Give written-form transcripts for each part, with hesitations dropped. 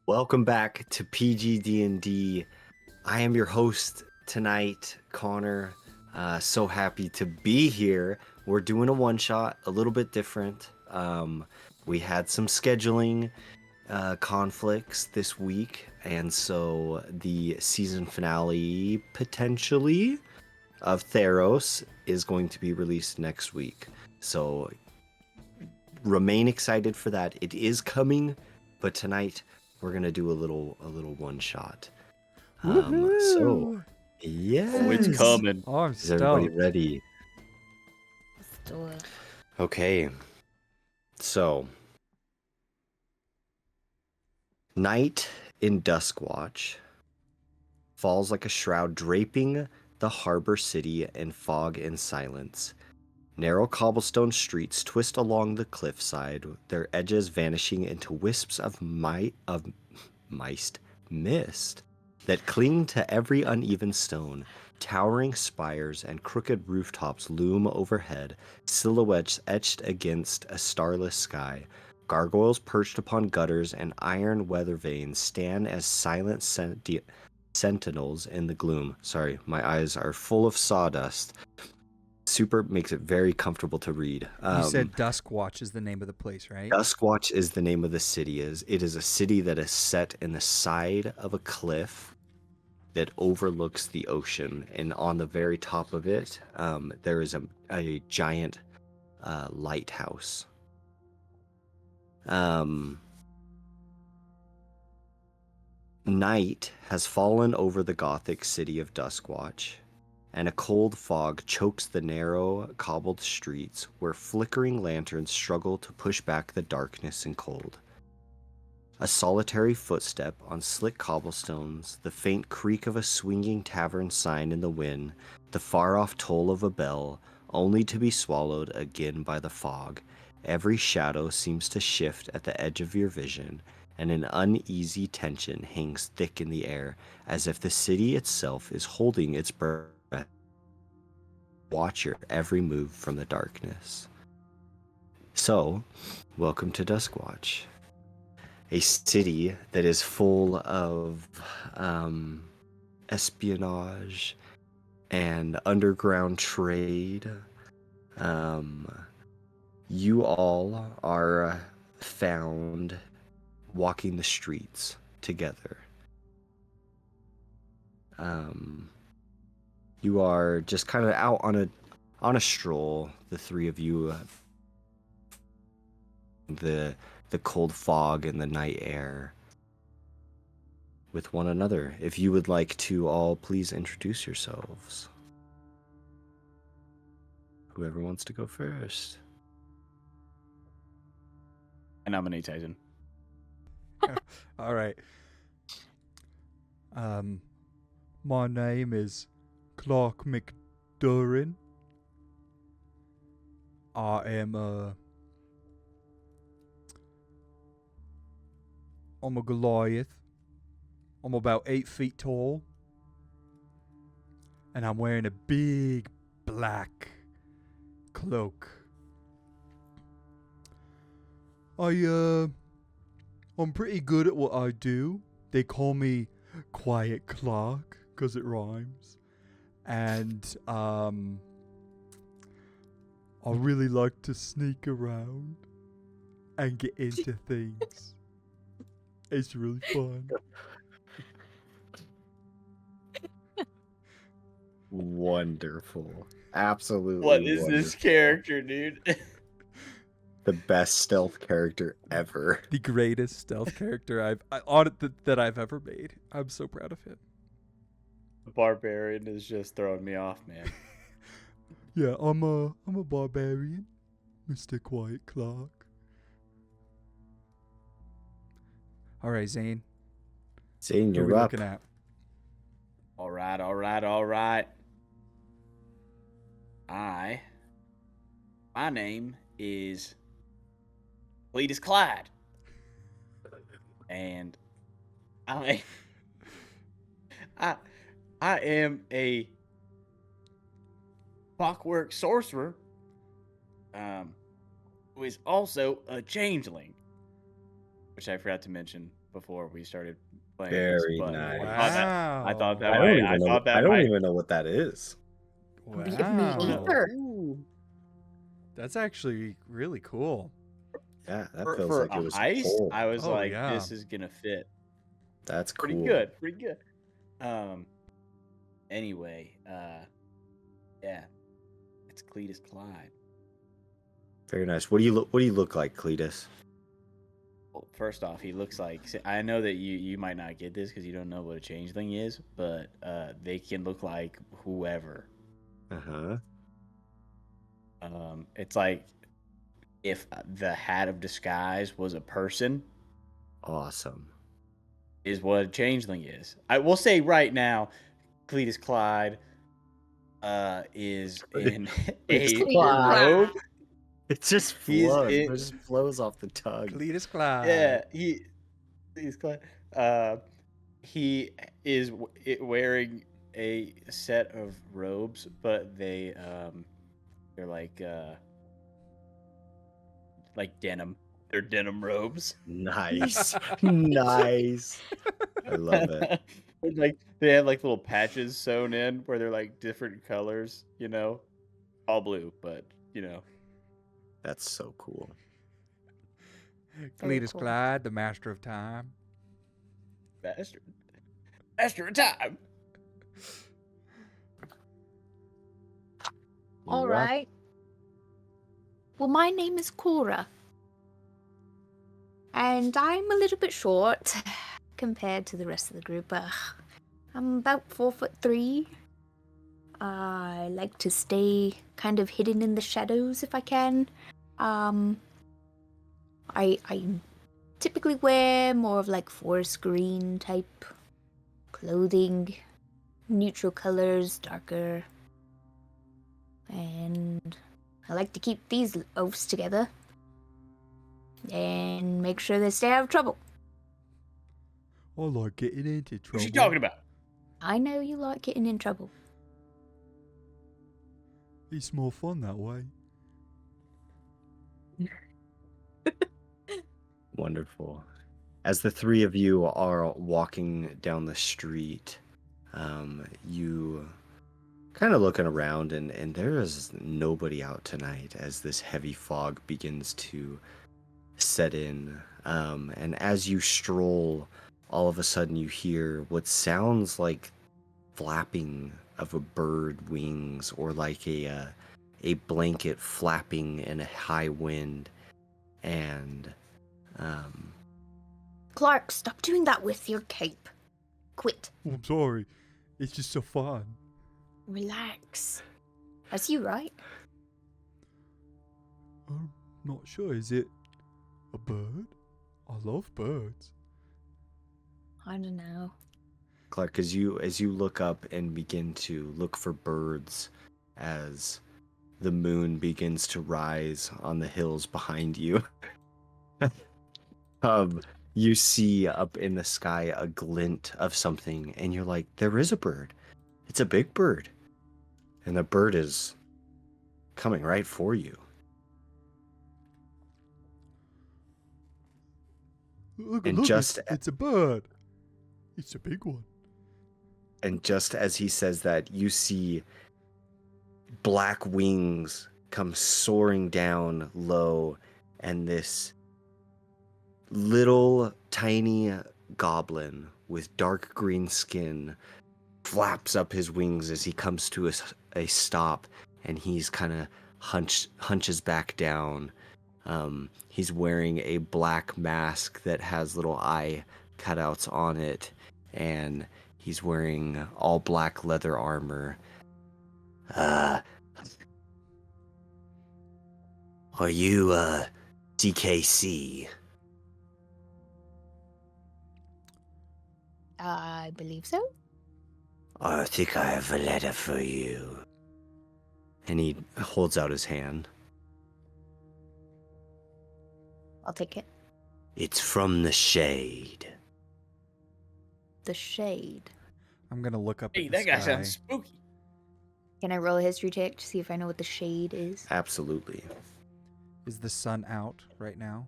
Welcome back to PG-DND. I am your host tonight, Connor. So happy to be here. We're doing a one-shot, a little bit different. We had some scheduling conflicts this week, and so the season finale, potentially, of Theros is going to be released next week. So remain excited for that. It is coming, but tonight we're gonna do a little one shot. So yes, Oh, it's coming. Oh, I'm is everybody stoked. ready? Let's do it. Okay, so night in Dusk Watch falls like a shroud draping the harbor city in fog and silence. Narrow cobblestone streets twist along the cliffside, their edges vanishing into wisps of mist that cling to every uneven stone. Towering spires and crooked rooftops loom overhead, silhouettes etched against a starless sky. Gargoyles perched upon gutters and iron weather vanes stand as silent sentinels in the gloom. Sorry, my eyes are full of sawdust. Super makes it very comfortable to read. You said Dusk Watch is the name of the place, right? Dusk Watch is the name of the city. It is a city that is set in the side of a cliff that overlooks the ocean, and on the very top of it, there is a giant lighthouse. Night has fallen over the gothic city of Dusk Watch, and a cold fog chokes the narrow, cobbled streets where flickering lanterns struggle to push back the darkness and cold. A solitary footstep on slick cobblestones, the faint creak of a swinging tavern sign in the wind, the far-off toll of a bell, only to be swallowed again by the fog. Every shadow seems to shift at the edge of your vision, and an uneasy tension hangs thick in the air, as if the city itself is holding its breath. Watch your every move from the darkness. So, welcome to Dusk Watch. A city that is full of espionage and underground trade. You all are found walking the streets together. You are just kind of out on a stroll, the three of you. The cold fog and the night air with one another. If you would like to all please introduce yourselves. Whoever wants to go first. I nominate Tyson. All right. My name is Clark McDurran. I am I'm a Goliath. I'm about 8 feet tall. And I'm wearing a big black cloak. I'm pretty good at what I do. They call me Quiet Clark because it rhymes. And I really like to sneak around and get into things. It's really fun. Wonderful. Absolutely What is wonderful. this character, dude? The best stealth character ever. The greatest stealth character that I've ever made. I'm so proud of him. Barbarian is just throwing me off, man. Yeah, I'm a barbarian, Mr. Quiet Clark. All right, Zane. Zane, What are we you're up. looking at? All right. My name is Cletus Clyde. And I am a clockwork sorcerer who is also a changeling, which I forgot to mention before we started playing. Very but nice. I thought that I might. don't I even know. thought that I don't might. even know what that is. Me Wow. either. Ooh. That's actually really cool. Yeah, that For, feels for like a it was heist, cool. I was Oh, like, yeah. this is gonna fit That's cool. pretty good. Anyway, yeah, it's Cletus Clyde. Very nice. What do you look? What do you look like, Cletus? Well, first off, he looks like. I know that you might not get this because you don't know what a changeling is, but they can look like whoever. Uh huh. It's like if the hat of disguise was a person, Awesome. is what a changeling is. I will say right now, Cletus Clyde is in It's a Clyde. robe. It just He's flows. in- It just flows off the tongue. Cletus Clyde. Yeah, he's Clyde. He is wearing a set of robes, but they're like denim. They're denim robes. Nice. Nice. I love it. Like they have like little patches sewn in where they're like different colors, all blue, but That's so cool. Very Cletus cool. Clyde, the master of time. master of time. All Rock- right. Well, my name is Cora. And I'm a little bit short compared to the rest of the group. I'm about 4'3". I like to stay kind of hidden in the shadows if I can. I typically wear more of like forest green type clothing, neutral colors, darker. And I like to keep these oafs together and make sure they stay out of trouble. I like getting into trouble. What's she talking about? I know you like getting in trouble. It's more fun that way. Wonderful. As the three of you are walking down the street, you kind of looking around, and there is nobody out tonight as this heavy fog begins to set in. And as you stroll, all of a sudden you hear what sounds like flapping of a bird wings, or like a blanket flapping in a high wind. And Clark, stop doing that with your cape. Quit. Oh, I'm sorry. It's just so fun. Relax. That's you, right? I'm not sure. Is it a bird? I love birds. I don't know. Clark, as you look up and begin to look for birds, as the moon begins to rise on the hills behind you, you see up in the sky a glint of something, and you're like, there is a bird. It's a big bird. And the bird is coming right for you. Look, And look, just- it's a bird. It's a big one. And just as he says that, you see black wings come soaring down low, and this little tiny goblin with dark green skin flaps up his wings as he comes to a stop, and he's kind of hunches back down. He's wearing a black mask that has little eye cutouts on it, and he's wearing all black leather armor. Are you, DKC? I believe so. I think I have a letter for you. And he holds out his hand. I'll take it. It's from the Shade. The Shade. I'm gonna look up Hey, at the that guy sky. sounds spooky. Can I roll a history check to see if I know what the Shade is? Absolutely. Is the sun out right now?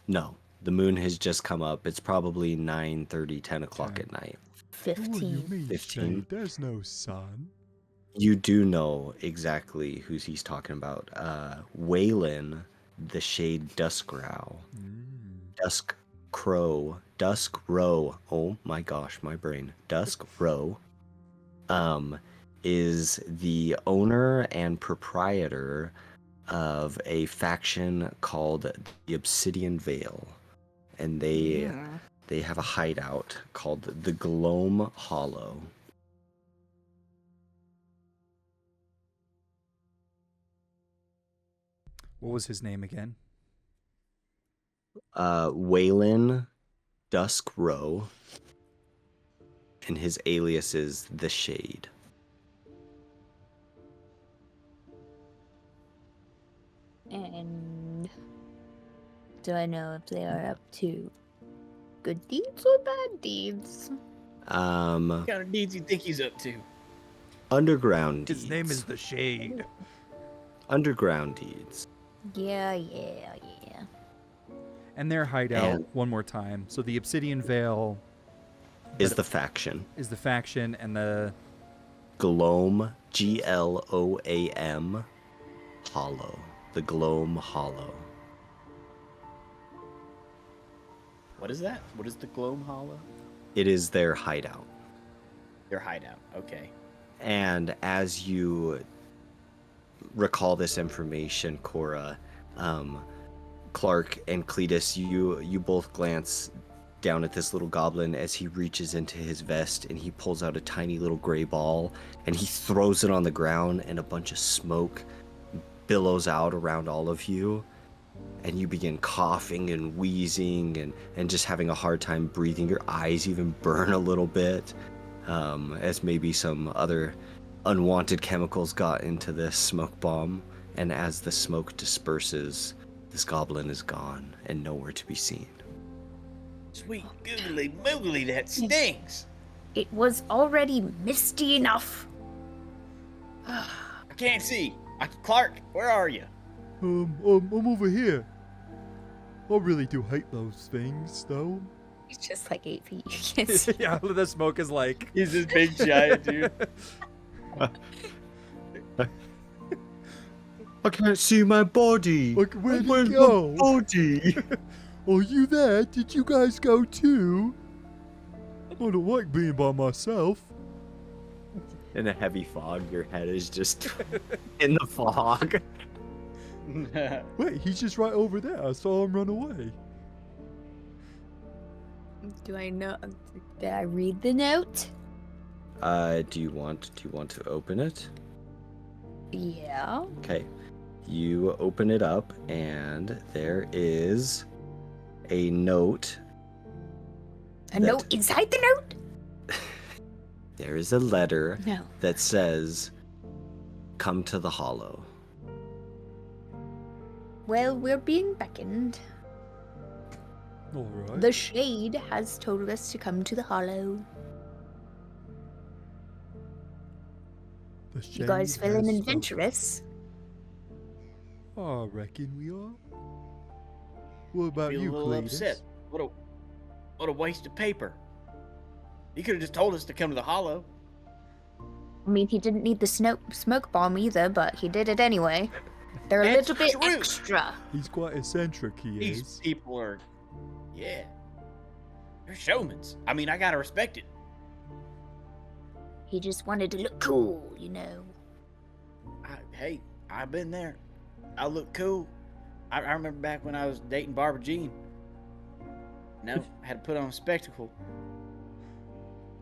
No. The moon has just come up. It's probably 9:30, 10 o'clock Okay. at night. What do you 15. mean, 15? Shay? There's no sun. You do know exactly who he's talking about. Waylon, the shade Duskrow. Dusk Row. Oh my gosh, my brain. Dusk Row. Is the owner and proprietor of a faction called the Obsidian Veil, and they have a hideout called the Gloam Hollow. What was his name again? Waylon Dusk Row, and his alias is the Shade. And do I know if they are up to good deeds or bad deeds? What kind of deeds you think he's up to? Underground His deeds. name is the Shade. Underground deeds. Yeah. And their hideout, And- one more time. So the Obsidian Veil Is the faction. is the faction, and the Gloam, Gloam, Hollow. The Gloam Hollow. What is that? What is the Gloam Hollow? It is their hideout. Their hideout. Okay. And as you recall this information, Cora, Clark and Cletus, you both glance down at this little goblin as he reaches into his vest and he pulls out a tiny little gray ball and he throws it on the ground, and a bunch of smoke billows out around all of you, and you begin coughing and wheezing and just having a hard time breathing. Your eyes even burn a little bit, as maybe some other unwanted chemicals got into this smoke bomb. And as the smoke disperses, this goblin is gone and nowhere to be seen. Sweet googly moogly, that stings. It was already misty enough. I can't see. Clark, where are you? I'm over here. I really do hate those things, though. He's just like 8 feet. Yeah, the smoke is like. He's this big giant dude. I can't see my body. Like, where'd Where's he my go? body? Are you there? Did you guys go too? I don't like being by myself. In a heavy fog, your head is just in the fog. Wait, he's just right over there. I saw him run away. Do I know? Did I read the note? Do you want to open it? Yeah. Okay. You open it up and there is a note. A note inside the note? There is a letter No. that says, "Come to the Hollow." Well, we're being beckoned. Alright. The Shade has told us to come to the Hollow. You guys feeling adventurous? I reckon we are. What about Feel you, a little Cletus? upset. What a waste of paper. You could have just told us to come to the Hollow. I mean, he didn't need the smoke bomb either, but he did it anyway. They're a That's little bit true. extra. He's quite eccentric, he These is. people are, yeah, they're showmans. I mean, I gotta respect it. He just wanted to look cool, you know. Hey, I've been there. I look cool. I remember back when I was dating Barbara Jean. No, I had to put on a spectacle.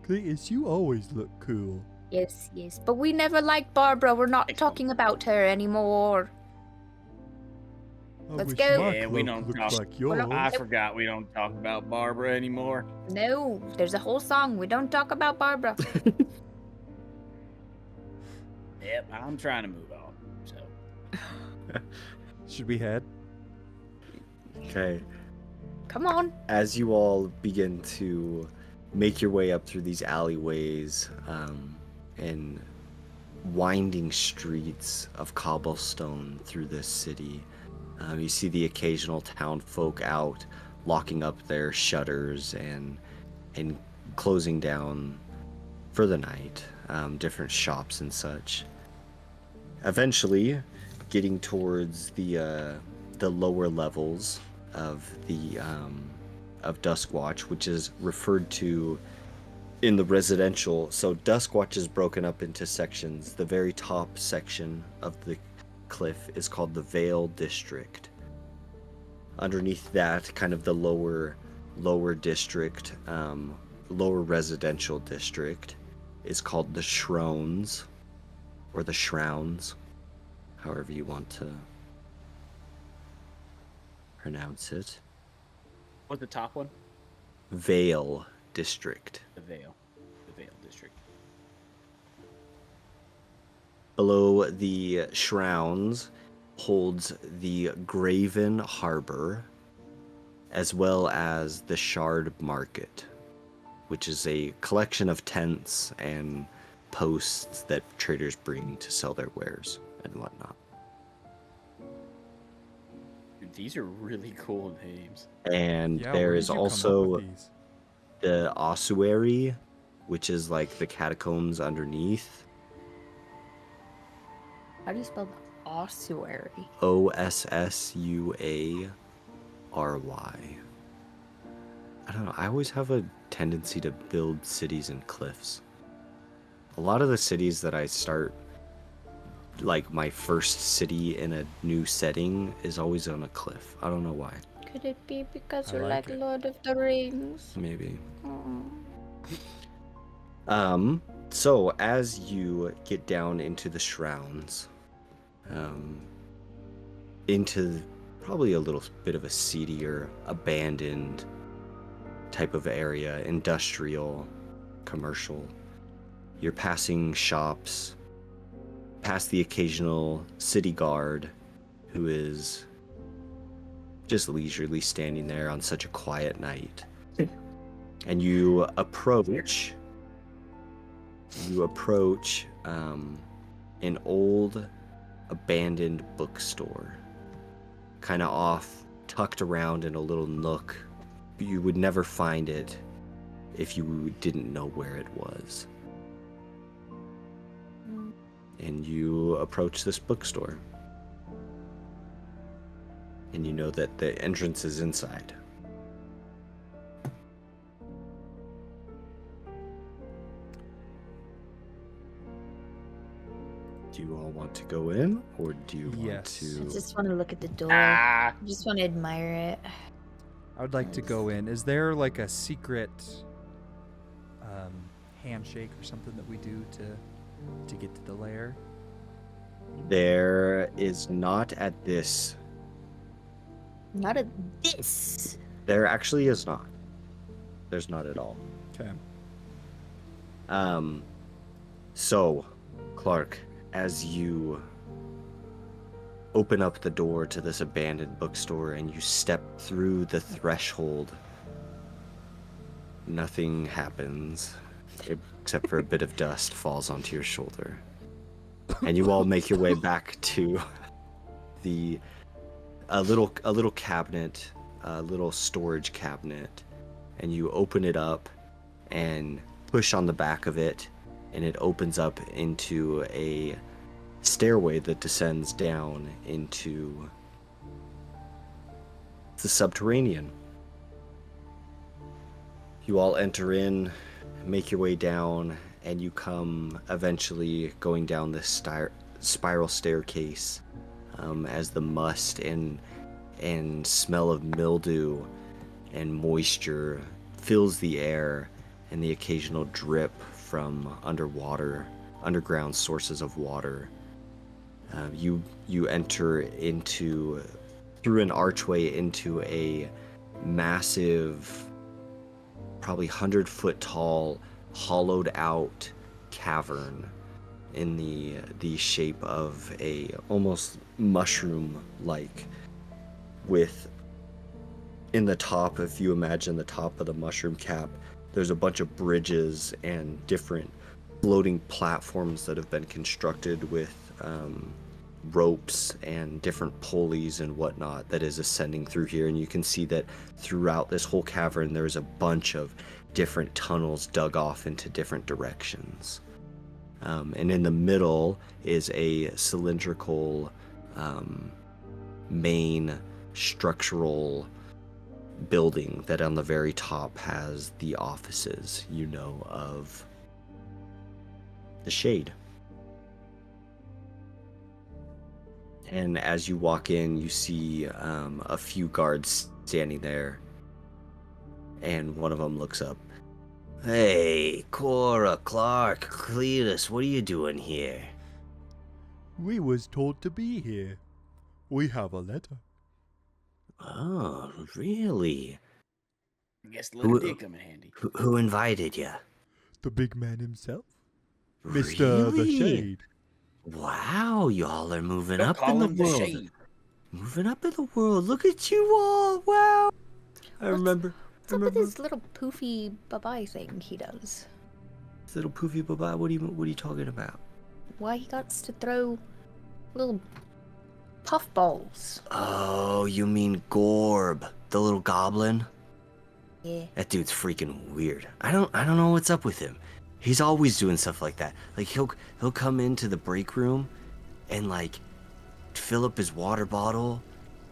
Cletus, you always look cool. Yes. But we never liked Barbara. We're not talking about her anymore. I Let's wish go. my Yeah, we cloak don't looked talk- like yours. I forgot we don't talk about Barbara anymore. No, there's a whole song. We don't talk about Barbara. Yep, I'm trying to move on. So Should we head? Okay. Come on. As you all begin to make your way up through these alleyways and winding streets of cobblestone through this city, you see the occasional town folk out locking up their shutters and closing down for the night, different shops and such. Eventually, getting towards the lower levels of the of Dusk Watch, which is referred to in the residential. So Dusk Watch is broken up into sections. The very top section of the cliff is called the Vale District. Underneath that, kind of the lower district, lower residential district, is called the Shrones, or the Shrowns, however you want to pronounce it. What's the top one? Vale District. The Vale District. Below the Shrowns holds the Graven Harbor, as well as the Shard Market, which is a collection of tents and posts that traders bring to sell their wares and whatnot. Dude, these are really cool names. And Yeah, there where is did you come up also with these? the ossuary, which is like the catacombs underneath. How do you spell ossuary? Ossuary. I don't know. I always have a tendency to build cities in cliffs. A lot of the cities that I start, like my first city in a new setting, is always on a cliff. I don't know why. Could it be because I you like like it. Lord of the Rings? Maybe. Oh. So as you get down into the Shrounds, into probably a little bit of a seedier, abandoned type of area, industrial, commercial, you're passing shops, past the occasional city guard who is just leisurely standing there on such a quiet night. And you approach an old abandoned bookstore, kind of off, tucked around in a little nook. You would never find it if you didn't know where it was. And you approach this bookstore, and you know that the entrance is inside. Do you all want to go in, or do you want Yes. I to... just want to look at the door. Ah, I just want to admire it. I would like to go in. Is there like a secret handshake or something that we do to get to the lair? There is not at this. Not at this. There actually is not. There's not at all. Okay. So, Clark, as you open up the door to this abandoned bookstore and you step through the threshold, nothing happens except for a bit of dust falls onto your shoulder. And you all make your way back to a little cabinet, a little storage cabinet, and you open it up and push on the back of it, and it opens up into a stairway that descends down into the subterranean. You all enter in, make your way down, and you come eventually going down this spiral staircase, as the must and smell of mildew and moisture fills the air, and the occasional drip from underground sources of water. You enter through an archway into a massive, probably 100-foot tall, hollowed out cavern in the shape of a almost mushroom like, with in the top, if you imagine the top of the mushroom cap, there's a bunch of bridges and different floating platforms that have been constructed with ropes and different pulleys and whatnot that is ascending through here, and you can see that throughout this whole cavern there's a bunch of different tunnels dug off into different directions. And in the middle is a cylindrical main structural building that on the very top has the offices, of the Shade. And as you walk in, you see a few guards standing there, and one of them looks up. Hey, Cora, Clark, Cletus, what are you doing here? We was told to be here. We have a letter. Oh, really? I guess the letter Who- did come in handy. Who invited you? The big man himself, Mr. The Really? Shade. Wow, y'all are moving Don't up call in the him the world. Shade. Moving up in the world. Look at you all. Wow. I remember. What's up with this little poofy bye-bye thing he does? This little poofy baba. What are you talking about? Why he got to throw little puffballs? Oh, you mean Gorb, the little goblin? Yeah. That dude's freaking weird. I don't know what's up with him. He's always doing stuff like that. Like he'll come into the break room and like fill up his water bottle,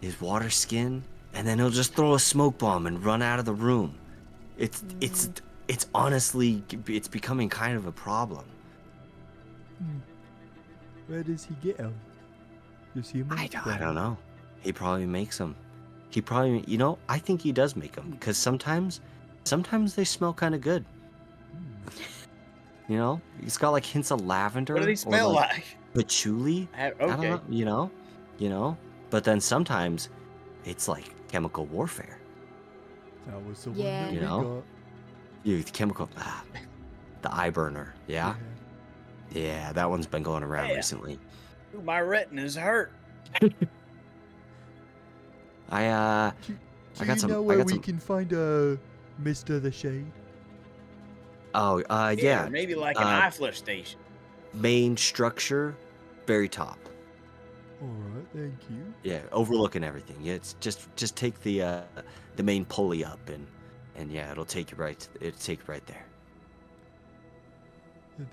his water skin, and then he'll just throw a smoke bomb and run out of the room. It's honestly it's becoming kind of a problem. Where does he get them? Does he make them? I don't know. He probably makes them. He probably, I think he does make them because sometimes they smell kind of good. It's got like hints of lavender. What do they smell or like? patchouli. I Okay. don't know, But then sometimes it's like chemical warfare. That was the Yeah. one You that know? The eye burner. we Yeah, got. yeah, that one's been going around Yeah. recently. Ooh, my retina's hurt. I Do got you some- know I where got we some- can find Mr. The Shade? yeah. Maybe like an eye flush station. Main structure, very top. All right, thank you. Yeah, overlooking everything. Yeah, it's just take the main pulley up and yeah, it'll take you right there.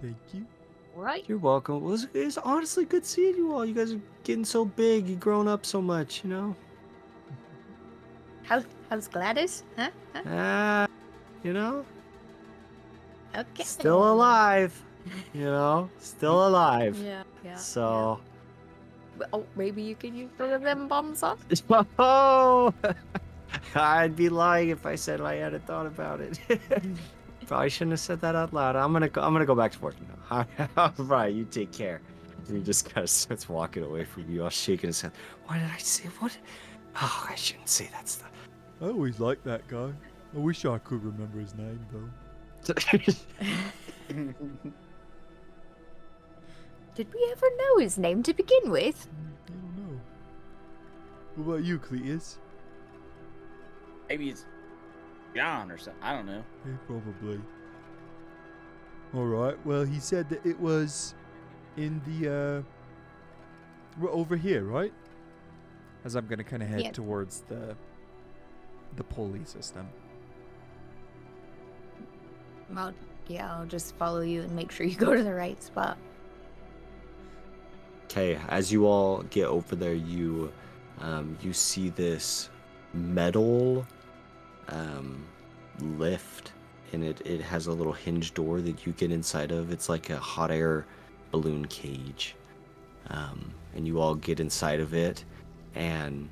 Thank you. Right? You're welcome. It's honestly good seeing you all. You guys are getting so big. You've grown up so much, How's Gladys? Huh? Okay. Still alive. Still alive. Yeah. So. Yeah. Oh, maybe you can use one of them bombs on? Oh, I'd be lying if I said I hadn't thought about it. Probably shouldn't have said that out loud. I'm gonna go back to work now. All right, you take care. And he just kind of starts walking away from you, all shaking his head. Why did I say what? Oh, I shouldn't say that stuff. I always liked that guy. I wish I could remember his name, though. Did we ever know his name to begin with? I don't know. What about you, Cletus? Maybe it's John or something. I don't know. Yeah, probably. Alright, well, he said that it was in the, we're over here, right? As I'm gonna kind of head Yeah. towards the pulley system. Well, yeah, I'll just follow you and make sure you go to the right spot. Okay, as you all get over there, you see this metal lift, and it has a little hinge door that you get inside of. It's like a hot air balloon cage, and you all get inside of it, and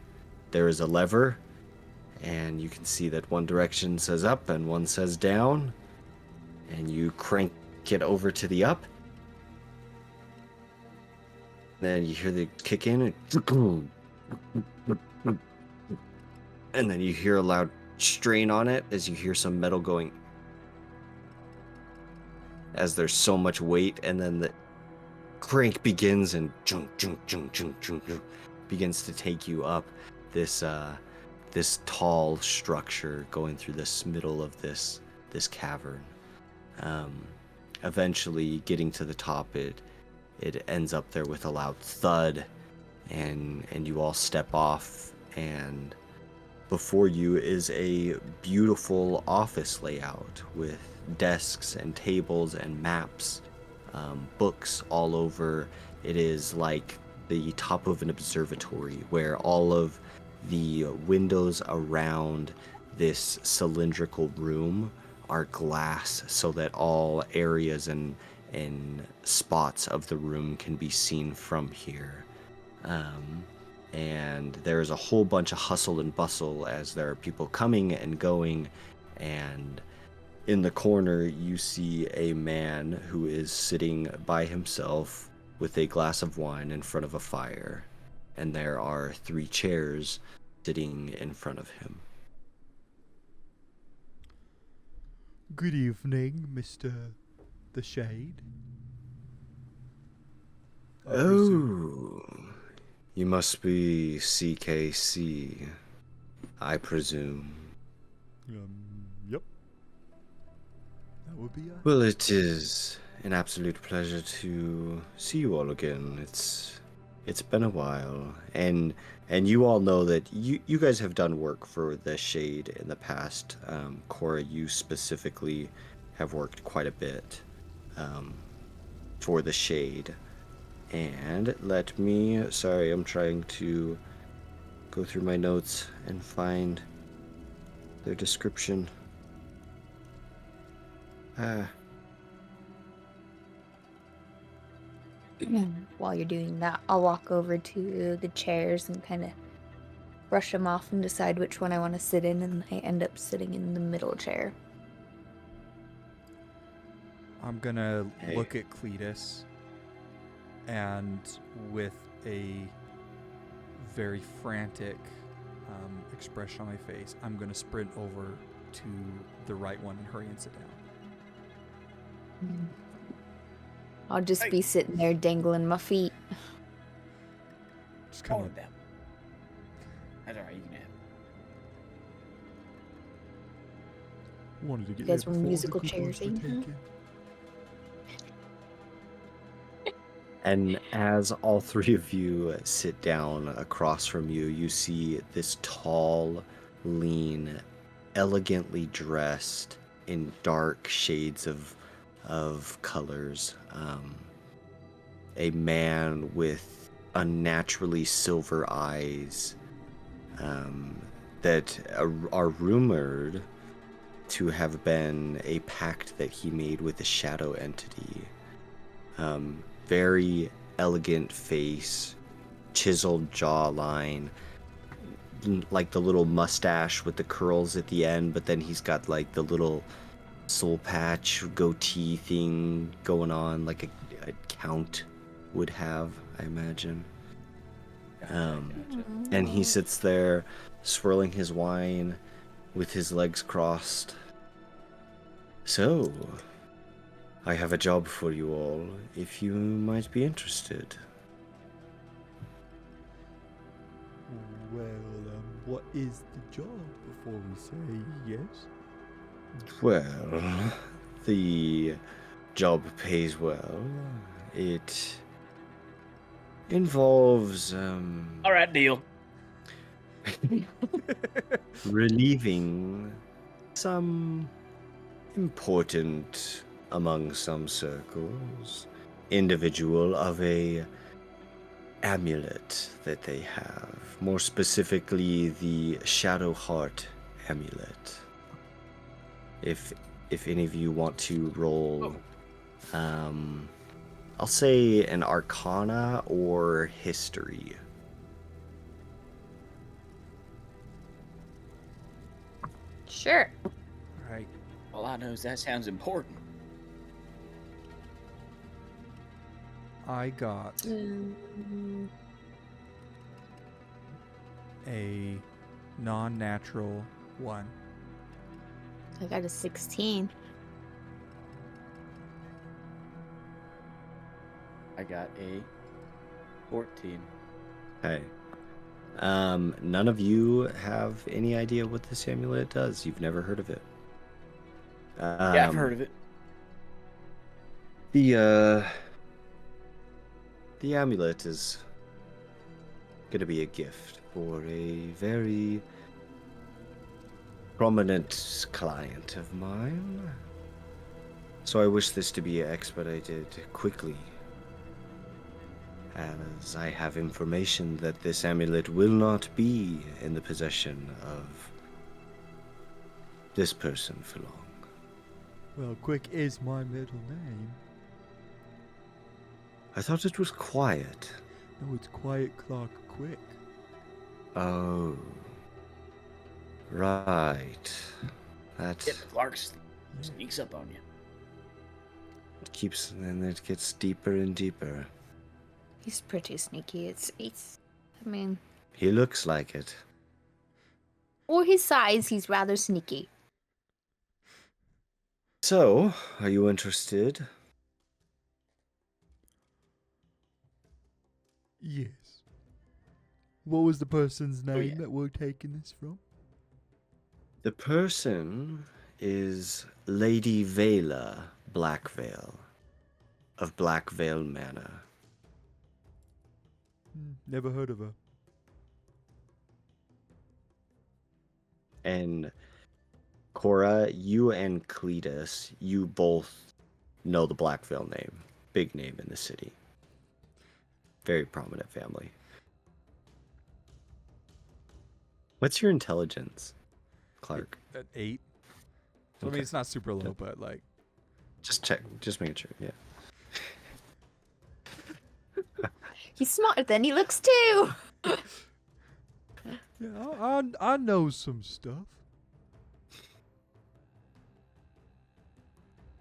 there is a lever, and you can see that one direction says up and one says down, and you crank it over to the up. Then you hear the kick in, and then you hear a loud strain on it as you hear some metal going, as there's so much weight, and then the crank begins and begins to take you up this tall structure going through this middle of this cavern. Eventually getting to the top, it ends up there with a loud thud, and you all step off, and before you is a beautiful office layout with desks and tables and maps, books all over. It is like the top of an observatory where all of the windows around this cylindrical room are glass so that all areas and spots of the room can be seen from here. And there's a whole bunch of hustle and bustle as there are people coming and going, and in the corner you see a man who is sitting by himself with a glass of wine in front of a fire, and there are 3 chairs sitting in front of him. Good evening, Mr. The Shade. Oh, you must be CKC, I presume. Yep. That would be us. Well, it is an absolute pleasure to see you all again. It's been a while, and you all know that you guys have done work for the Shade in the past. Cora, you specifically have worked quite a bit for the Shade. And let me, sorry, I'm trying to go through my notes and find their description. While you're doing that, I'll walk over to the chairs and kind of brush them off and decide which one I want to sit in, and I end up sitting in the middle chair. I'm gonna Hey. look at Cletus, and with a very frantic expression on my face, I'm gonna sprint over to the right one and hurry and sit down. I'll just Hey. be sitting there dangling my feet. Just kind Calm of down. That's alright, you can have it. wanted to get You guys there were before musical the coupons chairs, were eh? taken. And as all 3 of you sit down across from you, you see this tall, lean, elegantly dressed in dark shades of colors. A man with unnaturally silver eyes that are rumored to have been a pact that he made with a shadow entity. Very elegant face, chiseled jawline, like the little mustache with the curls at the end, but then he's got like the little soul patch goatee thing going on, like a count would have, I imagine. Gotcha. And he sits there swirling his wine with his legs crossed. So, I have a job for you all, if you might be interested. Well, what is the job before we say yes? Well, the job pays well. It involves Alright, deal. relieving some important, among some circles, individual of a amulet that they have. More specifically, the Shadow Heart amulet. If any of you want to roll, I'll say an Arcana or History. Sure. Right. All I know is that sounds important. I got a non-natural 1. I got a 16. I got a 14. Okay. None of you have any idea what this amulet does. You've never heard of it. Yeah, I've heard of it. The amulet is gonna be a gift for a very prominent client of mine. So I wish this to be expedited quickly, as I have information that this amulet will not be in the possession of this person for long. Well, Quick is my middle name. I thought it was quiet. No, it's Quiet Clark Quick. Oh. Right. That Yep, Clark sneaks up on you. keeps, and it gets deeper and deeper. He's pretty sneaky. I mean, He looks like it. for his size, he's rather sneaky. So, are you interested? Yes. What was the person's name yeah. that we're taking this from? The person is Lady Vela Blackveil of Blackveil Manor. Never heard of her. And Cora, you and Cletus, you both know the Blackveil name. Big name in the city. Very prominent family. What's your intelligence, Clark? At 8. So, I Okay. mean, it's not super low, but like. Just check. Just making sure. Yeah. He's smarter than he looks too. Yeah, I know some stuff.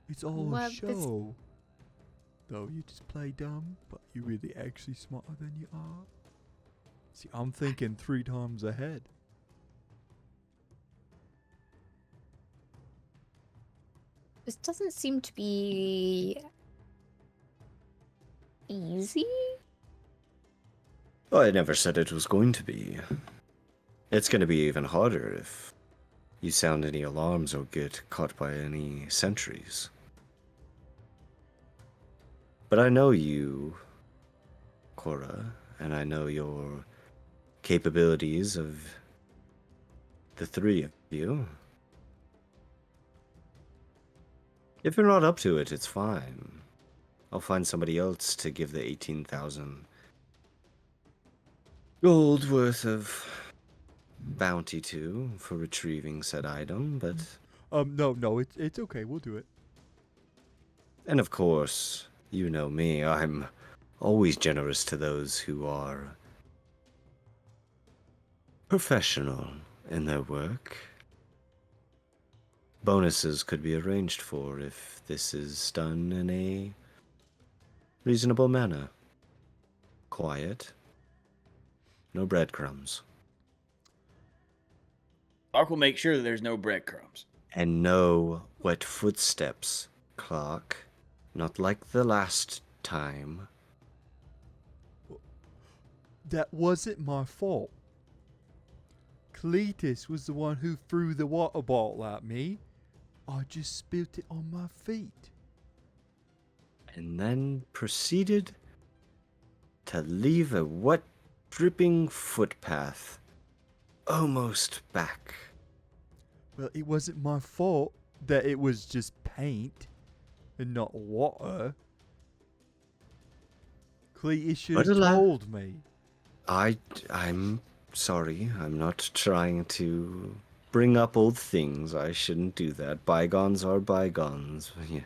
It's all Well, a this- show. Though you just play dumb, but you're really actually smarter than you are. See, I'm thinking 3 times ahead. This doesn't seem to be easy. Well, I never said it was going to be. It's going to be even harder if you sound any alarms or get caught by any sentries. But I know you, Cora, and I know your capabilities of the 3 of you. If you're not up to it, it's fine. I'll find somebody else to give the 18,000 gold worth of bounty to for retrieving said item, but... No, it's okay. We'll do it. And of course, you know me, I'm always generous to those who are professional in their work. Bonuses could be arranged for if this is done in a reasonable manner. Quiet. No breadcrumbs. Clark will make sure that there's no breadcrumbs. And no wet footsteps, Clark. Not like the last time. That wasn't my fault. Cletus was the one who threw the water bottle at me. I just spilt it on my feet. And then proceeded to leave a wet, dripping footpath almost back. Well, it wasn't my fault that it was just paint and not water. Cletus should But have alas- told me. I'm sorry. I'm not trying to bring up old things. I shouldn't do that. Bygones are bygones. Yeah.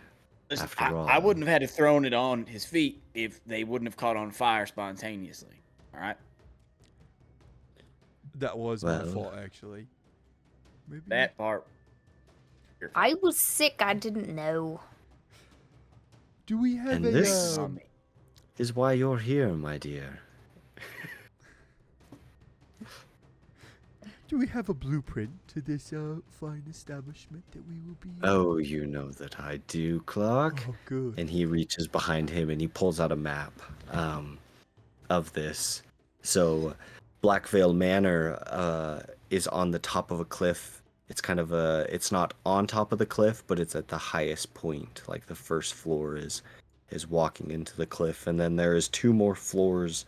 Listen, After all. I wouldn't have had to thrown it on his feet if they wouldn't have caught on fire spontaneously. All right? That was my Well. fault, actually. Maybe. That part. Your fault. I was sick. I didn't know. Do we have And a this- On me. Is why you're here, my dear. do we have a blueprint to this fine establishment that we will be? Oh, you know that I do, Clark. Oh, good. And he reaches behind him and he pulls out a map of this. So Blackveil Manor is on the top of a cliff. It's kind of it's not on top of the cliff, but it's at the highest point. Like the first floor is walking into the cliff, and then there is 2 more floors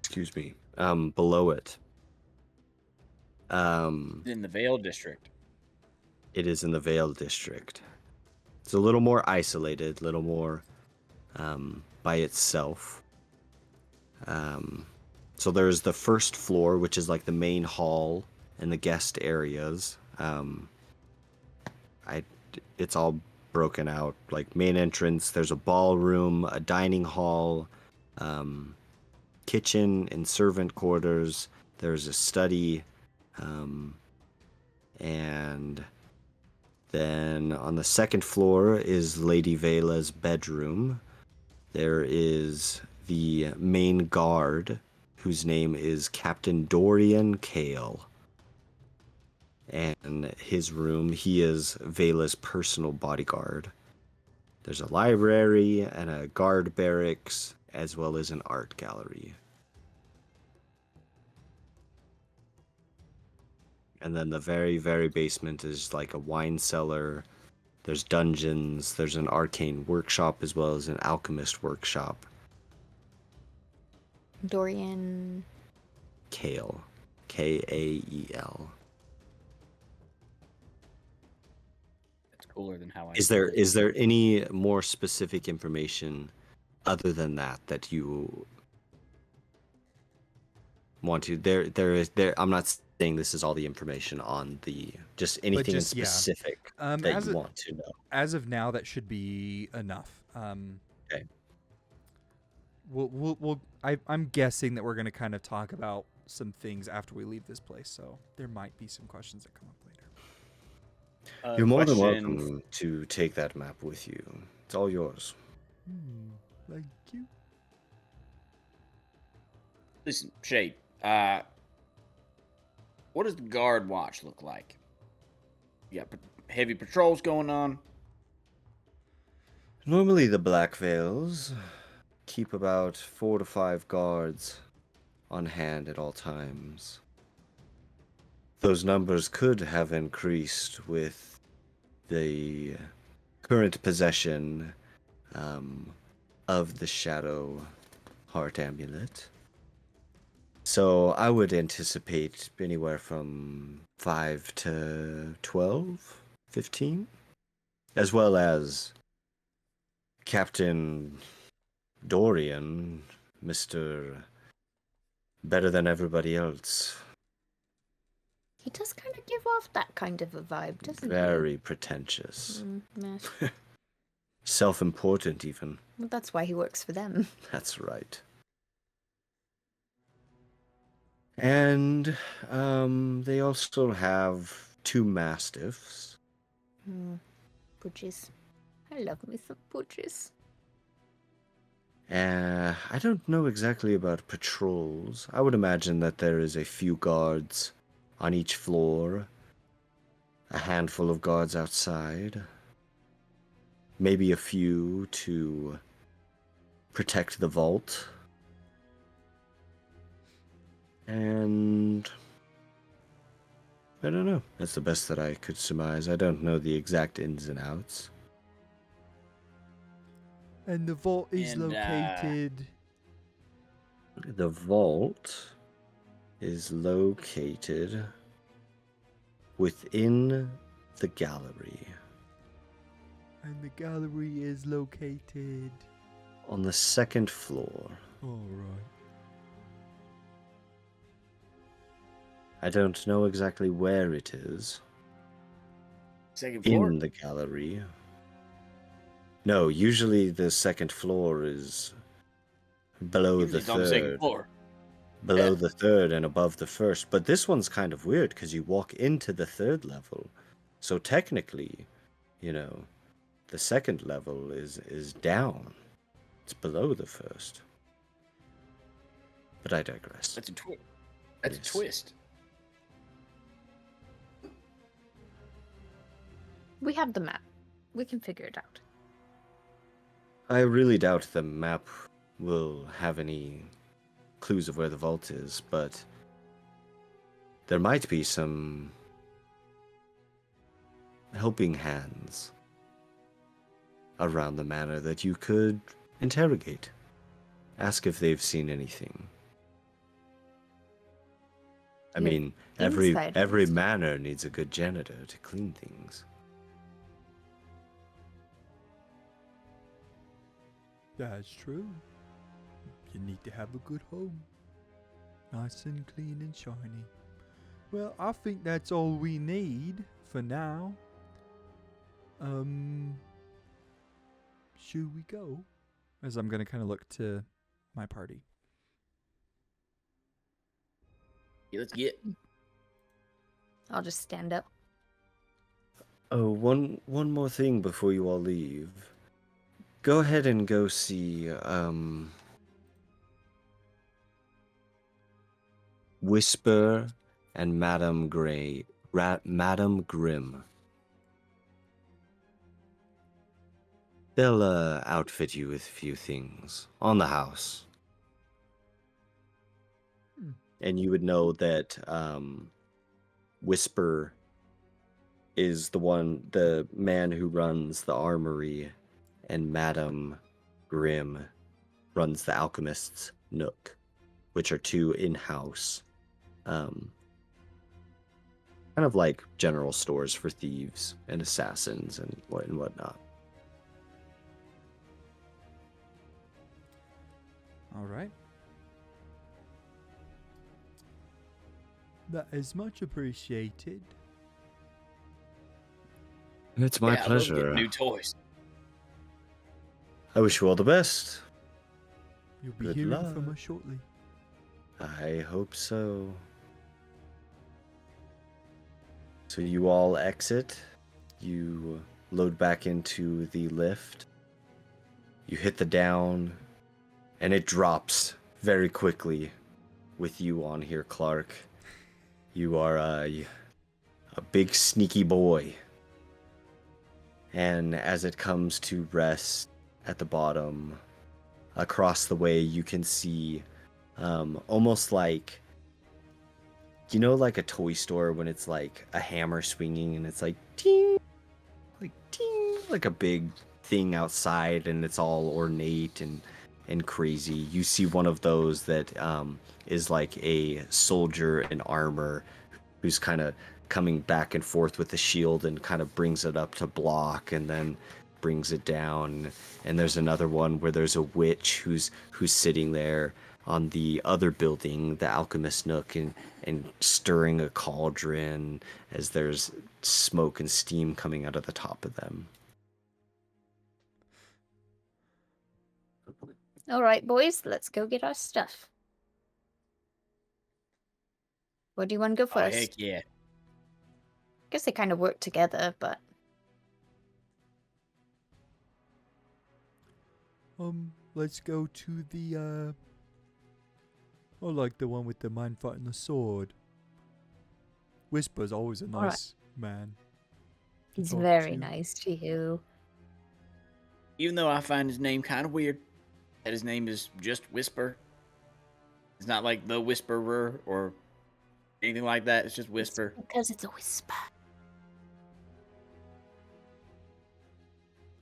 excuse me, below it. In the Vale district. It is in the Vale district. It's a little more isolated, a little more by itself. So there's the first floor, which is like the main hall and the guest areas. It's all broken out, like main entrance. There's a ballroom, a dining hall, kitchen and servant quarters. There's a study, and then on the second floor is Lady Vela's bedroom. There is the main guard, whose name is Captain Dorian Kale. And his room, he is Vela's personal bodyguard. There's a library and a guard barracks, as well as an art gallery. And then the very, very basement is like a wine cellar. There's dungeons. There's an arcane workshop as well as an alchemist workshop. Dorian. Kale. Kael. That's cooler than how I. Is there any more specific information other than that you want to? There. I'm not saying this is all the information on the just anything in specific that you want to know. As of now, that should be enough. Okay. I'm guessing that we're going to kind of talk about some things after we leave this place, so there might be some questions that come up later. You're more than welcome to take that map with you. It's all yours. Thank you. Listen, Shay, what does the guard watch look like? You got heavy patrols going on? Normally the Blackveils keep about 4 to 5 guards on hand at all times. Those numbers could have increased with the current possession of the Shadow Heart Amulet. So I would anticipate anywhere from 5 to 12, 15, as well as Captain Dorian, Mr. Better Than Everybody Else. He does kind of give off that kind of a vibe, doesn't Very pretentious. he? Self-important, even. Well, that's why he works for them. That's right. And they also have 2 mastiffs. Pooches. I love me some pooches. I don't know exactly about patrols. I would imagine that there is a few guards on each floor. A handful of guards outside. Maybe a few to protect the vault. And I don't know. That's the best that I could surmise. I don't know the exact ins and outs. And the vault is located. The vault is located within the gallery. And the gallery is located on the 2nd floor. All right. I don't know exactly where it is. 2nd floor? In the gallery. No, usually the 2nd floor is below the 3rd. On the 2nd floor. Below the 3rd and above the 1st. But this one's kind of weird because you walk into the 3rd level. So technically, the 2nd level is down. It's below the 1st. But I digress. That's a twist. That's a twist. We have the map. We can figure it out. I really doubt the map will have any clues of where the vault is, but there might be some helping hands around the manor that you could interrogate. Ask if they've seen anything. I Your mean, every insiders. manor needs a good janitor to clean things. That's true. You need to have a good home. Nice and clean and shiny. Well, I think that's all we need for now. Should we go? As I'm gonna kind of look to my party. Yeah, let's get. I'll just stand up. Oh, one more thing before you all leave. Go ahead and go see Whisper and Madame Madame Grimm. They'll outfit you with a few things on the house. And you would know that Whisper is the man who runs the armory, and Madame Grimm runs the alchemist's nook, which are two in-house, kind of like general stores for thieves and assassins and whatnot. All right. That is much appreciated. It's my Yeah, I love pleasure. getting new toys. I wish you all the best. You'll be Good hearing from luck. us shortly. I hope so. So you all exit. You load back into the lift. You hit the down, and it drops very quickly with you on here, Clark. You are a big sneaky boy. And as it comes to rest at the bottom, across the way, you can see almost like, you know, like a toy store when it's like a hammer swinging and it's like ting, like a big thing outside and it's all ornate and crazy. You see one of those that is like a soldier in armor who's kind of coming back and forth with the shield and kind of brings it up to block and then brings it down. And there's another one where there's a witch who's sitting there on the other building, the alchemist nook, and stirring a cauldron as there's smoke and steam coming out of the top of them. All right, boys, let's go get our stuff. Where do you want to go Oh, first? heck yeah. Guess they kind of work together, but Let's go to the I like the one with the man fighting the sword. Whisper's always a All right. nice man. to he's talk very to. nice to you. Even though I find his name kind of weird, that his name is just Whisper. It's not like the Whisperer or anything like that. It's just Whisper. Because it's a whisper.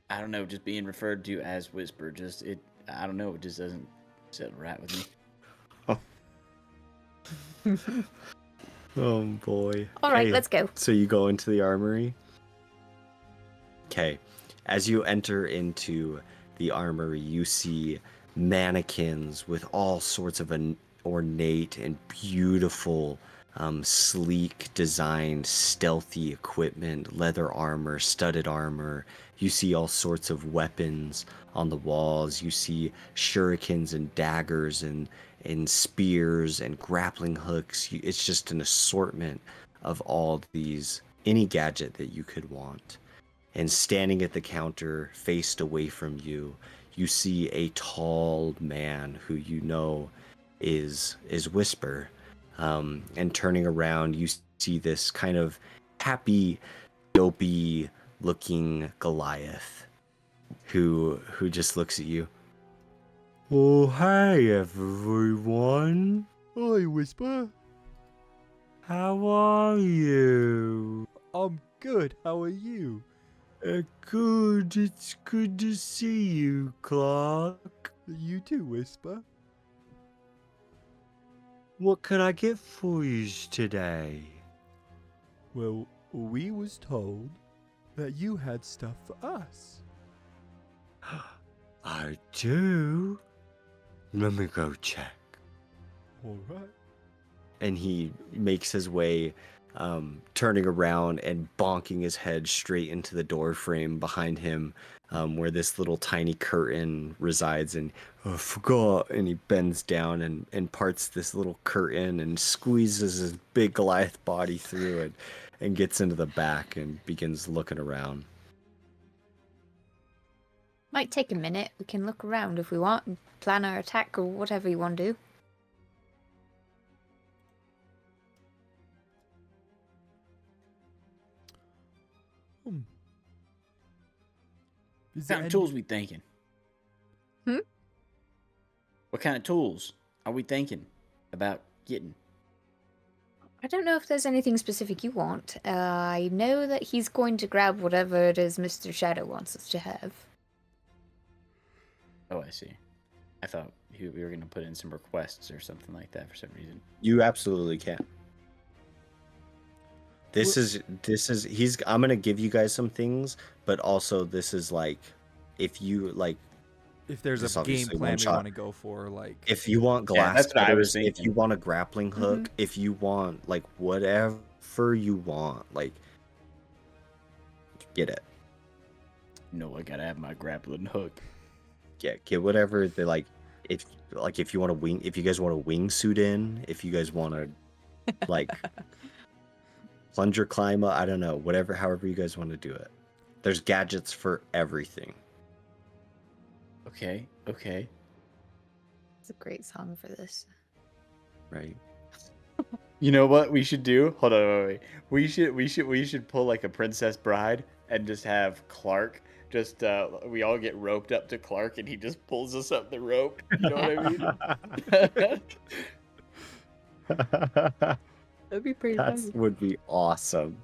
I don't know, just being referred to as Whisper, I don't know, it just doesn't sit right with me. Oh boy. All right, Hey, let's go. So you go into the armory? Okay. As you enter into the armory, you see mannequins with all sorts of ornate and beautiful, sleek designed, stealthy equipment, leather armor, studded armor. You see all sorts of weapons on the walls. You see shurikens and daggers and spears and grappling hooks. It's just an assortment of all these, any gadget that you could want. And standing at the counter, faced away from you, you see a tall man who you know is Whisper. And turning around, you see this kind of happy, dopey looking Goliath who just looks at you. Oh, hey everyone. Hi, Whisper. How are you? I'm good. How are you? Good. It's good to see you, Clark. You too, Whisper. What can I get for you today? Well, we was told that you had stuff for us. I do. Let me go check. All right. And he makes his way, turning around and bonking his head straight into the door frame behind him, where this little tiny curtain resides. And I forgot. And he bends down and parts this little curtain and squeezes his big Goliath body through it and gets into the back and begins looking around. Might take a minute. We can look around if we want and plan our attack or whatever you want to do. Is What there kind of any- tools we thinking? Hmm? What kind of tools are we thinking about getting? I don't know if there's anything specific you want. I know that he's going to grab whatever it is Mr. Shadow wants us to have. Oh, I see. I thought we were going to put in some requests or something like that for some reason. You absolutely can. I'm gonna give you guys some things, but also this is like, if you like, If there's This a game obviously plan one we shot. want to go for, like if you want Yeah, glass that's what I was cutters, if thinking. you want a grappling hook, if you want like whatever you want, like get it. No, I gotta have my grappling hook. Get whatever they like. If you want to if you guys want a wingsuit in, if you guys want to like plunger climb up, I don't know, however you guys want to do it. There's gadgets for everything. Okay. It's a great song for this. Right. You know what we should do? Hold on, wait. We should pull like a Princess Bride and just have Clark. Just we all get roped up to Clark and he just pulls us up the rope. You know what I mean? That'd be pretty That would be awesome.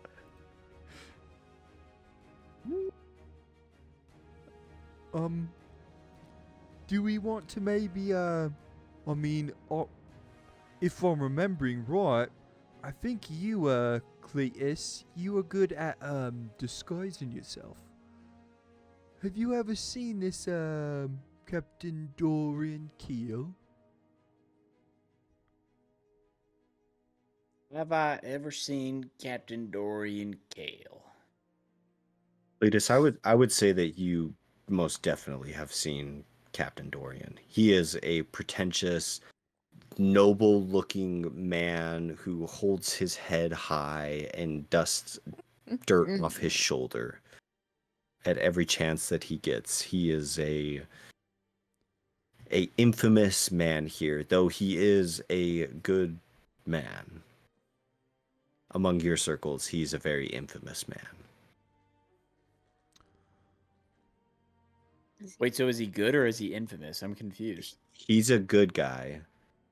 do we want to maybe if I'm remembering right, I think you Cletus, you are good at disguising yourself. Have you ever seen this Captain Dorian Keel? Have I ever seen Captain Dorian Gale? Cletus, I would say that you most definitely have seen Captain Dorian. He is a pretentious, noble-looking man who holds his head high and dusts dirt off his shoulder at every chance that he gets. He is a infamous man here, though he is a good man. Among your circles, he's a very infamous man. Wait, so is he good or is he infamous? I'm confused. He's a good guy.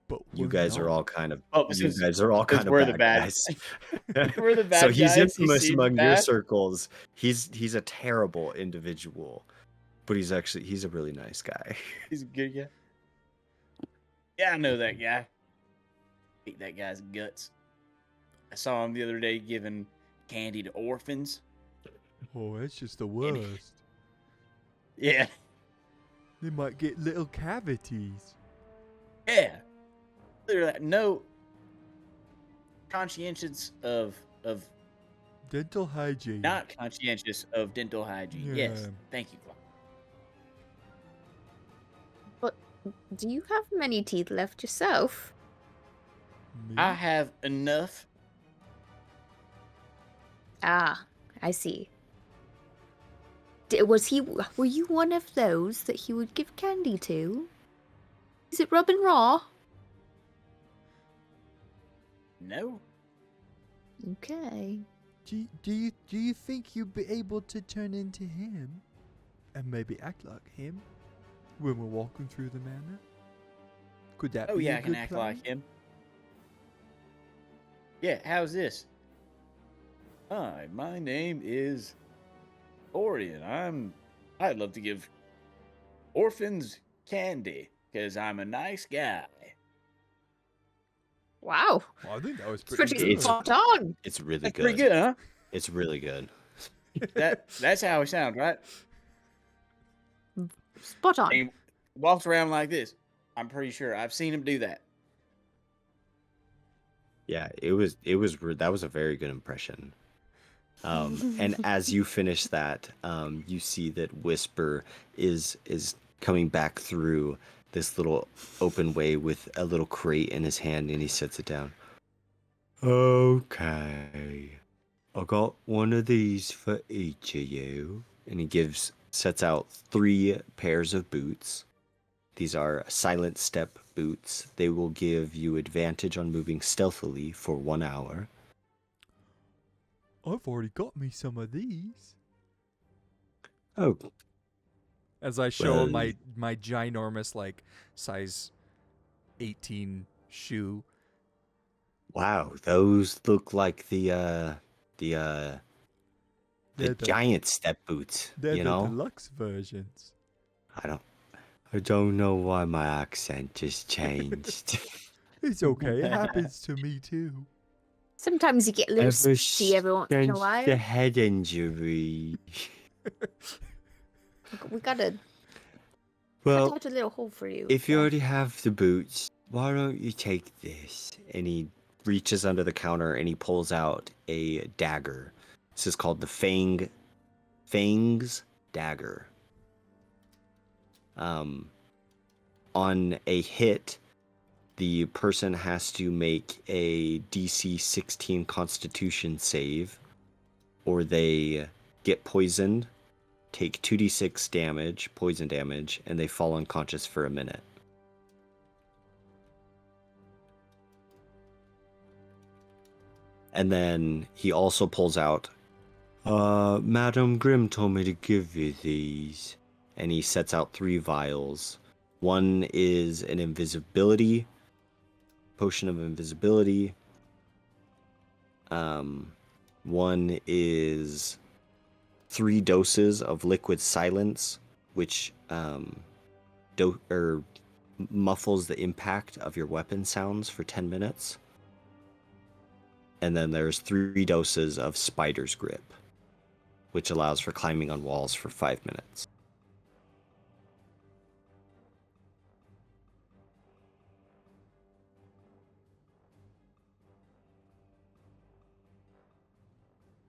But You we're guys are not. all kind of Oh, you since- guys are all since kind of we're bad the bad guys. We're the bad So he's guys, he infamous seems among your bad. circles. He's a terrible individual, but he's a really nice guy. He's a good guy. Yeah, I know that guy. Hate that guy's guts. I saw him the other day giving candy to orphans. Oh, that's just the worst. Yeah. They might get little cavities. Yeah. Literally, no conscientious of Dental hygiene. not conscientious of dental hygiene. Yes. Yeah. Thank you, Clark. But do you have many teeth left yourself? Me? I have enough. Ah, I see. Were you one of those that he would give candy to? Is it Robin Raw? No. Okay. Do you think you'd be able to turn into him? And maybe act like him? When we're walking through the manor? Could that Oh be yeah, a I can good act plan? like him. Yeah, how's this? Hi, my name is Orion. I'd love to give orphans candy because I'm a nice guy. Wow. Well, I think that was It's pretty pretty good. spot on. It's really That's good. pretty good, huh? It's really good. That's how it sounds, right? Spot on. He walks around like this. I'm pretty sure I've seen him do that. Yeah, that was a very good impression. And as you finish that, you see that Whisper is coming back through this little open way with a little crate in his hand, and he sets it down. Okay, I got one of these for each of you, and he sets out 3 pairs of boots. These are silent step boots. They will give you advantage on moving stealthily for 1 hour. I've already got me some of these. Oh, As I show him Well- my ginormous, like, size 18 shoe. wow, those look like the They're the- giant step boots. They're You the know, deluxe versions. I don't know why my accent just changed. It's okay. It happens to me too. Sometimes you get a little Ever spooky every once in a since while. the head injury. We gotta Well, cut out a little hole for you. if you so- already have the boots, why don't you take this? And he reaches under the counter and he pulls out a dagger. This is called the Fangs Dagger. On a hit, the person has to make a DC 16 Constitution save, or they get poisoned, take 2d6 damage, poison damage, and they fall unconscious for a minute. And then he also pulls out, Madam Grimm told me to give you these. And he sets out 3 vials. One is an invisibility, potion of invisibility. One is 3 doses of liquid silence, which muffles the impact of your weapon sounds for 10 minutes. And then there's 3 doses of spider's grip, which allows for climbing on walls for 5 minutes.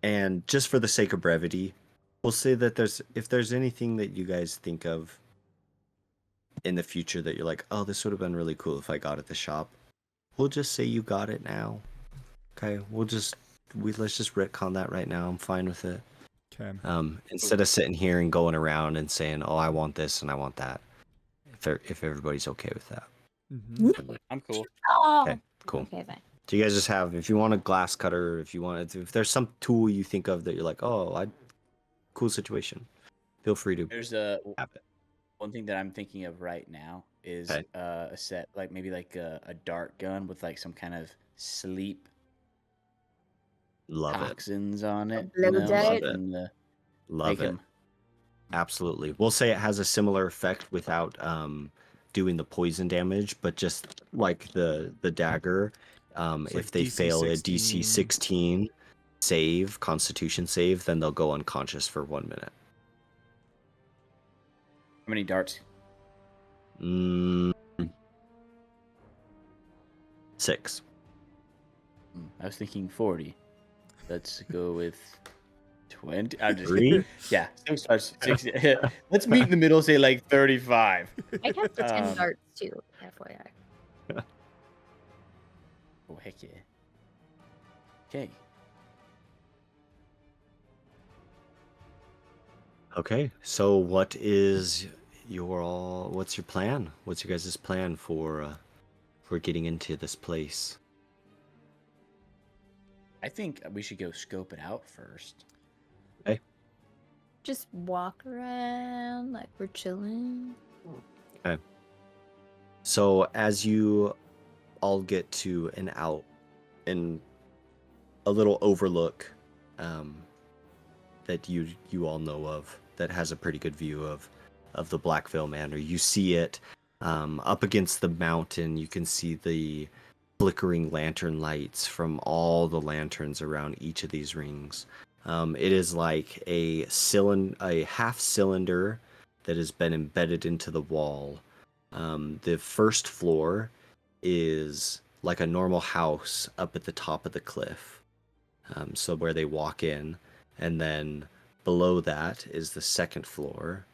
And just for the sake of brevity, we'll say that if there's anything that you guys think of in the future that you're like, oh, this would have been really cool if I got at the shop, we'll just say you got it now. Okay, let's just retcon that right now. I'm fine with it. Okay. Instead of sitting here and going around and saying, oh, I want this and I want that. If everybody's okay with that. Mm-hmm. I'm cool. Oh, Okay, cool. okay, fine. So you guys just have, if you want a glass cutter, if there's some tool you think of that you're like, oh, cool situation, feel free to There's have it. one thing that I'm thinking of right now is Okay. a set, like maybe like a dart gun with like some kind of sleep Love it. toxins on it. Blow dart? Love it. and, Love make it. 'em- Absolutely. We'll say it has a similar effect without doing the poison damage, but just like the dagger, It's if like they DC fail a 16. DC 16 save, Constitution save, then they'll go unconscious for 1 minute. How many darts? 6. I was thinking 40. Let's go with 20. I'm just 3? Yeah, 6 darts. 60. Let's meet in the middle. Say like 35. I have the 10 Um, darts too, FYI. Oh heck yeah. Okay. Okay, so what's your plan? What's your guys' plan for getting into this place? I think we should go scope it out first. Just walk around like we're chilling. So as you all get to an out and a little overlook that you all know of that has a pretty good view of the Blackveil Manor, you see it up against the mountain. You can see the flickering lantern lights from all the lanterns around each of these rings. It is like a half cylinder that has been embedded into the wall. The first floor is like a normal house up at the top of the cliff. So where they walk in, and then below that is the second floor,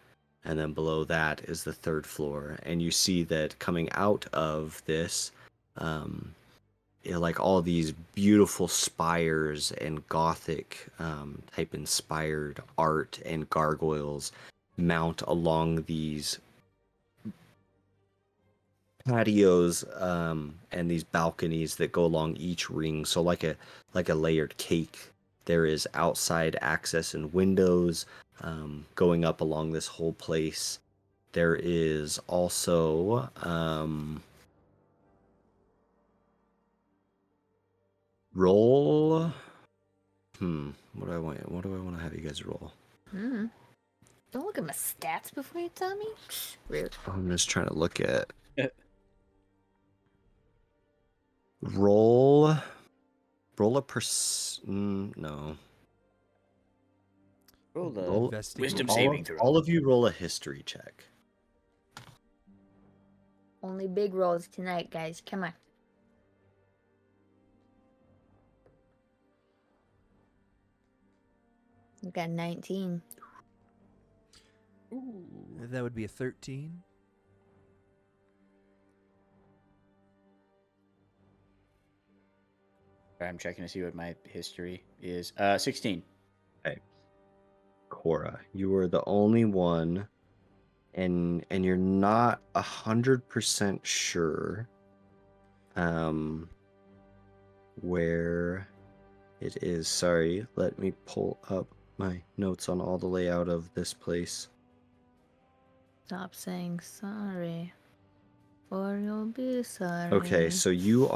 and then below that is the third floor. And you see that coming out of this, like all these beautiful spires and gothic type inspired art and gargoyles mount along these patios and these balconies that go along each ring. So like a layered cake, there is outside access and windows going up along this whole place. There is also roll. What do I want to have you guys roll? Don't look at my stats before you tell me. Rude. I'm just trying to look at roll a no. Roll the Roll- wisdom all, saving throw. all of you roll a history check. Only big rolls tonight, guys. Come on. You got 19. That would be a 13. I'm checking to see what my history is. 16. Cora, you were the only one, and you're not 100% sure where it is. Sorry, let me pull up my notes on all the layout of this place. Stop saying sorry, or you'll be sorry. Okay, so you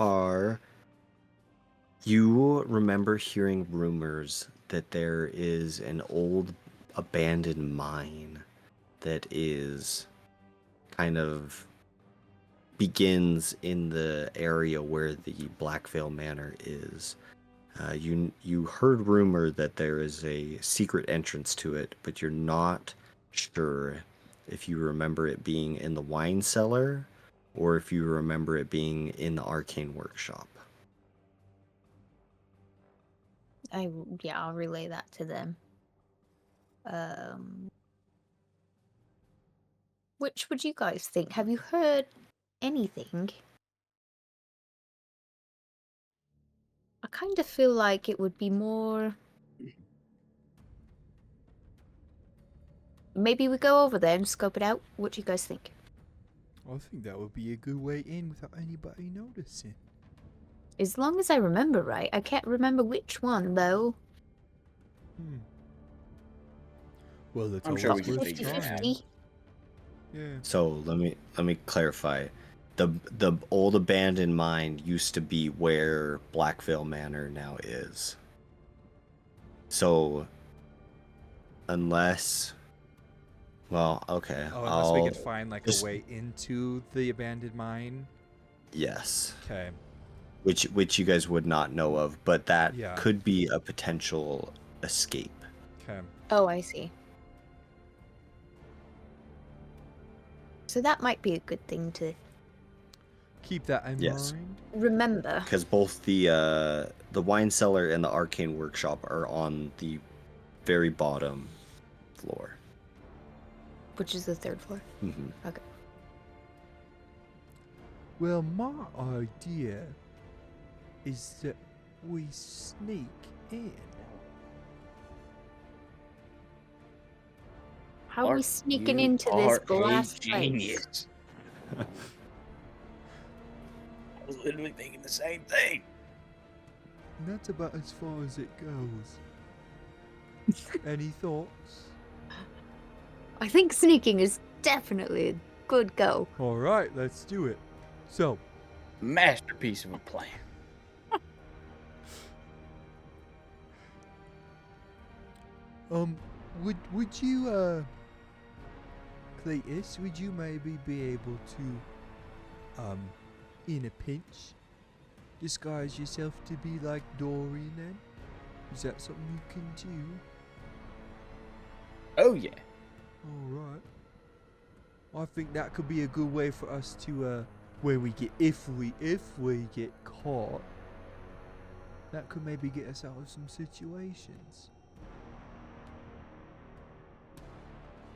remember hearing rumors that there is an old abandoned mine that is kind of begins in the area where the Blackveil Manor is. You heard rumor that there is a secret entrance to it, but you're not sure if you remember it being in the wine cellar or if you remember it being in the arcane workshop. I'll relay that to them. Which would you guys think? Have you heard anything? I kind of feel like it would be more. Maybe we go over there and scope it out. What do you guys think? I think that would be a good way in without anybody noticing. As long as I remember right. I can't remember which one, though. Well, it's I'm always sure we worth can figure it out. trying. 50-50. Yeah. So let me clarify. The old abandoned mine used to be where Blackveil Manor now is. So unless okay. Oh, unless we could find like a way into the abandoned mine. Yes. Okay. Which you guys would not know of, but that Yeah. could be a potential escape. Okay. Oh, I see. So that might be a good thing to Keep that in Yes. mind. remember. Because both the wine cellar and the arcane workshop are on the very bottom floor. Which is the third floor. Mm-hmm. Okay. Well, my idea is that we sneak in. How are we sneaking You into are this glass a place? genius. I was literally thinking the same thing. That's about as far as it goes. Any thoughts? I think sneaking is definitely a good go. All right, let's do it. So, Masterpiece of a plan. would you, Cletus, would you maybe be able to, in a pinch, disguise yourself to be like Dory then? Is that something you can do? Oh yeah. Alright. I think that could be a good way for us to, when we get, if we get caught, that could maybe get us out of some situations.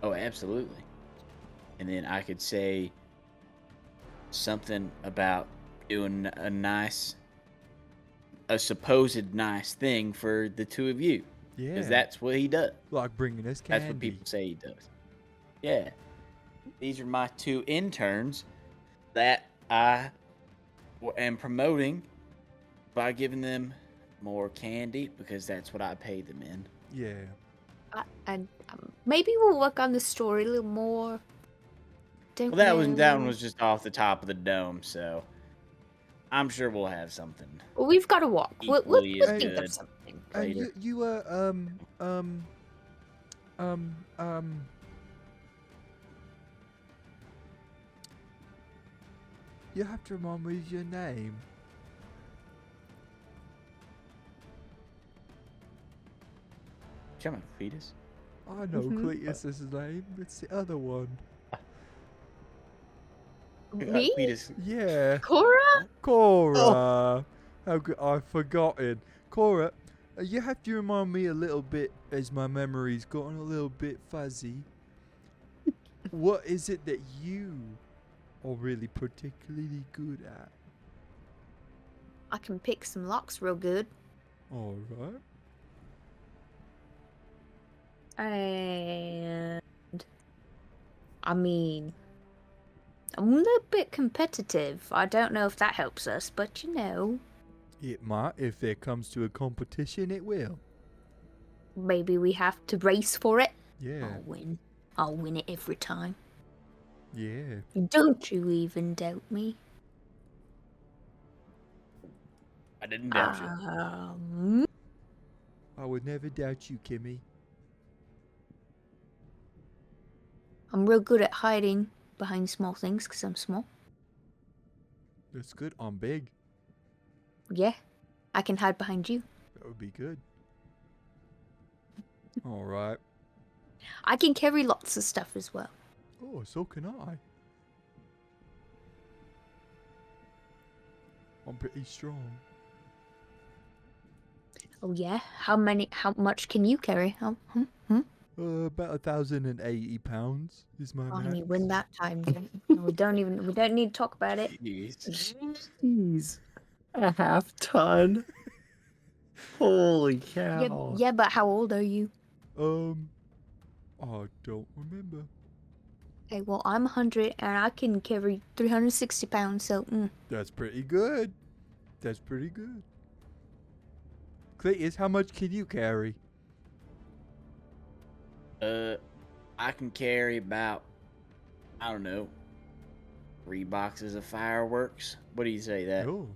Oh, absolutely. And then I could say something about doing a supposed nice thing for the two of you. Yeah. Because that's what he does. Like bringing us candy. That's what people say he does. Yeah. These are my two interns that I am promoting by giving them more candy because that's what I pay them in. Yeah. And maybe we'll work on the story a little more. Don't Well, that one know. was just off the top of the dome, so I'm sure we'll have something. Well, we've got to walk. We'll Equally as think good. of something. And Later. you have to remind me of your name. Come on, Cletus. I know Cletus is his name. It's the other one. Me? Cletus. Yeah. Cora? Cora. How good, I've forgotten. Cora, you have to remind me a little bit as my memory's gotten a little bit fuzzy. What is it that you are really particularly good at? I can pick some locks real good. Alright. And I mean, I'm a little bit competitive. I don't know if that helps us, but you know, It might. If there comes to a competition, it will. maybe we have to race for it. Yeah. I'll win. I'll win it every time. Yeah. Don't you even doubt me. I didn't doubt you. I would never doubt you, Kimmy. I'm real good at hiding behind small things because I'm small. That's good. I'm big. Yeah, I can hide behind you. That would be good. Alright. I can carry lots of stuff as well. Oh, so can I. I'm pretty strong. Oh yeah, how much can you carry? About 1,080 pounds is my Oh, max. honey, win that time. No, we don't need to talk about it. Jeez. Jeez. A half ton. Holy cow. Yeah, but how old are you? I don't remember. Okay, well, I'm 100 and I can carry 360 pounds, so That's pretty good. That's pretty good. Cletus, how much can you carry? I can carry about, I don't know, 3 boxes of fireworks. What do you say that? Oh,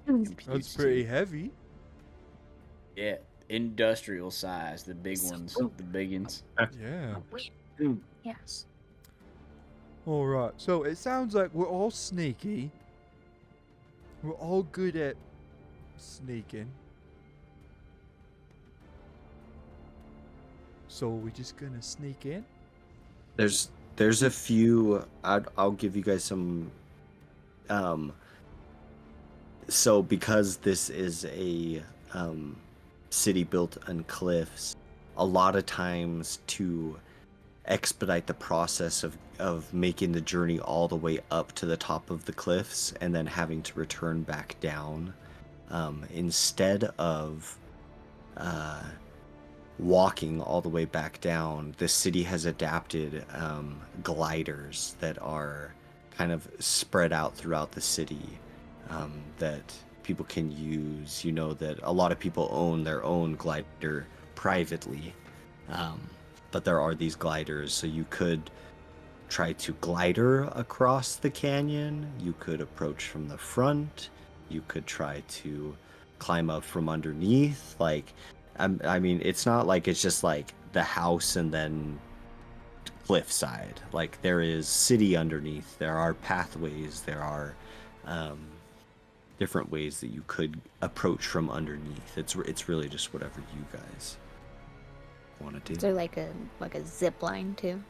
computes that's to? pretty heavy. Yeah, industrial size, the big ones, the big ones. Yeah. yes. All right. So it sounds like we're all sneaky. We're all good at sneaking. So we're just gonna sneak in? There's a few. I'll give you guys some. So because this is a city built on cliffs, a lot of times to expedite the process of making the journey all the way up to the top of the cliffs and then having to return back down, instead of walking all the way back down, the city has adapted gliders that are kind of spread out throughout the city, that people can use. You know that a lot of people own their own glider privately, but there are these gliders, so you could try to glider across the canyon, you could approach from the front, you could try to climb up from underneath. Like, I mean, it's not like it's just like the house and then cliffside. Like, there is city underneath, there are pathways, there are different ways that you could approach from underneath. It's really just whatever you guys want to Is do. there like a zip line too?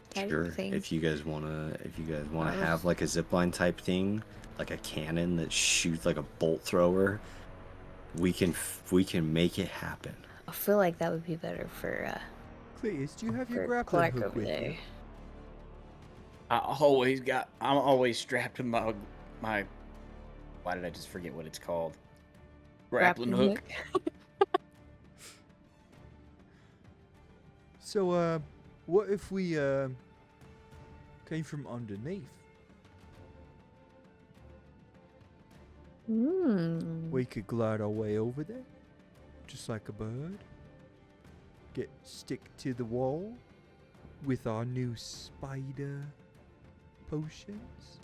Type Sure. thing? If you guys wanna I have was- like a zipline type thing, like a cannon that shoots like a bolt thrower, we can make it happen. I feel like that would be better for Cletus, do you have your for grappling Clark hook over with there. you? I'm always strapped to my why did I just forget what it's called? Grappling hook. So, what if we came from underneath? We could glide our way over there, just like a bird. Stick to the wall with our new spider potions.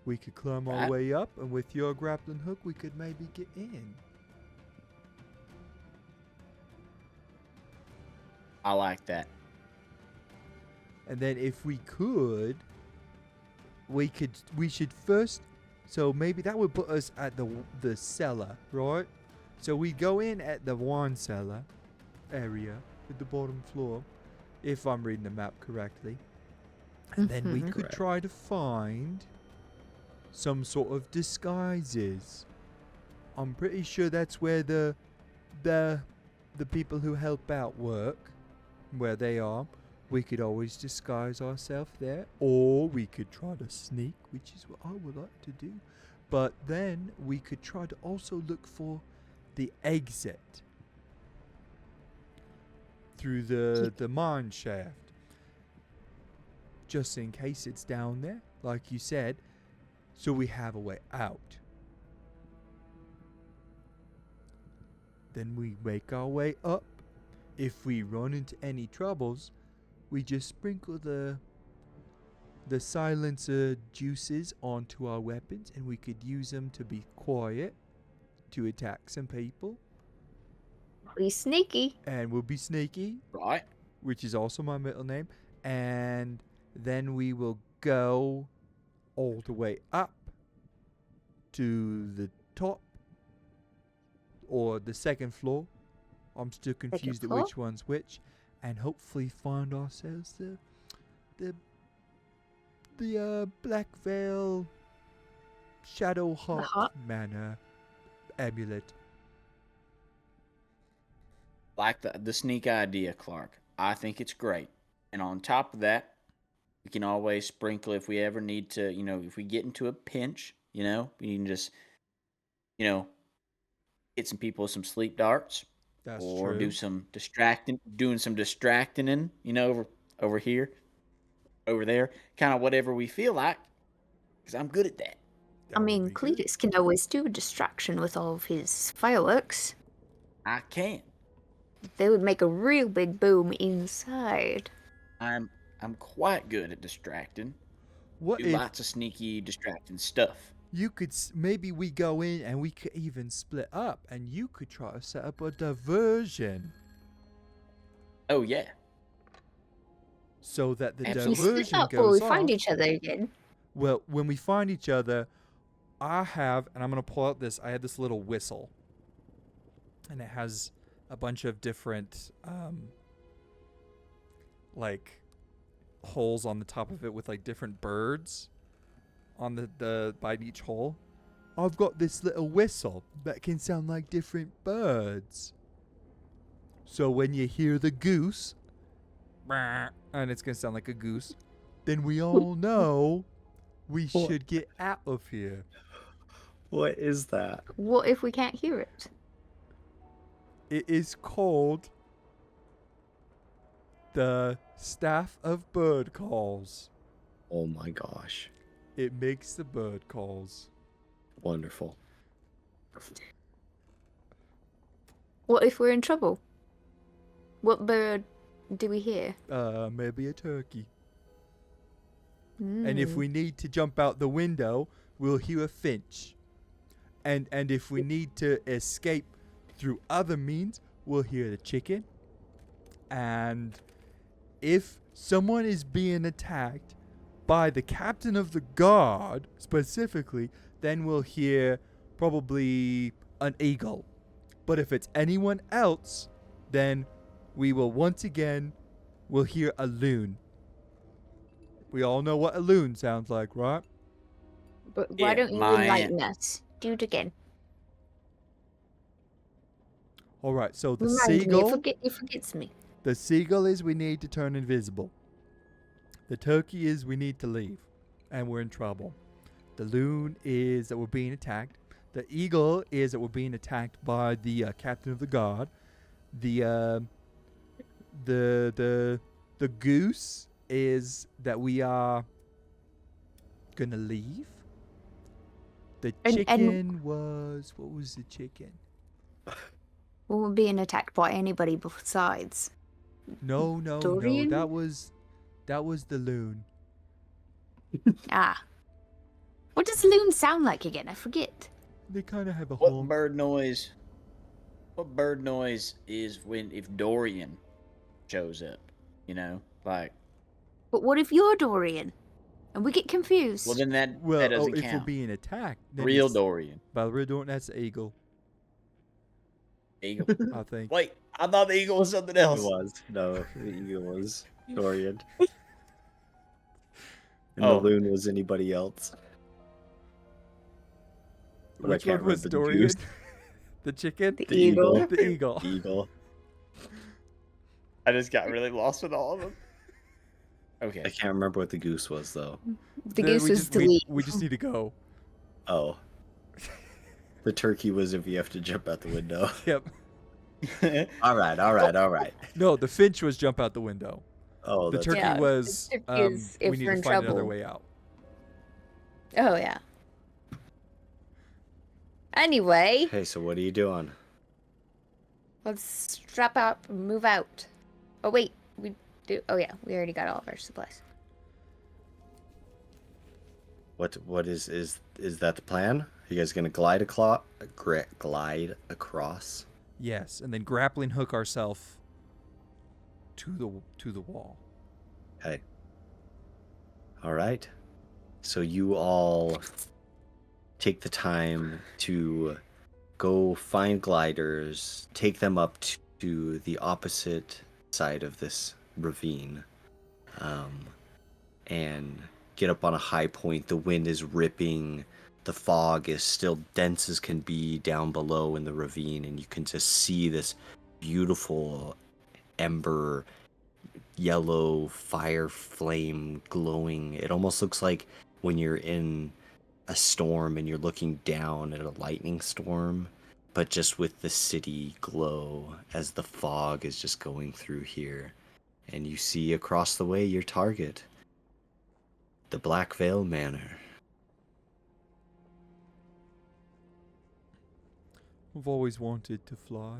We could climb our way up, and with your grappling hook, we could maybe get in. I like that. And then if we could, we should first, so maybe that would put us at the cellar, right? So we go in at the wine cellar area at the bottom floor, if I'm reading the map correctly. And then we could Correct. try to find some sort of disguises. I'm pretty sure that's where the people who help out work, where they are. We could always disguise ourselves there, or we could try to sneak, which is what I would like to do. But then we could try to also look for the exit through the mine shaft, just in case it's down there, like you said, so we have a way out. Then we make our way up. If we run into any troubles, we just sprinkle the silencer juices onto our weapons, and we could use them to be quiet, to attack some people, Be sneaky. and we'll be sneaky, Right? which is also my middle name, and then we will go all the way up to the top or the second floor. I'm still confused at floor? which one's which, and hopefully find ourselves the Blackveil Shadow Heart Heart? Manor amulet. Like the sneak idea, Clark. I think it's great. And on top of that, we can always sprinkle if we ever need to, if we get into a pinch, we can just, get some people some sleep darts. That's or true. doing some distracting, over here, over there, kind of whatever we feel like, because I'm good at that. That I would mean, be good. Cletus can always do a distraction with all of his fireworks. I can. They would make a real big boom inside. I'm quite good at distracting. What Do if lots of sneaky distracting stuff. you could maybe we go in and we could even split up, and you could try to set up a diversion Oh yeah, so that the Absolutely. We split diversion up or we goes find off. each other again. Well, when we find each other, I have, and I'm going to pull out this, I had this little whistle. And it has a bunch of different, like, holes on the top of it with, like, different birds on the by each hole. I've got this little whistle that can sound like different birds. So when you hear the goose, and it's going to sound like a goose, then we all know we What? should get out of here. What is that? What if we can't hear it? It is called the Staff of Bird Calls. Oh my gosh. It makes the bird calls. Wonderful. What if we're in trouble? What bird do we hear? Maybe a turkey. And if Mm. we need to jump out the window, we'll hear a finch. And if we need to escape through other means, we'll hear the chicken. And if someone is being attacked, by the captain of the guard, specifically, then we'll hear probably an eagle. But if it's anyone else, then we will once again, we'll hear a loon. We all know what a loon sounds like, right? But why Yeah, don't you my enlighten us? Do it again. All right, so the Remind seagull, me. It forgets me. the seagull is we need to turn invisible. The turkey is we need to leave, and we're in trouble. The loon is that we're being attacked. The eagle is that we're being attacked by the captain of the guard. The goose is that we are gonna leave. The And- chicken was, what was the chicken? We weren't being attacked by anybody besides. No, Dorian? that was the loon. Ah. What does loon sound like again? I forget. They kind of have a What horn. bird noise? What bird noise is when if Dorian shows up? You know, like. But what if you're Dorian? And we get confused. Well, then that Well, doesn't if we're count. being attacked, then Real it's- Dorian. By the real Dorian, that's the eagle, Eagle. I think. Wait, I thought the eagle was something It else. was. No, the eagle was Dorian. And Oh. the loon was anybody else. But I Which can't one was remember the Dorian? goose. The chicken? The The eagle. eagle. The eagle. Eagle. I just got really lost with all of them. I Okay. can't remember what the goose was though. The Then goose we was just, to we, leave. we just need to go. Oh. The turkey was if you have to jump out the window. Yep. All right. No, the finch was jump out the window. Oh, The that's turkey Yeah, was the turkey is if we need we're to in find another trouble. way out. Oh, yeah. Anyway, Okay, so what are you doing? let's strap up and move out. Oh, wait. We do. Oh, yeah. We already got all of our supplies. What is that the plan? Are you guys gonna glide across? Yes, and then grappling hook ourselves to the wall. Okay. All right. So you all take the time to go find gliders, take them up to the opposite side of this ravine, and get up on a high point. The wind is ripping. The fog is still dense as can be down below in the ravine, and you can just see this beautiful ember yellow fire flame glowing. It almost looks like when you're in a storm and you're looking down at a lightning storm, but just with the city glow as the fog is just going through here. And you see across the way your target, the Blackveil Manor. I've always wanted to fly.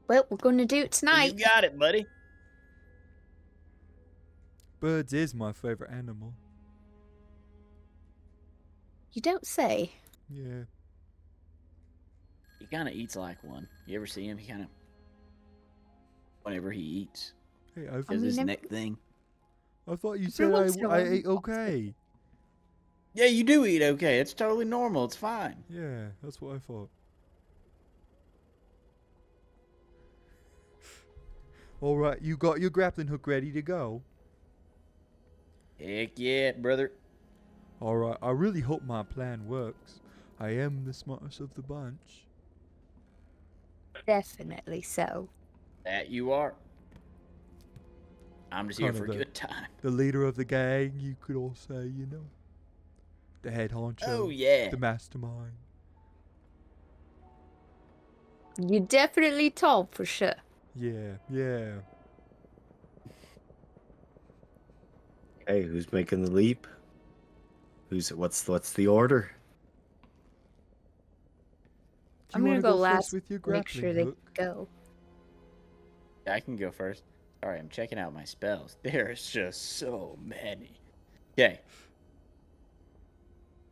Well, we're going to do it You tonight. got it, buddy. Birds is my favorite animal. You don't say. Yeah. He kind of eats like one. You ever see him? He kind of. Whenever he eats, Hey, I does mean, his every- neck thing. I thought you Every said once in a I while. ate okay. Yeah, you do eat okay. It's totally normal. It's fine. Yeah, that's what I thought. All right, you got your grappling hook ready to go. Heck yeah, brother. All right, I really hope my plan works. I am the smartest of the bunch. Definitely so. That you are. I'm just here Kind for of a the- good time. The leader of the gang, you could all say, you know. The head honcho. Oh yeah. The mastermind. You definitely top for sure. Yeah, yeah. Hey, who's making the leap? What's the order? Do I'm you gonna wanna go first last. with your Make sure grappling they hook? go. I can go first. Alright, I'm checking out my spells. There's just so many. Okay,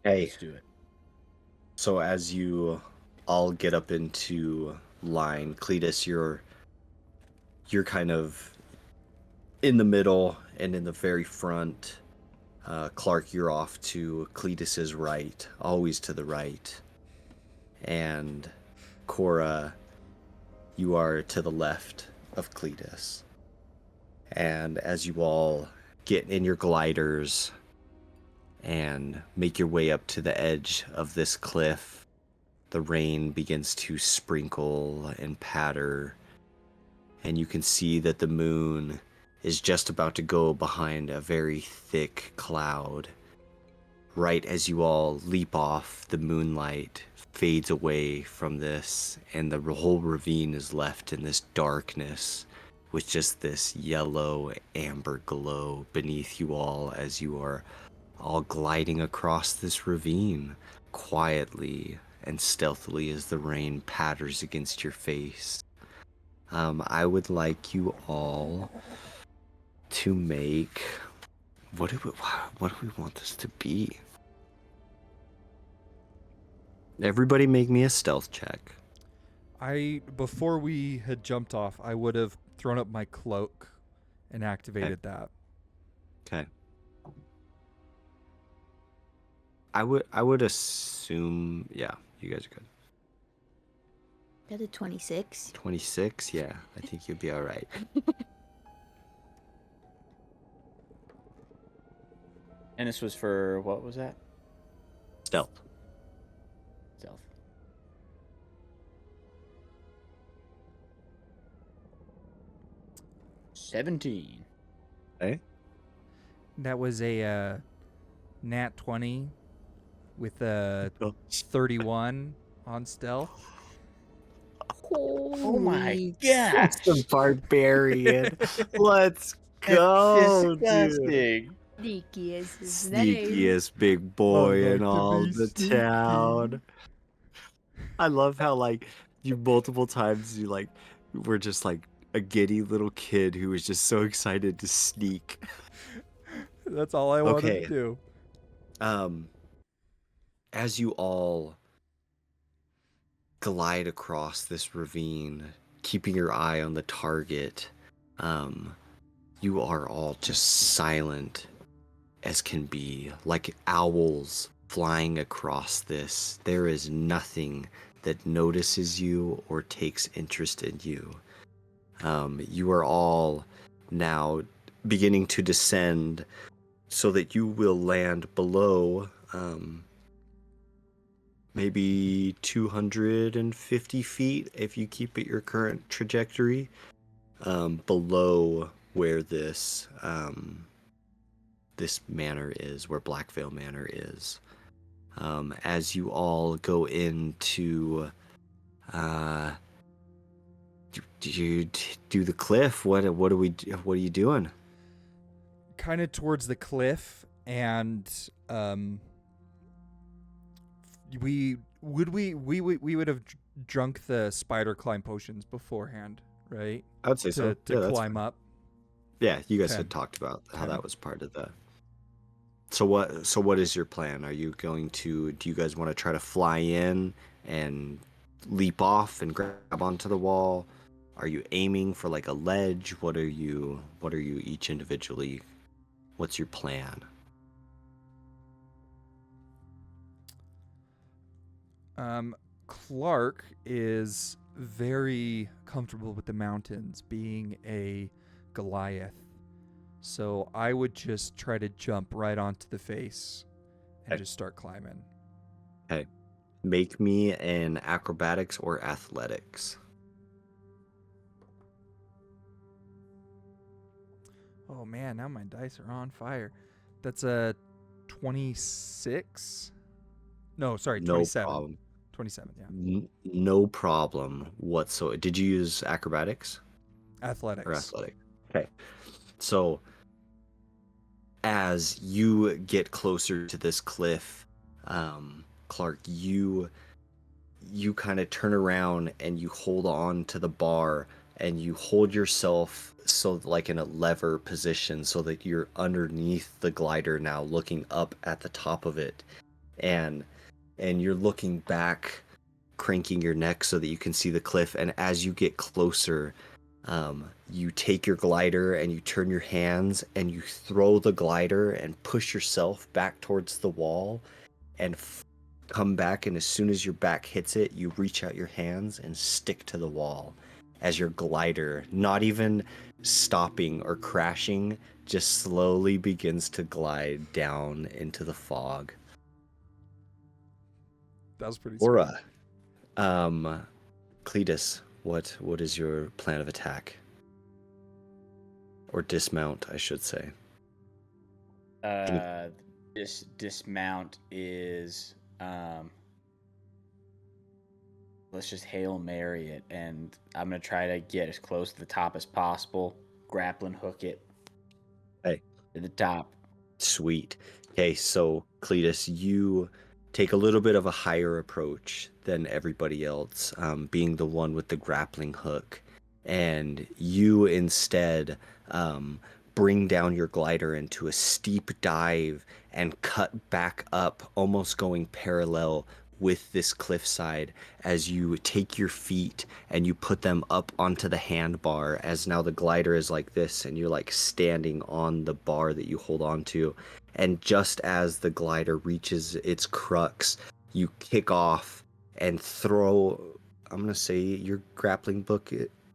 Hey, let's do it. so as you all get up into line, Cletus, you're kind of in the middle, and in the very front, Clark, you're off to Cletus's right, always to the right. And Cora, you are to the left of Cletus. And as you all get in your gliders and make your way up to the edge of this cliff, the rain begins to sprinkle and patter, and you can see that the moon is just about to go behind a very thick cloud. Right as you all leap off, the moonlight fades away from this, and the whole ravine is left in this darkness with just this yellow amber glow beneath you all as you are all gliding across this ravine quietly and stealthily as the rain patters against your face. I would like you all to make... What do we want this to be? Everybody make me a stealth check. Before we had jumped off, I would have thrown up my cloak and activated that. Okay. I would assume, yeah, you guys are good. Got a 26. 26? Yeah, I think you'll be all right. And this was for, what was that? Stealth. Stealth. $17. Okay. That was a nat 20 with a 31 on stealth. Oh my god! The barbarian. Let's go, dude. Disgusting. Sneaky is his name. Sneakiest big boy I like in to all be the sneaky. town. I love how, like, you multiple times you, like, were just, like, a giddy little kid who was just so excited to sneak. That's all I wanted Okay. to do. As you all glide across this ravine, keeping your eye on the target, you are all just silent as can be, like owls flying across this. There is nothing that notices you or takes interest in you. You are all now beginning to descend so that you will land below maybe 250 feet if you keep at your current trajectory, below where this this manor is, where Blackveil Manor is. As you all go into do you do the cliff? What are you doing? Kind of towards the cliff, and we would have drunk the spider climb potions beforehand, right? I would say so. To Yeah, that's climb fine. up. Yeah, you guys Okay. had talked about how Okay. that was part of the. So what is your plan? Are you going to? Do you guys want to try to fly in and leap off and grab onto the wall? Are you aiming for like a ledge? What are you each individually? What's your plan? Clark is very comfortable with the mountains, being a Goliath. So I would just try to jump right onto the face and Okay. just start climbing. Okay. Make me an acrobatics or athletics. Oh man, now my dice are on fire. That's a 26. No, sorry, No 27. problem. 27, yeah. No problem whatsoever. Did you use acrobatics Athletics. or athletic? Okay. So as you get closer to this cliff, Clark, you kind of turn around and you hold on to the bar and you hold yourself so like in a lever position so that you're underneath the glider now, looking up at the top of it, and you're looking back, cranking your neck so that you can see the cliff. And as you get closer, You take your glider and you turn your hands and you throw the glider and push yourself back towards the wall and come back. And as soon as your back hits it, you reach out your hands and stick to the wall as your glider, not even stopping or crashing, just slowly begins to glide down into the fog. That was pretty sweet. Aura, Cletus, what is your plan of attack? Or dismount, I should say. This dismount is let's just Hail Mary it, and I'm gonna try to get as close to the top as possible, grappling hook it Hey. to the top. Sweet. Okay, so Cletus, you take a little bit of a higher approach than everybody else, being the one with the grappling hook, and you instead bring down your glider into a steep dive and cut back up, almost going parallel with this cliffside as you take your feet and you put them up onto the handbar, as now the glider is like this and you're like standing on the bar that you hold on to. And just as the glider reaches its crux, you kick off and throw, I'm going to say your grappling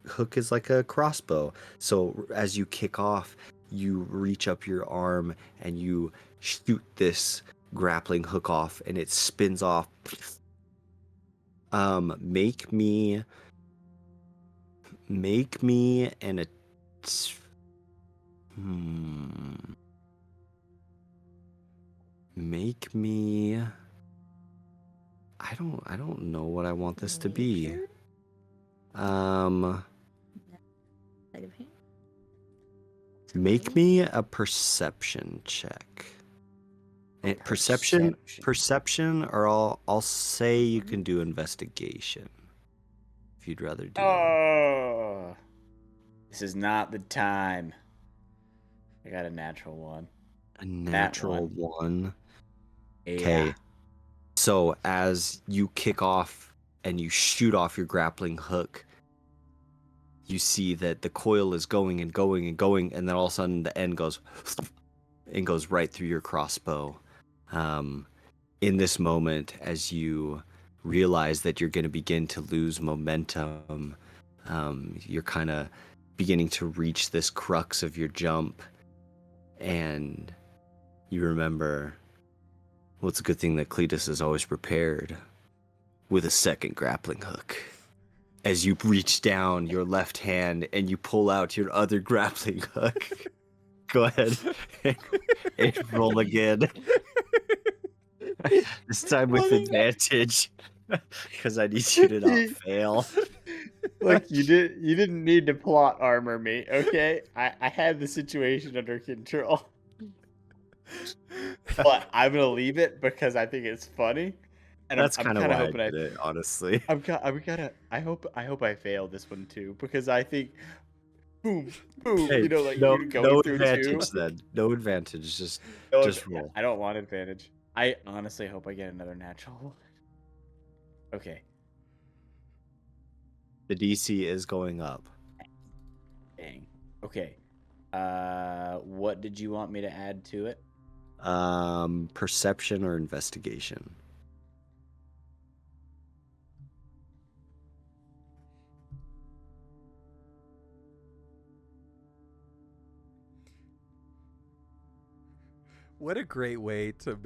hook is like a crossbow. So as you kick off, you reach up your arm and you shoot this grappling hook off and it spins off. Make me an make me I don't know what I want this to be. Make me a perception check. Perception, or I'll say you can do investigation if you'd rather do. Oh, this is not the time. I got a natural one. A natural one. Yeah. Okay. So as you kick off and you shoot off your grappling hook, you see that the coil is going and going and going, and then all of a sudden the end goes and goes right through your crossbow. In this moment, as you realize that you're going to begin to lose momentum, you're kind of beginning to reach this crux of your jump, and you remember, well, it's a good thing that Cletus is always prepared with a second grappling hook. As you reach down your left hand and you pull out your other grappling hook. Go ahead and roll again. This time with advantage, because I need you to not fail. Look, you didn't need to plot armor me, okay? I had the situation under control. But I'm gonna leave it because I think it's funny. And That's kind of why hoping I did it, honestly. I hope I fail this one too, because I think boom, boom, Hey, you know, like no, you're going no through advantage two. then. No advantage. Just roll. I don't want advantage. I honestly hope I get another natural. Okay. The DC is going up. Dang. Okay. What did you want me to add to it? Perception or investigation. What a great way to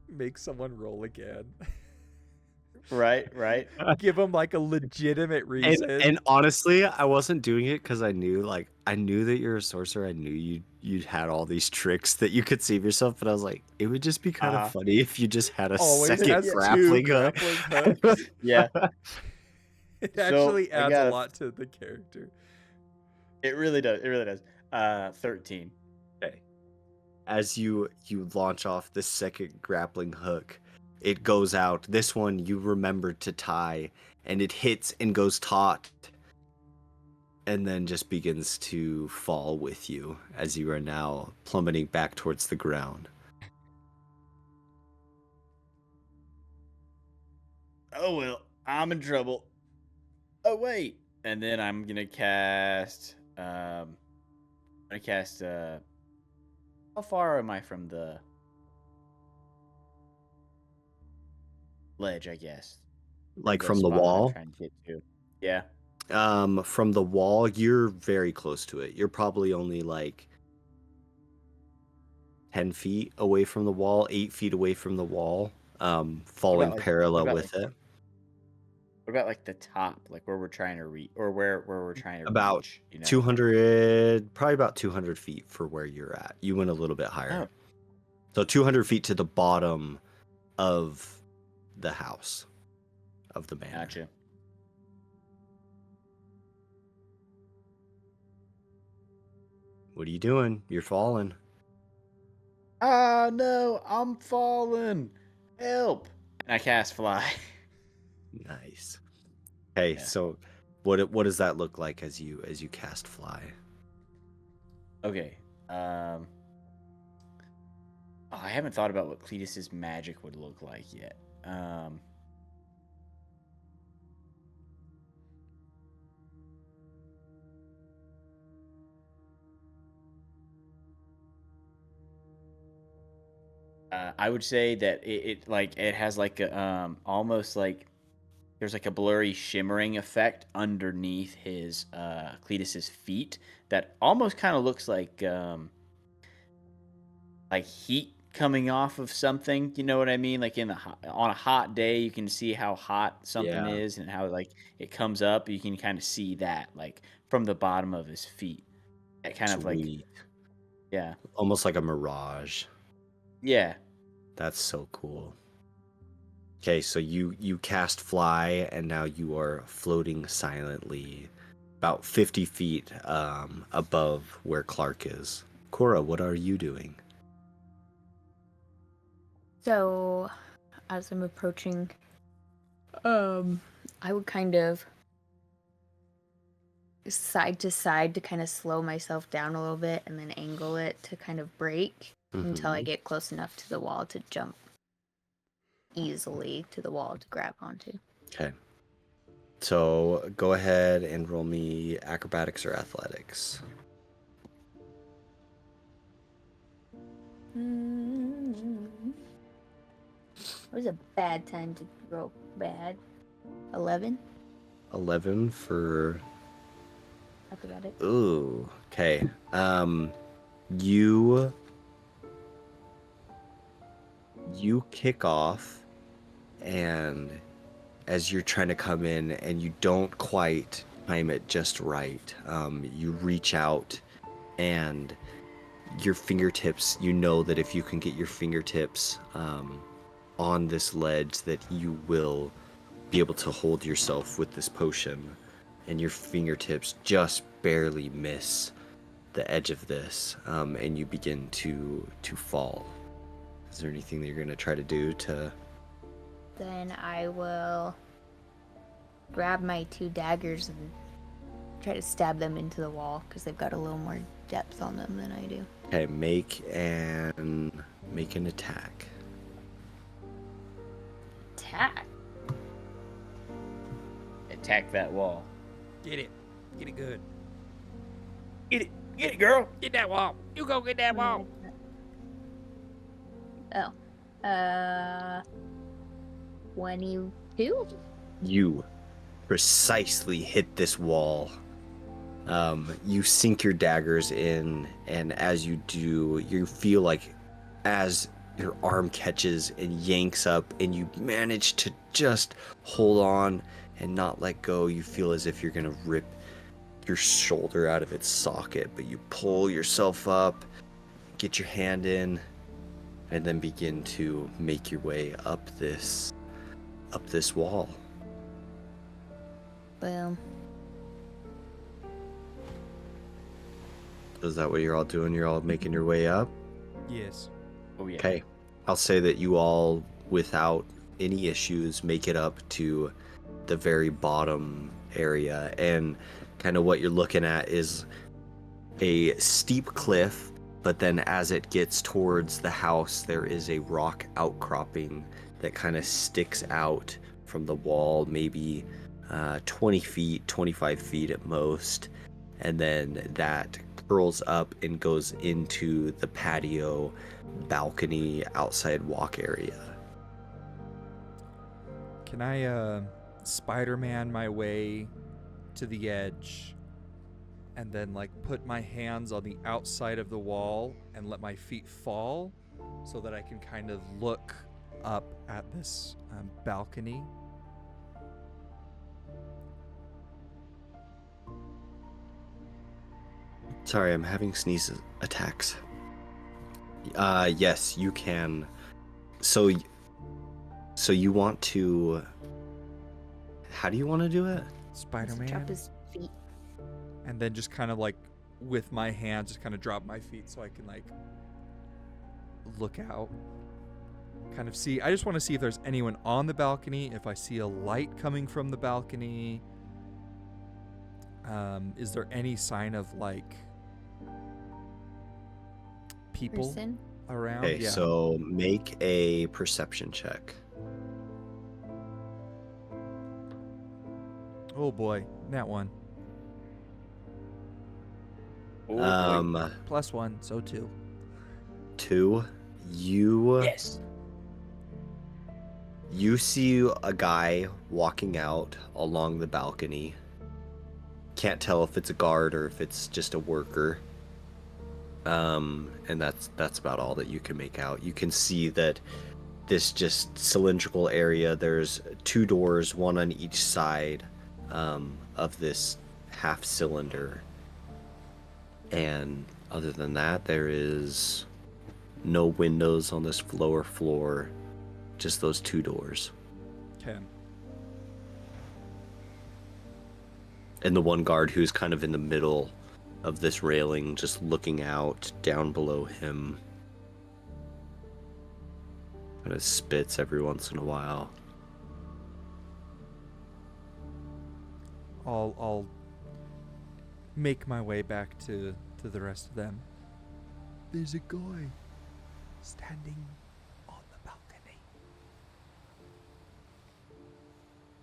make someone roll again. Right. Give them like a legitimate reason. And honestly, I wasn't doing it because I knew that you're a sorcerer. I knew you had all these tricks that you could save yourself, but I was like, it would just be kind of funny if you just had a Always second has grappling two hook. grappling hooks. Yeah. It So, actually I adds got a a- lot to the character. It really does. 13. Okay. As you launch off the second grappling hook, it goes out. This one you remembered to tie, and it hits and goes taut, and then just begins to fall with you as you are now plummeting back towards the ground. Oh well, I'm in trouble. Oh wait, And then I'm gonna cast. How far am I from the ledge? I guess. Like The from the spot that I'm wall. trying to get to. Yeah. From the wall, you're very close to it. You're probably only like 10 feet away from the wall, 8 feet away from the wall, falling What parallel about with it. what about like the top, like where we're trying to reach, or where we're trying to About reach? You know. 200, probably about 200 feet for where you're at. You went a little bit higher. Oh, So 200 feet to the bottom of the house, of the manor. gotcha. What are you doing? You're falling. Ah, no, I'm falling. Help! And I cast fly. Nice. Hey, Yeah. so what does that look like as you cast fly? Okay. I haven't thought about what Cletus's magic would look like yet. I would say that it has like a almost like there's like a blurry shimmering effect underneath his Cletus's feet that almost kind of looks like heat coming off of something. You know what I mean? Like on a hot day, you can see how hot something Yeah. is and how like it comes up. You can kind of see that like from the bottom of his feet. That kind of like Sweet. yeah, Almost like a mirage. yeah. That's so cool. Okay, so you cast fly, and now you are floating silently about 50 feet above where Clark is. Cora, what are you doing? So, as I'm approaching, I would kind of side to side to kind of slow myself down a little bit and then angle it to kind of break until I Mhm. get close enough to the wall to jump easily to the wall to grab onto. Okay. So go ahead and roll me acrobatics or athletics. It was a bad time to roll bad. 11? 11 for... I forgot it. Ooh. Okay. You kick off, and as you're trying to come in and you don't quite time it just right, you reach out, and your fingertips, you know that if you can get your fingertips on this ledge, that you will be able to hold yourself with this potion, and your fingertips just barely miss the edge of this, and you begin to fall. Is there anything that you're going to try to do to... Then I will grab my 2 daggers and try to stab them into the wall because they've got a little more depth on them than I do. Okay, make an attack. Attack. Attack that wall. Get it. Get it good. Get it, girl. Get that wall. You go get that wall. Oh. 22? You precisely hit this wall. You sink your daggers in, and as you do, you feel like as your arm catches and yanks up, and you manage to just hold on and not let go, you feel as if you're gonna rip your shoulder out of its socket, but you pull yourself up, get your hand in, and then begin to make your way up this wall. Boom. Is that what you're all doing? You're all making your way up? Yes. Oh yeah. Okay. I'll say that you all, without any issues, make it up to the very bottom area. And kind of what you're looking at is a steep cliff, but then as it gets towards the house, there is a rock outcropping that kind of sticks out from the wall, maybe 20 feet, 25 feet at most, and then that curls up and goes into the patio, balcony, outside walk area. Can I Spider-Man my way to the edge and then like put my hands on the outside of the wall and let my feet fall so that I can kind of look up at this balcony? Sorry, I'm having sneeze attacks. Yes, you can. So you want to... How do you want to do it? Spider-Man. Drop his feet. And then just kind of like with my hands just kind of drop my feet so I can like look out. Kind of see. I just want to see if there's anyone on the balcony, if I see a light coming from the balcony. Is there any sign of like people Person? around? Okay, so make a perception check. Oh boy, that one. Oh, +1, so 2. 2. yes. You see a guy walking out along the balcony. Can't tell if it's a guard or if it's just a worker. And that's about all that you can make out. You can see that this just cylindrical area, there's 2 doors, one on each side of this half cylinder. And other than that, there is no windows on this lower floor, just those 2 doors. Okay. And the one guard who's kind of in the middle of this railing, just looking out down below him. Kind of spits every once in a while. I'll make my way back to the rest of them. There's a guy standing on the balcony.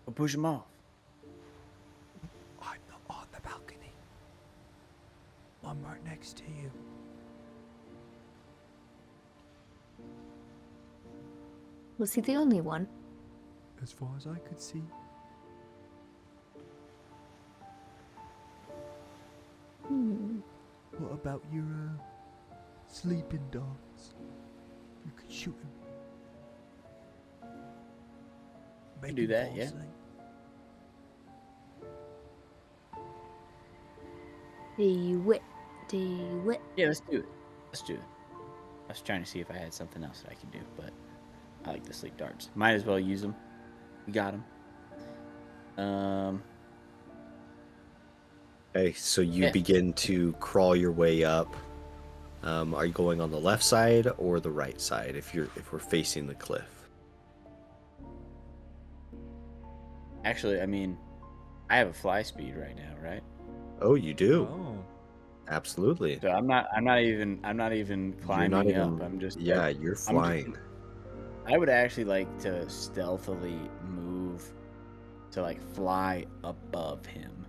We'll push him off. I'm not on the balcony. I'm right next to you. Was he the only one? As far as I could see. What about your sleeping dogs? You could shoot him. Can do that, yeah. Do it. Yeah, let's do it. I was trying to see if I had something else that I could do, but I like the sleep darts. Might as well use them. We got them. Okay, so you Yeah. begin to crawl your way up. Are you going on the left side or the right side if we're facing the cliff? Actually, I mean, I have a fly speed right now, right? Oh, you do. Oh. Absolutely. So I'm not even climbing You're not up. even- I'm just Yeah, you're flying. I would actually like to stealthily move to like fly above him.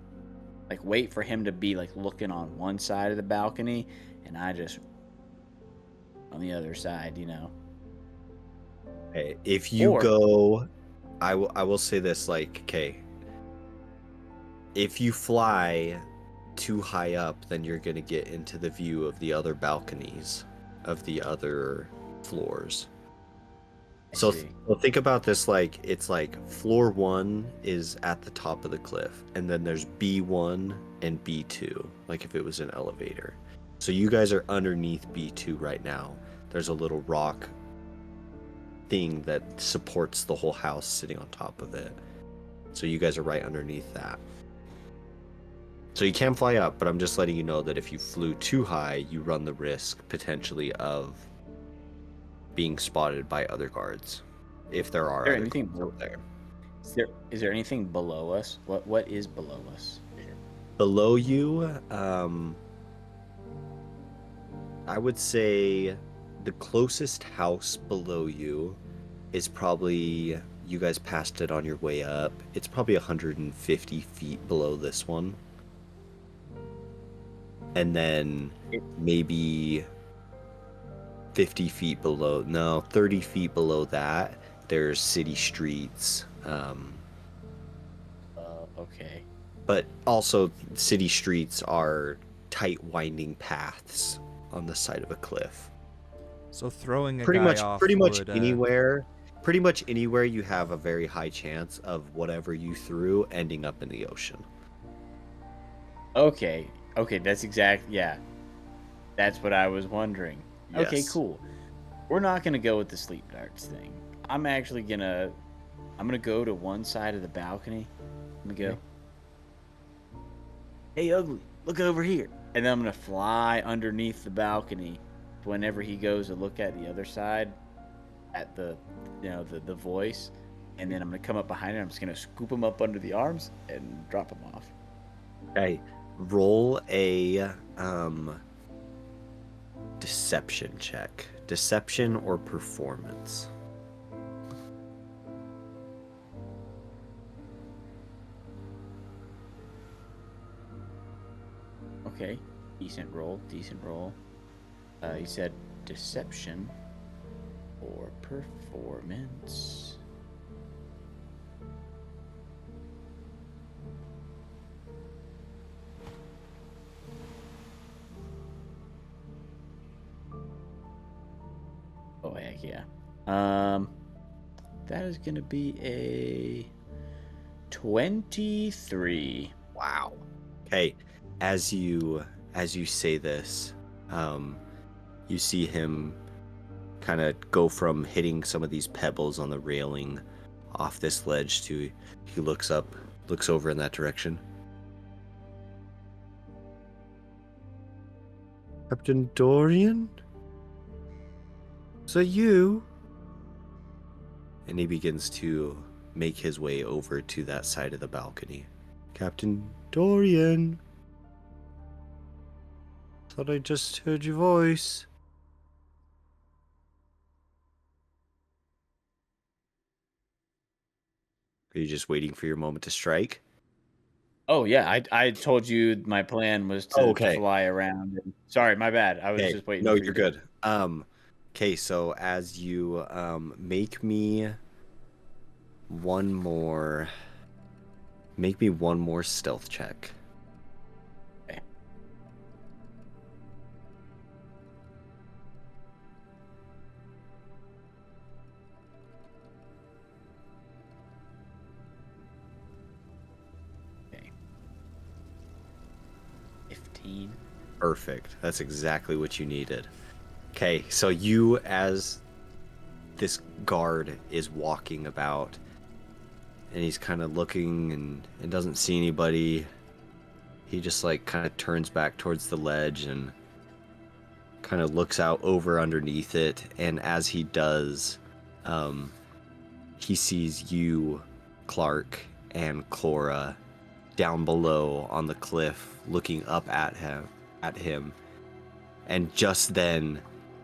Like wait for him to be like looking on one side of the balcony and I just on the other side, you know. Hey, if you Or- go, I will say this, like, okay, if you fly too high up, then you're gonna get into the view of the other balconies of the other floors. So see. think about this like it's like floor 1 is at the top of the cliff, and then there's B1 and B2, like if it was an elevator. So you guys are underneath B2 right now. There's a little rock thing that supports the whole house sitting on top of it. So you guys are right underneath that. So you can fly up, but I'm just letting you know that if you flew too high, you run the risk potentially of being spotted by other guards, if there are Is there other anything guards out there. Is there anything below us? What is below us? Below you, I would say the closest house below you is probably you guys passed it on your way up. It's probably 150 feet below this one. And then maybe 50 feet below, no, 30 feet below that, there's city streets. Okay. But also, city streets are tight, winding paths on the side of a cliff. So throwing a Pretty guy much, off pretty much would, anywhere, you have a very high chance of whatever you threw ending up in the ocean. Okay. Okay, that's yeah. That's what I was wondering. Okay, Yes. cool. We're not gonna go with the sleep darts thing. I'm actually gonna go to one side of the balcony. Let me go. Hey, Ugly, look over here. And then I'm gonna fly underneath the balcony. Whenever he goes to look at the other side, at the voice, and then I'm gonna come up behind him. I'm just gonna scoop him up under the arms and drop him off. Okay, roll a deception check. Deception or performance. Okay, decent roll. You said deception or performance. Oh heck yeah. That is gonna be a 23. Wow. Okay, as you say this, you see him kind of go from hitting some of these pebbles on the railing off this ledge to he looks over in that direction. Captain Dorian? Is that you? And he begins to make his way over to that side of the balcony. Captain Dorian? Thought I just heard your voice. Are you just waiting for your moment to strike? Oh yeah, I told you my plan was to, Okay. fly around. Sorry, my bad. I was just waiting. No, for you're you. good. Okay, so as you make me one more stealth check. Okay. Okay. 15. Perfect. That's exactly what you needed. Okay, so you, as this guard is walking about, and he's kind of looking and doesn't see anybody, he just like kind of turns back towards the ledge and kind of looks out over underneath it. And as he does, he sees you, Clark, and Clara down below on the cliff looking up at him. And just then,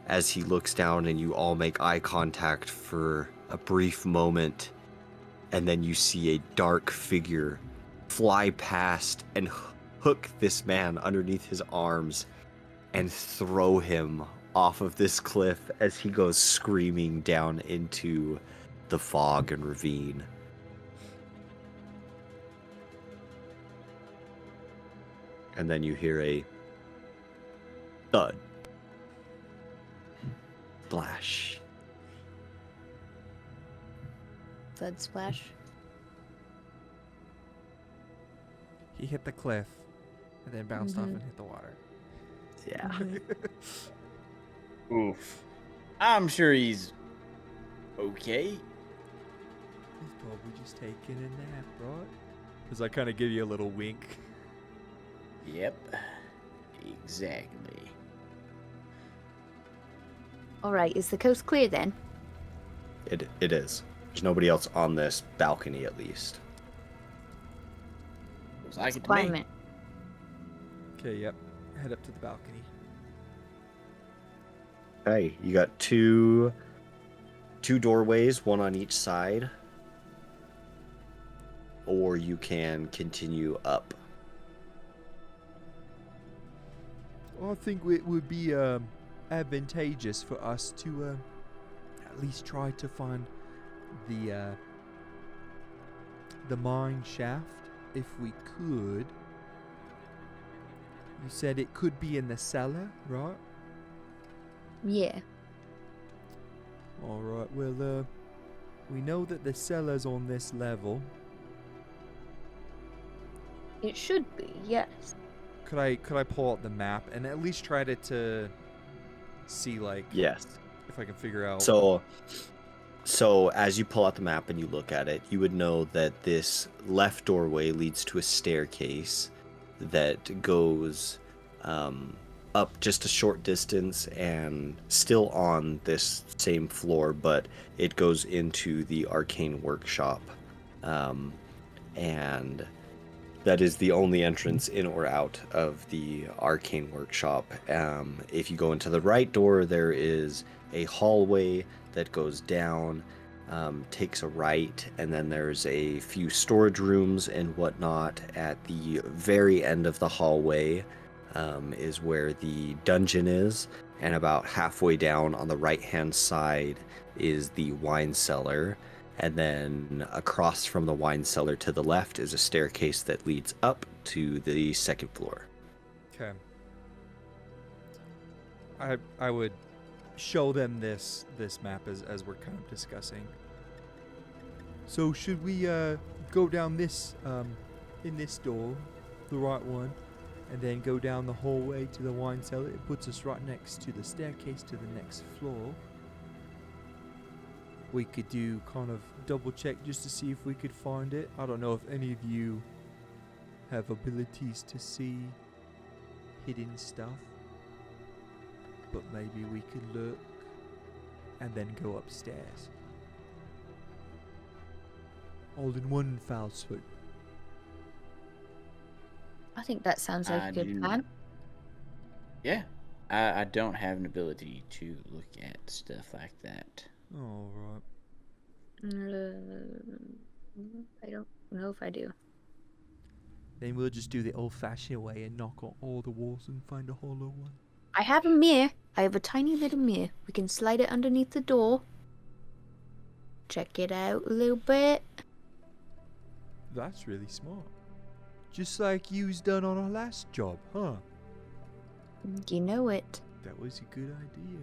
as he looks down and you all make eye contact for a brief moment, and then you see a dark figure fly past and hook this man underneath his arms and throw him off of this cliff as he goes screaming down into the fog and ravine. And then you hear a thud. Splash. Thud splash. He hit the cliff and then bounced off and hit the water. Yeah. Oof. I'm sure he's okay. He's probably just taking a nap, right? Because I kind of give you a little wink. Yep. Exactly. All right, is the coast clear then? It is. There's nobody else on this balcony, at least. Looks like it to me. Climate. Okay, yep. Head up to the balcony. Okay, you got two doorways, one on each side. or you can continue up. I think it would be advantageous for us to at least try to find the mine shaft if we could. You said it could be in the cellar, right? Yeah. All right. Well, we know that the cellar's on this level. It should be, yes. Could I pull out the map and at least try to see, like, Yes. if I can figure out? So as you pull out the map and you look at it, you would know that this left doorway leads to a staircase that goes up just a short distance and still on this same floor, but it goes into the arcane workshop. And that is the only entrance in or out of the arcane workshop. If you go into the right door, there is a hallway that goes down, takes a right, and then there's a few storage rooms and whatnot. At the very end of the hallway is where the dungeon is, and about halfway down on the right-hand side is the wine cellar. And then across from the wine cellar to the left is a staircase that leads up to the second floor. Okay. I would show them this map as we're kind of discussing. So should we go down this in this door, the right one, and then go down the hallway to the wine cellar? It puts us right next to the staircase to the next floor. We could do kind of double check just to see if we could find it. I don't know if any of you have abilities to see hidden stuff, but maybe we could look and then go upstairs, all in one foul swoop. I think that sounds like a good plan. Yeah, I don't have an ability to look at stuff like that. All right. I don't know if I do. Then we'll just do the old-fashioned way and knock on all the walls and find a hollow one. I have a mirror. I have a tiny little mirror. We can slide it underneath the door. Check it out a little bit. That's really smart. Just like you's done on our last job, huh? You know it. That was a good idea.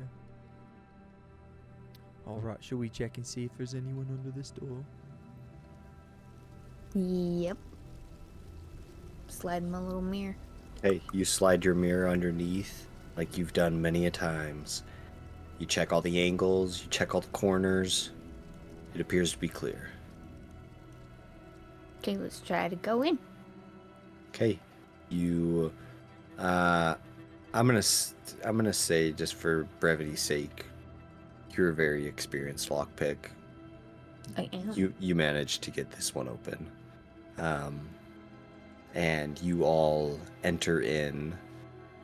Alright, shall we check and see if there's anyone under this door? Yep. Slide my little mirror. Okay, you slide your mirror underneath like you've done many a times. You check all the angles, you check all the corners. It appears to be clear. Okay, let's try to go in. Okay, you I'm gonna say, just for brevity's sake, you're a very experienced lockpick. I am. You managed to get this one open. And you all enter in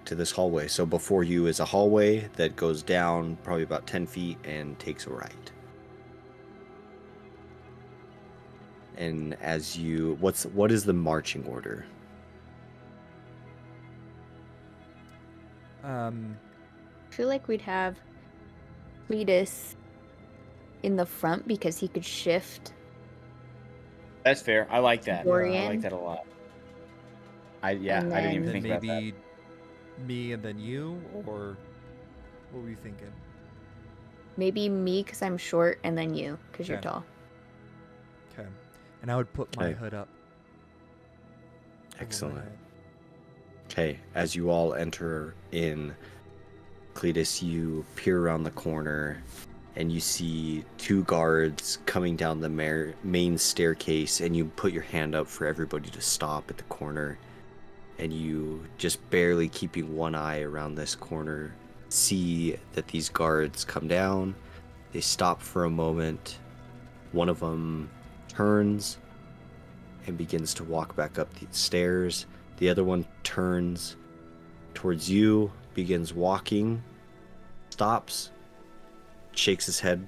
to this hallway. So before you is a hallway that goes down probably about 10 feet and takes a right. And as you, what is the marching order? I feel like we'd have Cletus in the front because he could shift. That's fair. I like that. Dorian. I like that a lot. I And didn't even then think about that. maybe me and then you, or what were you thinking? Maybe me because I'm short, and then you because you're Okay. tall. Okay. And I would put my Okay. hood up. over my Excellent. head. Okay, as you all enter in, Cletus, you peer around the corner and you see two guards coming down the main staircase, and you put your hand up for everybody to stop at the corner, and you, just barely keeping one eye around this corner, see that these guards come down. They stop for a moment. One of them turns and begins to walk back up the stairs. The other one turns towards you, begins walking, stops, shakes his head,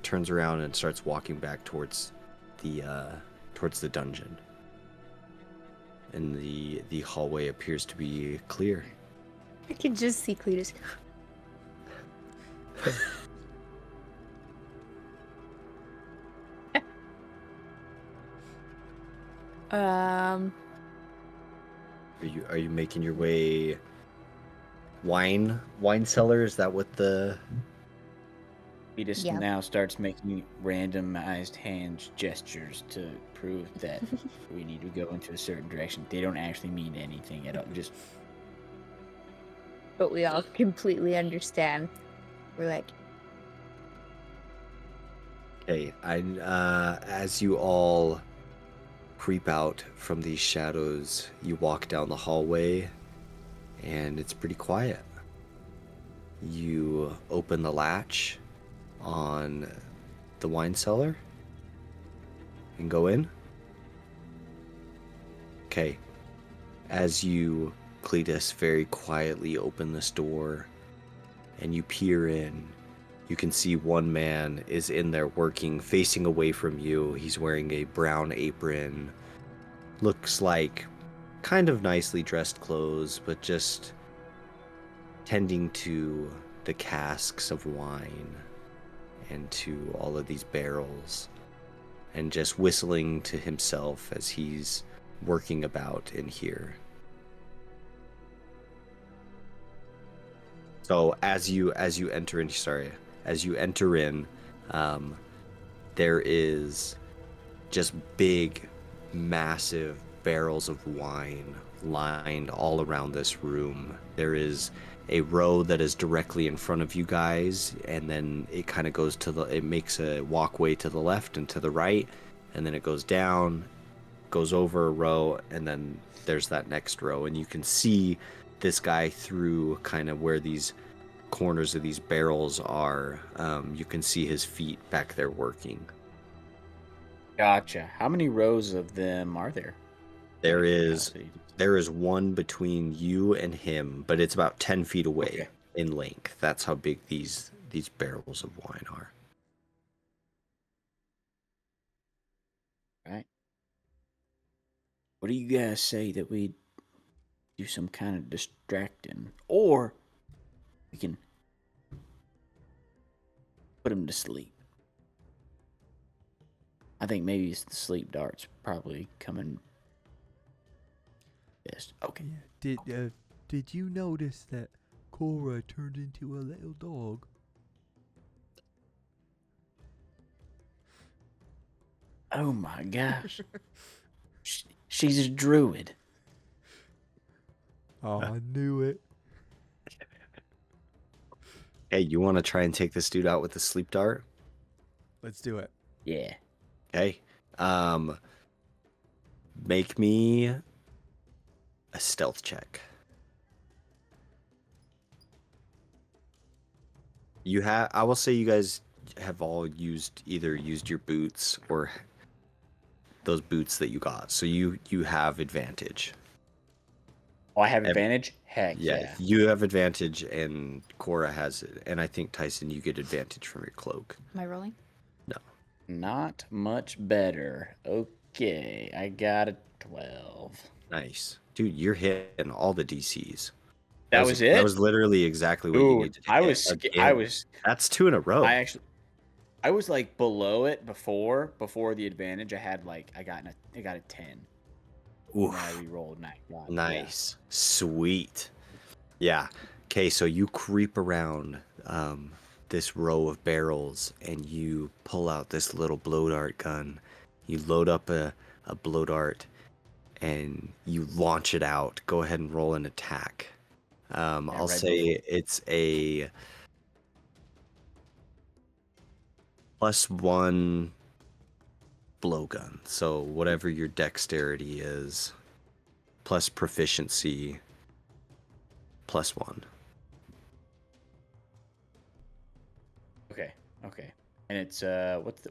turns around and starts walking back towards the towards the dungeon. And the hallway appears to be clear. I can just see Cletus. Are you making your way wine cellar? Is that what the He just Yeah. now starts making randomized hand gestures to prove that we need to go into a certain direction. They don't actually mean anything at all. Just But we all completely understand. We're like, Okay, as you all creep out from these shadows, you walk down the hallway, and it's pretty quiet. You open the latch on the wine cellar and go in. Okay, as you, Cletus, very quietly open this door and you peer in, you can see one man is in there working, facing away from you. He's wearing a brown apron. Looks like kind of nicely dressed clothes, but just tending to the casks of wine and to all of these barrels, and just whistling to himself as he's working about in here. So as you enter in, there is just big, massive barrels of wine lined all around this room. There is a row that is directly in front of you guys, and then it kind of goes it makes a walkway to the left and to the right, and then it goes down, goes over a row, and then there's that next row, and you can see this guy through kind of where these corners of these barrels are. You can see his feet back there working. gotcha. How many rows of them are there? There is one between you and him, but it's about 10 feet away in length. That's how big these barrels of wine are. Right. What do you guys say that we do some kind of distracting, or we can put him to sleep? I think maybe it's the sleep darts probably coming best. Okay. Yeah. Did you notice that Cora turned into a little dog? Oh my gosh. She's a druid. Oh, I knew it. Hey, you want to try and take this dude out with the sleep dart? Let's do it. Yeah. Okay. Make me a stealth check. I will say you guys have all either used your boots or those boots that you got. So you have advantage. Oh, I have advantage? Heck yeah. You have advantage, and Cora has it. And I think, Tyson, you get advantage from your cloak. am I rolling? No. Not much better. Okay, I got a 12. Nice. Dude, you're hitting all the DCs. That was it? That was literally exactly what you needed to hit. I was That's 2 in a row. I was like below it before the advantage. I got a 10. Oof. And I re-rolled and I got it. Nice. Sweet. Yeah. Okay, so you creep around this row of barrels and you pull out this little blow dart gun. You load up a blow dart and you launch it out. Go ahead and roll an attack. I'll say it's a +1 blowgun. So whatever your dexterity is, plus proficiency, +1. Okay. And it's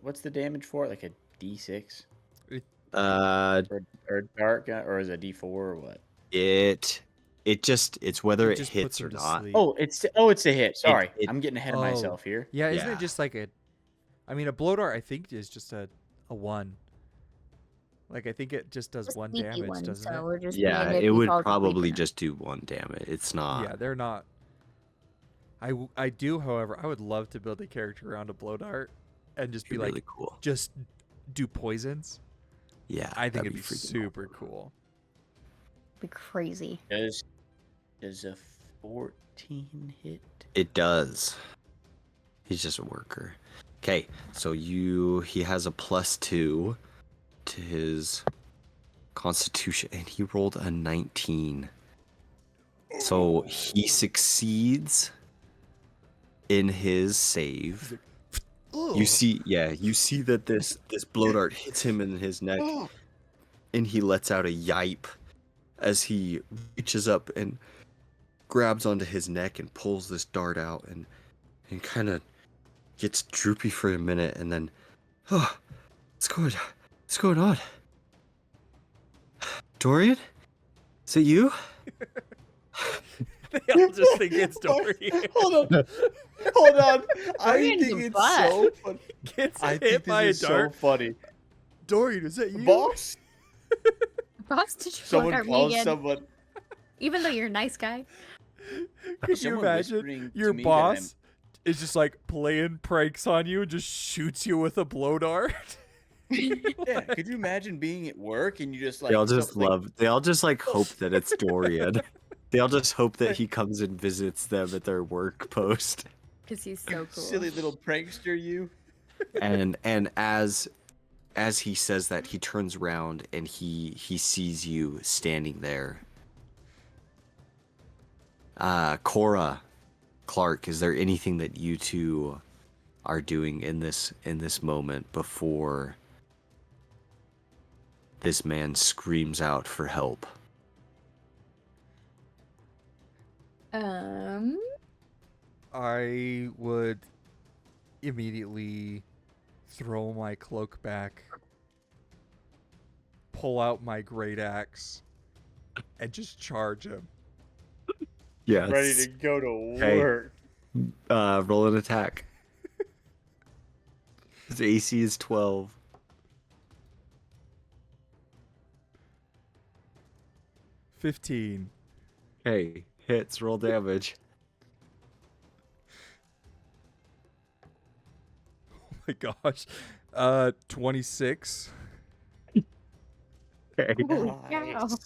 what's the damage for it? Like a D6? Or dark gun, or is it a D4 or what? It's whether it just hits puts or him to not. sleep. Oh, it's a hit. Sorry, I'm getting ahead of myself here. Yeah, isn't Yeah. it just like a blow dart, I think, is just a 1. Like I think it just does A one sneaky damage, one, doesn't so it? we're just Yeah, seeing if it he would falls asleep or probably not. just do one damage. It's not. Yeah, they're not. I do, however, I would love to build a character around a blow dart and just be really like, cool. just do poisons. Yeah, I think that'd it'd be freaking super cool. Be crazy. Does a 14 hit? It does. He's just a worker. Okay, so he has a +2 to his constitution, and he rolled a 19. So he succeeds in his save. You see that this blow dart hits him in his neck, and he lets out a yipe as he reaches up and grabs onto his neck and pulls this dart out and kind of gets droopy for a minute, and then, oh, what's going on? Dorian? Is it you? They all just think it's Dorian. Hold on. I Dorian's think a it's butt. so funny. Gets I hit think by a this is so dart. funny. Dorian, is that you? Boss, Boss, did you someone order me calls again? someone. Even though you're a nice guy. Could you Someone imagine whispering to your me that I'm- boss is just like playing pranks on you and just shoots you with a blow dart? Yeah, could you imagine being at work and you just like They all just something- they all just like hope that it's Dorian. They all just hope that he comes and visits them at their work post. Because he's so cool. silly little prankster you. And as he says that, he turns around and he sees you standing there. Cora, Clark, is there anything that you two are doing in this moment before this man screams out for help? I would immediately throw my cloak back, pull out my great axe, and just charge him. Yeah. Ready to go to Hey. work. Roll an attack. His AC is 12. 15. Hey, hits, roll damage. Oh my gosh. 26. Okay. Ooh, yeah. Nice.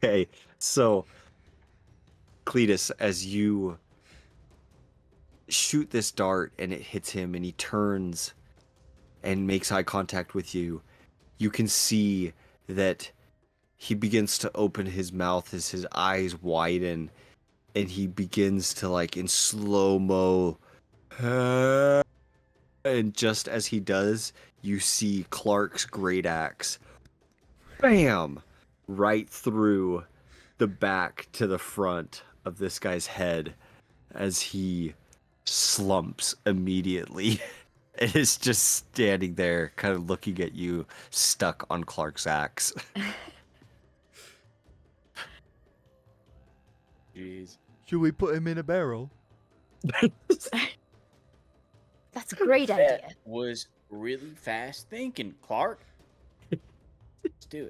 Okay, so Cletus, as you shoot this dart and it hits him and he turns and makes eye contact with you, you can see that he begins to open his mouth as his eyes widen, and he begins to, like, in slow-mo, and just as he does, you see Clark's great axe, bam, right through the back to the front of this guy's head as he slumps immediately and is just standing there kind of looking at you, stuck on Clark's axe. Jeez. Should we put him in a barrel? That's a great idea. That was really fast thinking, Clark. Let's do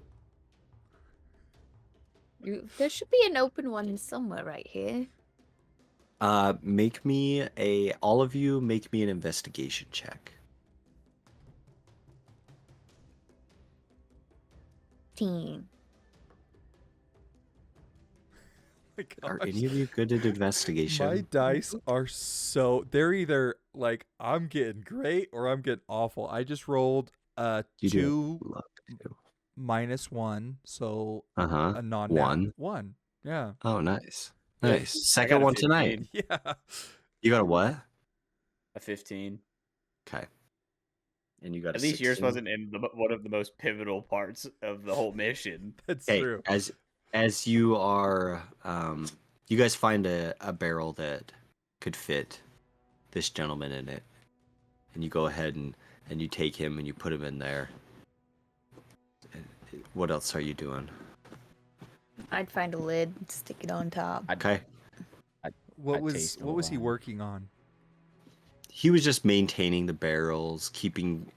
it. There should be an open one somewhere right here. All of you make me an investigation check. 15. My Are gosh. any of you good at investigation? My dice are they're either like I'm getting great or I'm getting awful. I just rolled You do 2 luck too. -1, so Uh-huh. a non One. 1. Yeah. Oh, nice. Yeah, Nice. I Second got a one tonight. 15. Yeah. You got a what? A 15. Okay. And you got At a least yours 16? wasn't in one of the most pivotal parts of the whole mission. That's Okay, true. as you are, you guys find a barrel that could fit this gentleman in it, and you go ahead and you take him and you put him in there. And what else are you doing? I'd find a lid, stick it on top. Okay. What I'd was taste what was he wine. working on? He was just maintaining the barrels, keeping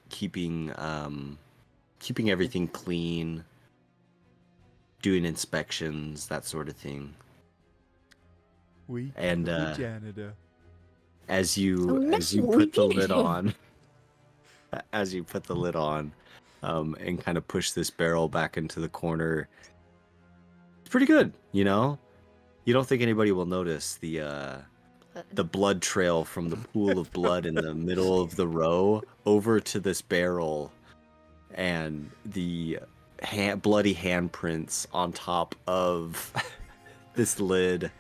keeping everything clean, doing inspections, that sort of thing. We And the janitor. as you no. put the lid on, as you put the lid on, and kind of push this barrel back into the corner, it's pretty good. You know, you don't think anybody will notice the blood trail from the pool of blood in the middle of the row over to this barrel, and the bloody handprints on top of this lid.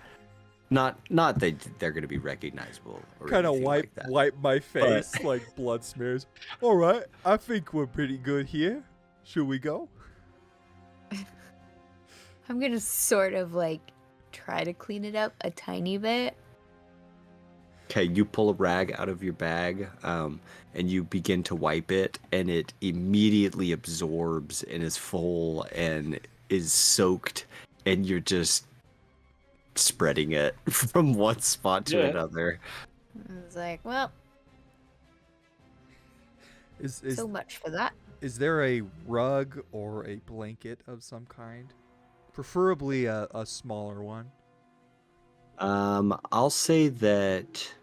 Not that they're going to be recognizable. Kind of anything wipe like that. wipe my face like blood smears. All right, I think we're pretty good here. Should we go? I'm gonna sort of like try to clean it up a tiny bit. Okay, you pull a rag out of your bag, and you begin to wipe it, and it immediately absorbs and is full and is soaked, and you're just spreading it from one spot to another. It's like, well, Is so much for that. is there a rug or a blanket of some kind? Preferably a smaller one. I'll say that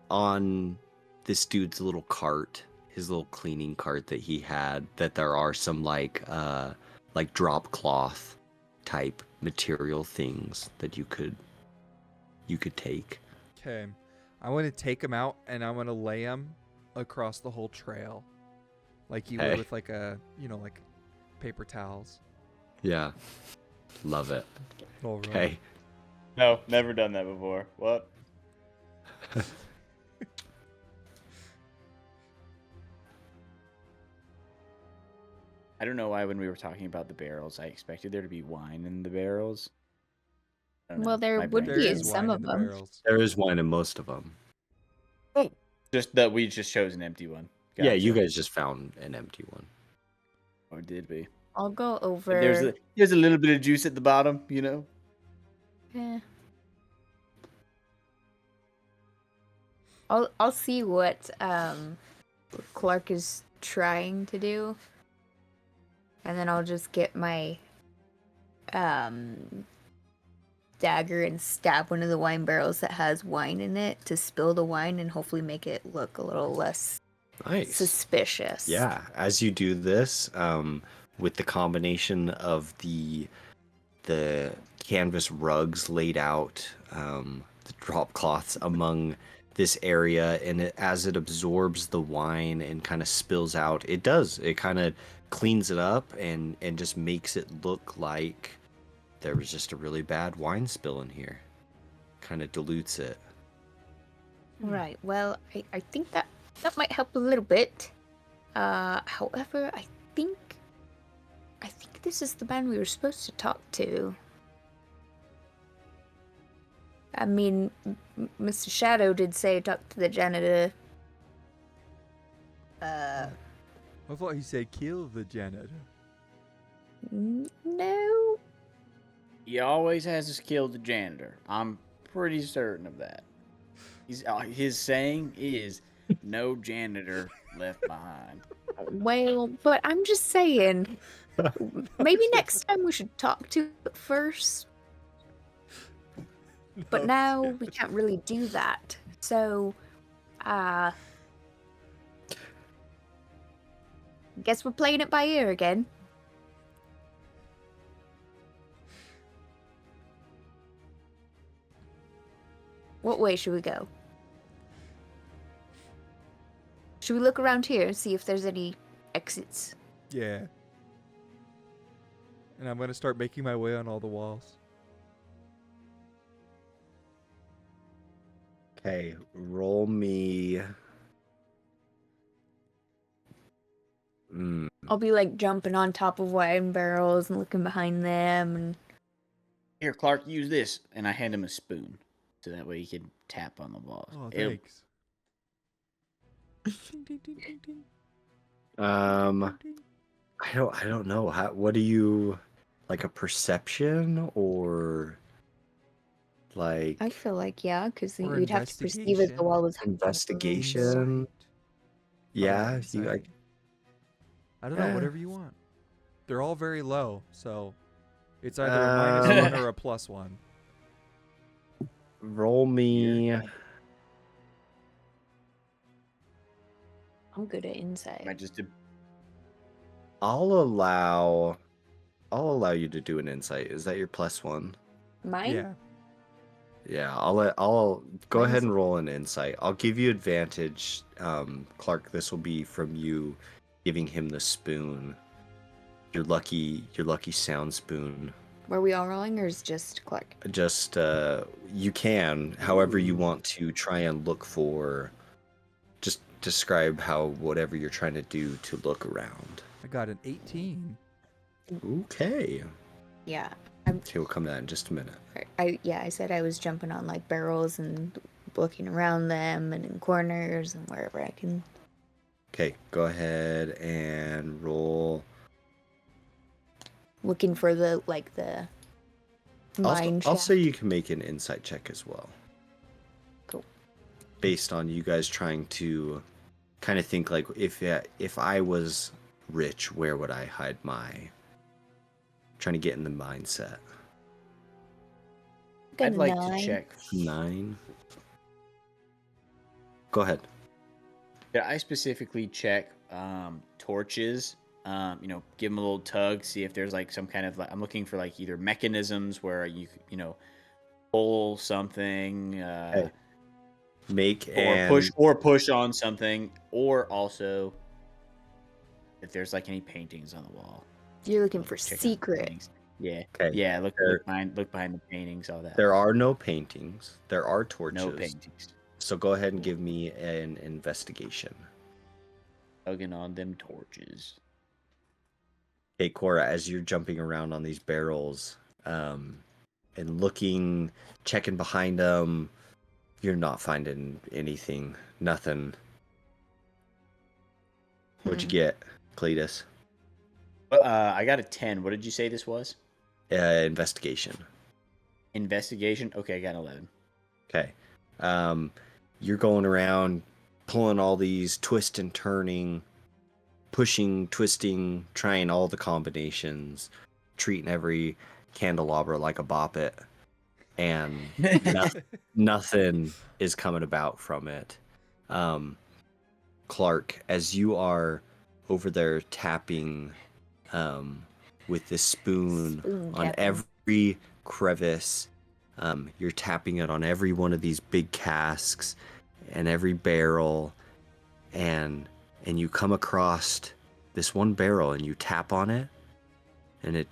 on this dude's little cart, his little cleaning cart that he had, that there are some like drop cloth type material things that you could take. Okay, I want to take them out and I want to lay them across the whole trail, like you would with like like paper towels. Yeah, love it. All right. Okay. No, never done that before. What? I don't know why when we were talking about the barrels, I expected there to be wine in the barrels. I don't know. Well, there My would brain be There in is just- some wine of the them. barrels. There is wine in most of them. Just that we just chose an empty one. Yeah, you Gotcha. guys just found an empty one. Or did we? I'll go But over. there's a little bit of juice at the bottom, you know? Eh. I'll see what Clark is trying to do, and then I'll just get my dagger and stab one of the wine barrels that has wine in it to spill the wine and hopefully make it look a little less Nice. suspicious. Yeah, as you do this, with the combination of the canvas rugs laid out, the drop cloths among this area, and as it absorbs the wine and kind of spills out, it kind of cleans it up and just makes it look like there was just a really bad wine spill in here. Kind of dilutes it. Right. Well, I think that might help a little bit. However, I think this is the man we were supposed to talk to. I mean, Mr. Shadow did say talk to the janitor. I thought he said kill the janitor. No. He always has us kill the janitor. I'm pretty certain of that. His saying is, no janitor left behind. Well, but I'm just saying, maybe next time we should talk to it first. But now we can't really do that. So, guess we're playing it by ear again. What way should we go? Should we look around here and see if there's any exits? Yeah. And I'm gonna start making my way on all the walls. Okay, roll me. I'll be like jumping on top of wine barrels and looking behind them and Here, Clark, use this. And I hand him a spoon. So that way he can tap on the walls. Oh, It'll- thanks. Ding, ding, ding, ding, ding. I don't know. What do you like, a perception or like I feel like, yeah, because Or you'd have to perceive if the wall was investigation? Yeah, you Insight. like I don't know, Eh. whatever you want. They're all very low, so it's either a -1 or a +1. Roll me. I'm good at insight. I just did. I'll allow you to do an insight. Is that your +1? Mine? Yeah. Yeah, I'll go Mine ahead is- and roll an insight. I'll give you advantage, Clark. This will be from you giving him the spoon. Your lucky sound spoon. Were we all rolling, or is just Clark? Just you can, however you want to try and look for. Just describe how whatever you're trying to do to look around. I got an 18. Okay. Yeah. Okay, we'll come to that in just a minute. I said I was jumping on like barrels and looking around them and in corners and wherever I can. Okay, go ahead and roll. Looking for the mine I'll shaft. say you can make an insight check as well. Cool. Based on you guys trying to kind of think like, if I was rich, where would I hide my... Trying to get in the mindset. Got I'd a like 9. to check. 9. Go ahead. Yeah, I specifically check torches. Give them a little tug, see if there's like some kind of I'm looking for like either mechanisms where you pull something, Make or push on something, or also if there's like any paintings on the wall. You're looking for Check out the secret. paintings. Yeah. Okay. Yeah. Look behind the paintings. All that. There are no paintings. There are torches. No paintings. So go ahead and give me an investigation. Tugging on them torches. Hey, Cora, as you're jumping around on these barrels, and looking, checking behind them, you're not finding anything. Nothing. What'd you get, Cletus? I got a 10. What did you say this was? Investigation. Investigation? Okay, I got an 11. Okay. You're going around, pulling all these, twist and turning, pushing, twisting, trying all the combinations, treating every candelabra like a bop it, and nothing is coming about from it. Clark, as you are over there tapping with this spoon on tapping. every crevice, you're tapping it on every one of these big casks and every barrel, and you come across this one barrel and you tap on it, and it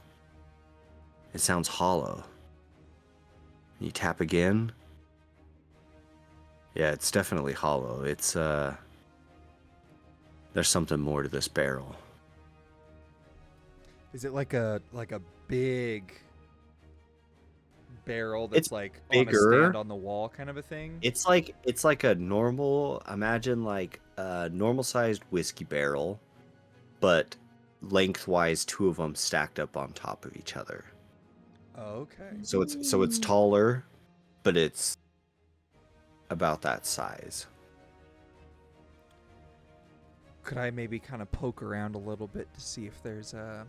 sounds hollow. You tap again. Yeah, it's definitely hollow. It's there's something more to this barrel. Is it like a big barrel that's It's like bigger. on a stand on the wall kind of a thing? It's like a normal, imagine like a normal sized whiskey barrel, but lengthwise 2 of them stacked up on top of each other. Okay. So it's taller, but it's about that size. Could I maybe kind of poke around a little bit to see if there's a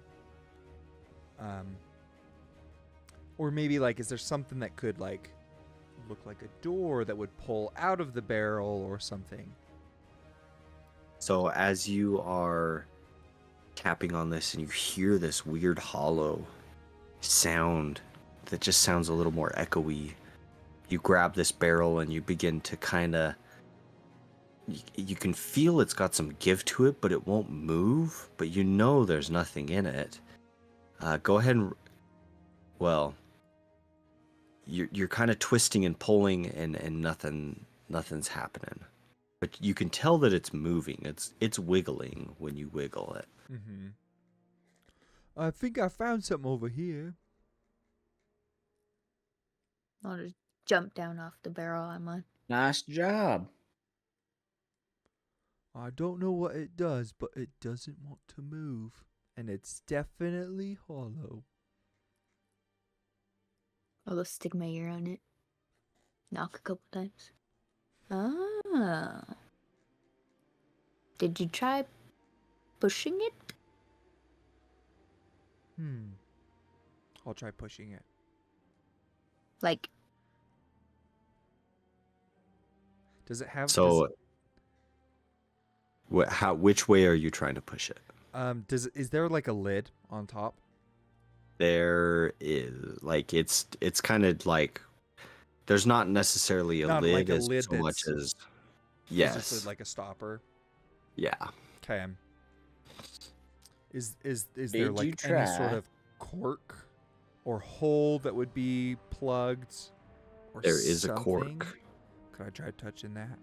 or maybe like, is there something that could like look like a door that would pull out of the barrel or something? So as you are tapping on this and you hear this weird hollow sound that just sounds a little more echoey, you grab this barrel and you begin to kind of, you can feel it's got some give to it, but it won't move, but you know there's nothing in it. Go ahead and, well, you're kind of twisting and pulling and nothing's happening. But you can tell that it's moving. It's wiggling when you wiggle it. Mm-hmm. I think I found something over here. I'll just jump down off the barrel I'm on. Nice job. I don't know what it does, but it doesn't want to move. And it's definitely hollow. I'll just stick my ear on it. Knock a couple times. Ah. Did you try pushing it? I'll try pushing it. Like, Does it have? So, which way are you trying to push it? Is there like a lid on top? There is like it's kind of like there's not necessarily a Not lid like a as lid so much that's- as Is this yes, like a stopper? yeah. Okay. Is there Did you like any try? sort of cork or hole that would be plugged? Or There is a something? cork. Could I try touching that?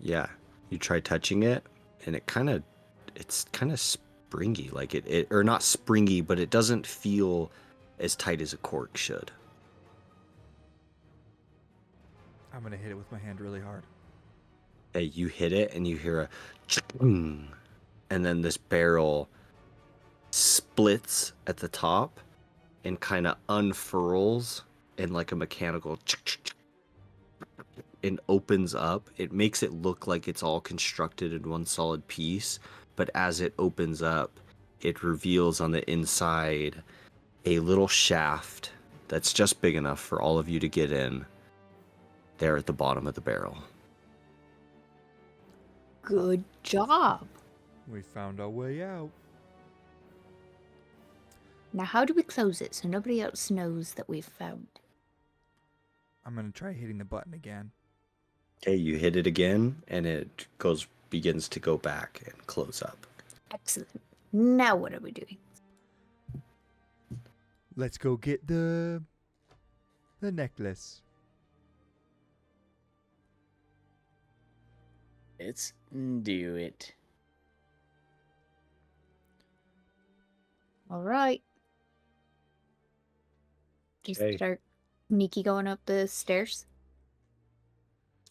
Yeah, you try touching it, and it's kind of springy, like it or not springy, but it doesn't feel as tight as a cork should. I'm gonna hit it with my hand really hard. Hey, you hit it, and you hear a, and then this barrel splits at the top, and kind of unfurls in like a mechanical, and opens up. It makes it look like it's all constructed in one solid piece, but as it opens up, it reveals on the inside a little shaft that's just big enough for all of you to get in there at the bottom of the barrel. good job. We found our way out. Now, how do we close it so nobody else knows that we've found it? I'm gonna try hitting the button again. Okay, you hit it again, and it begins to go back and close up. Excellent. Now, what are we doing? Let's go get the necklace. Let's do it. All right. Just Okay. start sneaky going up the stairs.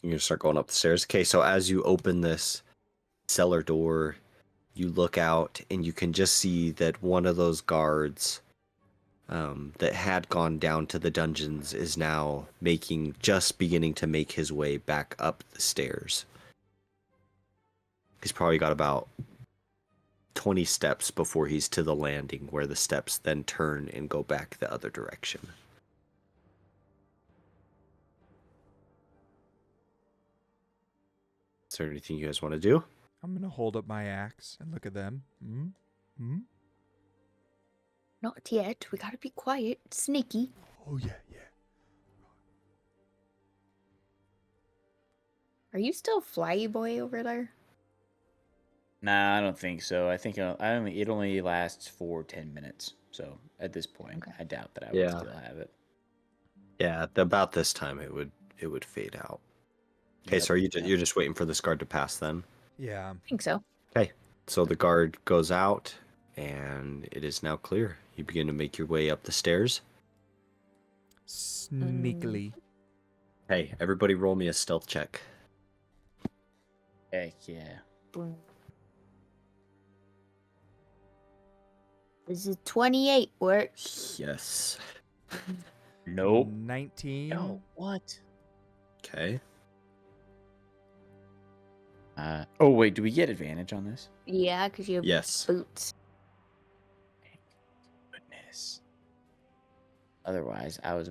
You're gonna start going up the stairs. Okay, so as you open this cellar door, you look out and you can just see that one of those guards that had gone down to the dungeons is now just beginning to make his way back up the stairs. He's probably got about 20 steps before he's to the landing, where the steps then turn and go back the other direction. Is there anything you guys want to do? I'm gonna hold up my axe and look at them. Not yet. We gotta be quiet. Sneaky. Oh yeah. Are you still Flyy Boy over there? Nah, I don't think so. I think it only lasts for 10 minutes. So at this point, Okay. I doubt that I Yeah. would still have it. Yeah, about this time it would fade out. Okay, Yep, so yep. you're just waiting for this guard to pass then? Yeah. I think so. Okay, so the guard goes out, and it is now clear. You begin to make your way up the stairs. Sneakily. Hey, everybody roll me a stealth check. Heck yeah. This is 28 work. Yes. Nope. 19. No. What? Okay. Oh wait, do we get advantage on this? Yeah, because you have Yes. boots. Goodness. Otherwise, I had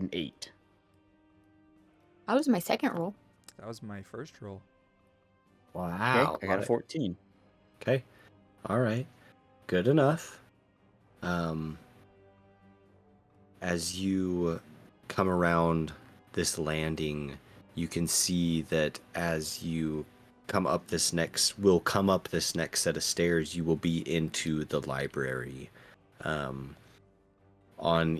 an 8. That was my second roll. That was my first roll. Wow. Okay, I got a 14. Okay. All right. Good enough. As you come around this landing, you can see that as you come up this next set of stairs, you will be into the library. On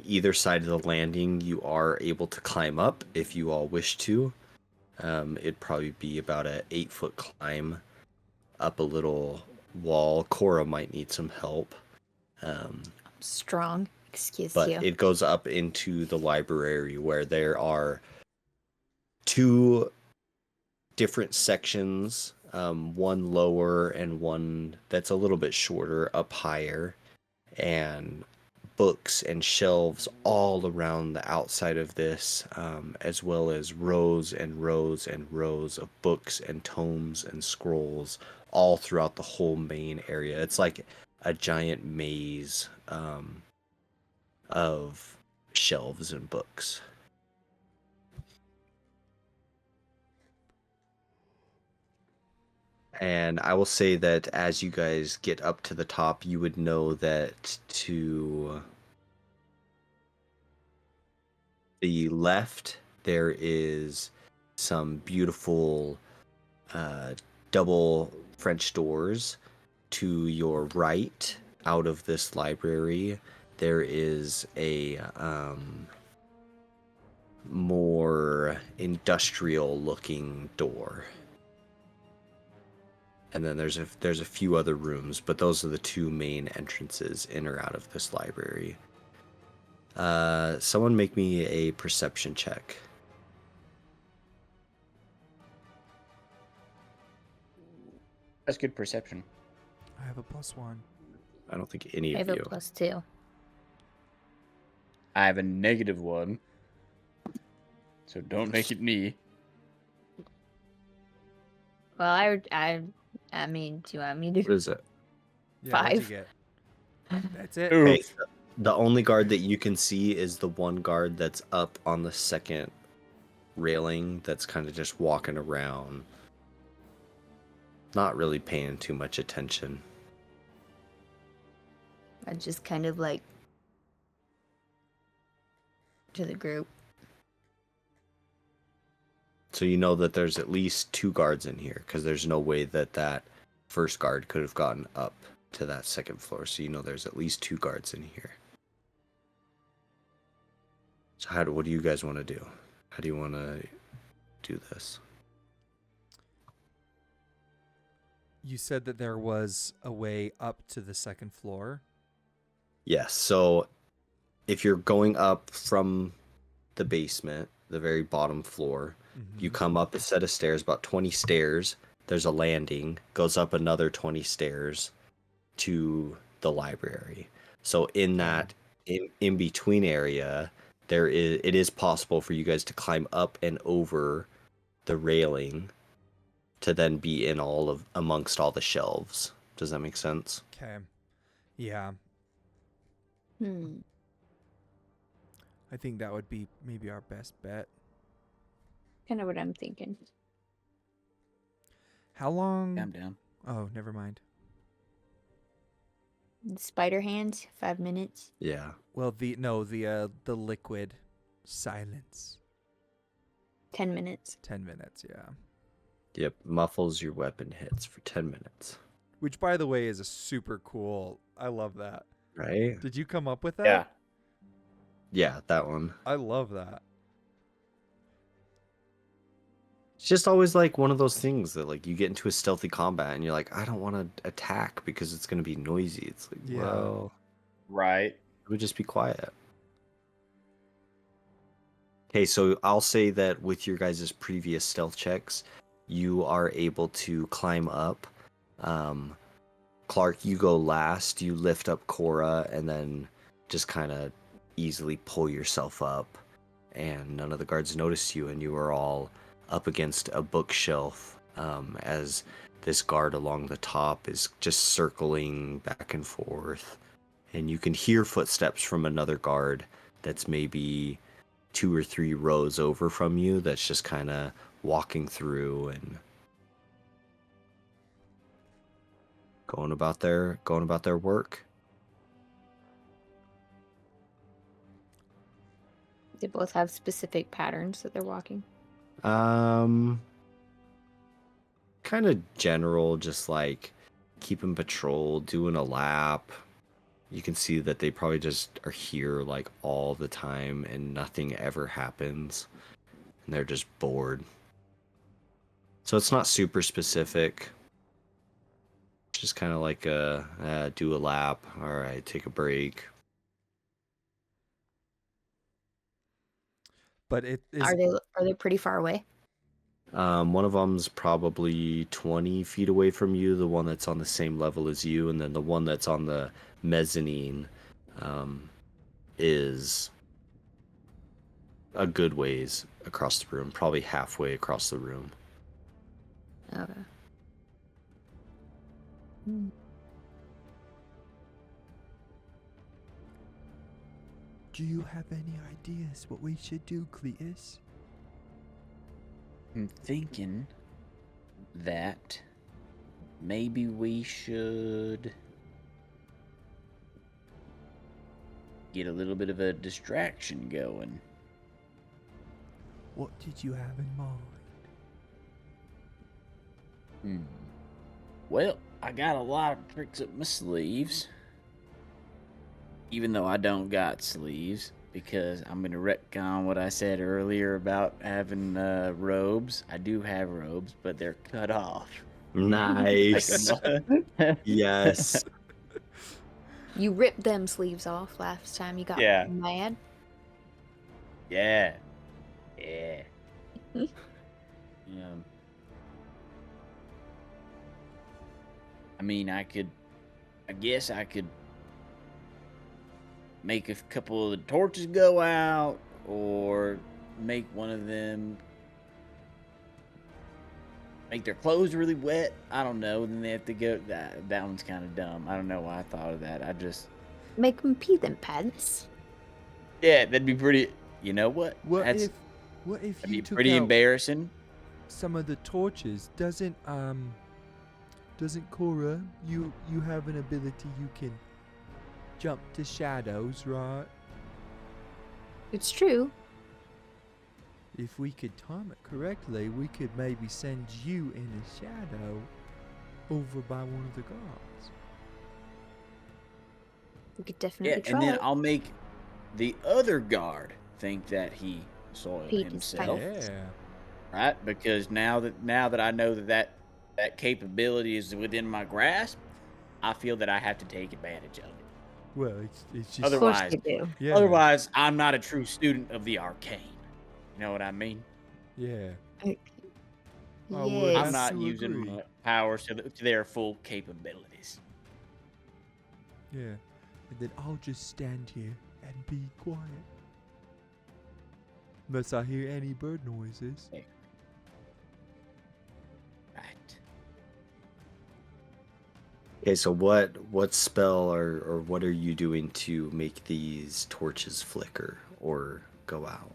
either side of the landing, you are able to climb up if you all wish to. It'd probably be about a 8-foot climb up a little wall. Cora might need some help. I'm strong. Excuse But you. it goes up into the library where there are 2 different sections, one lower and one that's a little bit shorter up higher, and books and shelves all around the outside of this, as well as rows and rows and rows of books and tomes and scrolls all throughout the whole main area. It's like a giant maze of shelves and books. And I will say that as you guys get up to the top, you would know that to the left, there is some beautiful double French doors. To your right, out of this library, there is a more industrial-looking door. And then there's a few other rooms, but those are the two main entrances in or out of this library. Someone make me a perception check. That's good perception. I have a +1. I don't think any I of have a you. +2. I have a -1. So don't make it me. Well, I mean, do you want me What to? is it? Yeah, what'd you 5. get? That's it. Okay, the only guard that you can see is the one guard that's up on the second railing that's kind of just walking around. Not really paying too much attention. I just kind of like to the group. So you know that there's at least 2 guards in here, because there's no way that that first guard could have gotten up to that second floor. So you know there's at least 2 guards in here. So what do you guys want to do? How do you want to do this? You said that there was a way up to the second floor. Yes, so if you're going up from the basement, the very bottom floor, you come up a set of stairs, about 20 stairs. There's a landing, goes up another 20 stairs to the library. So in that in between area, it is possible for you guys to climb up and over the railing to then be in amongst all the shelves. Does that make sense? Okay. Yeah, I think that would be maybe our best bet. Kind of what I'm thinking. How long? I'm down. Oh, never mind. Spider hands, 5 minutes. Yeah. Well, the liquid silence. 10 minutes. 10 minutes, yeah. Yep, muffles your weapon hits for 10 minutes. Which, by the way, is a super cool. I love that. Right? Did you come up with that? Yeah. Yeah, that one. I love that. It's just always like one of those things that like you get into a stealthy combat and you're like, I don't want to attack because it's going to be noisy. It's like, Yeah. well, Right. it would just be quiet. Okay, so I'll say that with your guys' previous stealth checks, you are able to climb up. Clark, you go last. You lift up Cora and then just kind of easily pull yourself up. And none of the guards notice you, and you are all up against a bookshelf as this guard along the top is just circling back and forth. And you can hear footsteps from another guard that's maybe 2 or 3 rows over from you that's just kind of walking through and going about their work. They both have specific patterns that they're walking. Kind of general, just like keeping patrol, doing a lap. You can see that they probably just are here like all the time and nothing ever happens. And they're just bored. So it's not super specific. Just kind of like do a lap. All right, take a break. But it is. Are they pretty far away? One of them's probably 20 feet away from you, the one that's on the same level as you, and then the one that's on the mezzanine is a good ways across the room, probably halfway across the room. Okay. Do you have any ideas what we should do, Cletus? I'm thinking that maybe we should get a little bit of a distraction going. What did you have in mind? Well, I got a lot of tricks up my sleeves. Even though I don't got sleeves, because I'm going to retcon what I said earlier about having robes. I do have robes, but they're cut off. Nice. Yes. You ripped them sleeves off last time. You got Yeah. mad. Yeah. I mean, I guess I could make a couple of the torches go out, or make one of them make their clothes really wet. I don't know. Then they have to go. That one's kind of dumb. I don't know why I thought of that. I just Make them pee them pants. yeah, that'd be pretty. You know what? What if That'd you be took pretty out embarrassing. some of the torches? Doesn't Cora, you have an ability you can jump to shadows, right? It's true. If we could time it correctly, we could maybe send you in a shadow over by one of the guards. We could definitely Yeah, try. and then I'll make the other guard think that he soiled Peed himself. himself. Yeah. Right? Because now that I know that capability is within my grasp, I feel that I have to take advantage of it. Well, it's just Of course Otherwise, you do. yeah. otherwise I'm not a true student of the arcane. You know what I mean? Yeah. Yes. I'm not to using agree. my powers to their full capabilities. Yeah. And then I'll just stand here and be quiet. Unless I hear any bird noises. Right. Okay, so what spell or what are you doing to make these torches flicker or go out?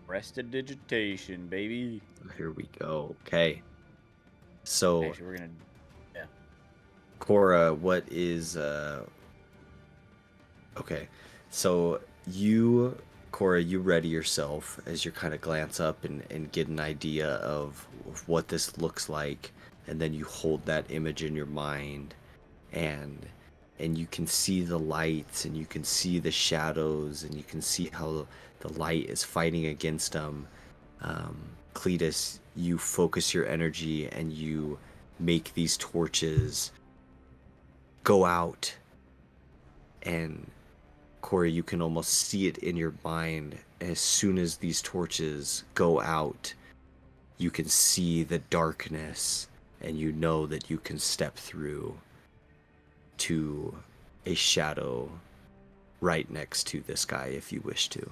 Prestidigitation, baby. Here we go. Okay. So Actually, we're gonna. Yeah. Cora, what is okay. So Cora, you ready yourself as you kind of glance up and get an idea of what this looks like, and then you hold that image in your mind, and you can see the lights, and you can see the shadows, and you can see how the light is fighting against them. Cletus, you focus your energy and you make these torches go out, and Corey, you can almost see it in your mind. As soon as these torches go out, you can see the darkness, and you know that you can step through to a shadow right next to this guy if you wish to.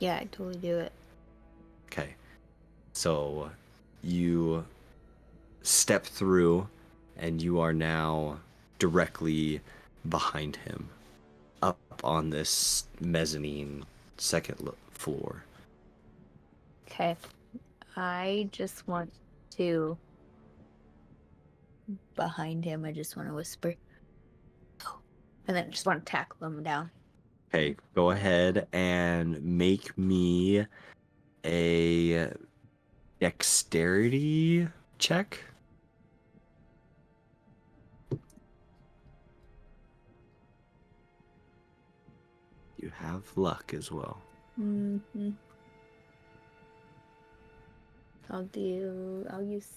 Yeah, I'd totally do it. Okay. So you step through, and you are now directly behind him, up on this mezzanine second floor. Okay. I just want to. Behind him, I just want to whisper. And then I just want to tackle him down. Okay, go ahead and make me a dexterity check. You have luck as well. Mm-hmm. I'll use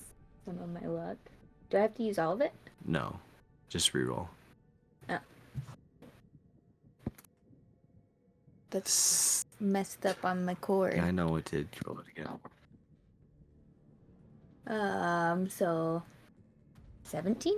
some of my luck. Do I have to use all of it? No, just reroll. Oh. That's messed up on my cord. Yeah, I know it did. Roll it again. So 17?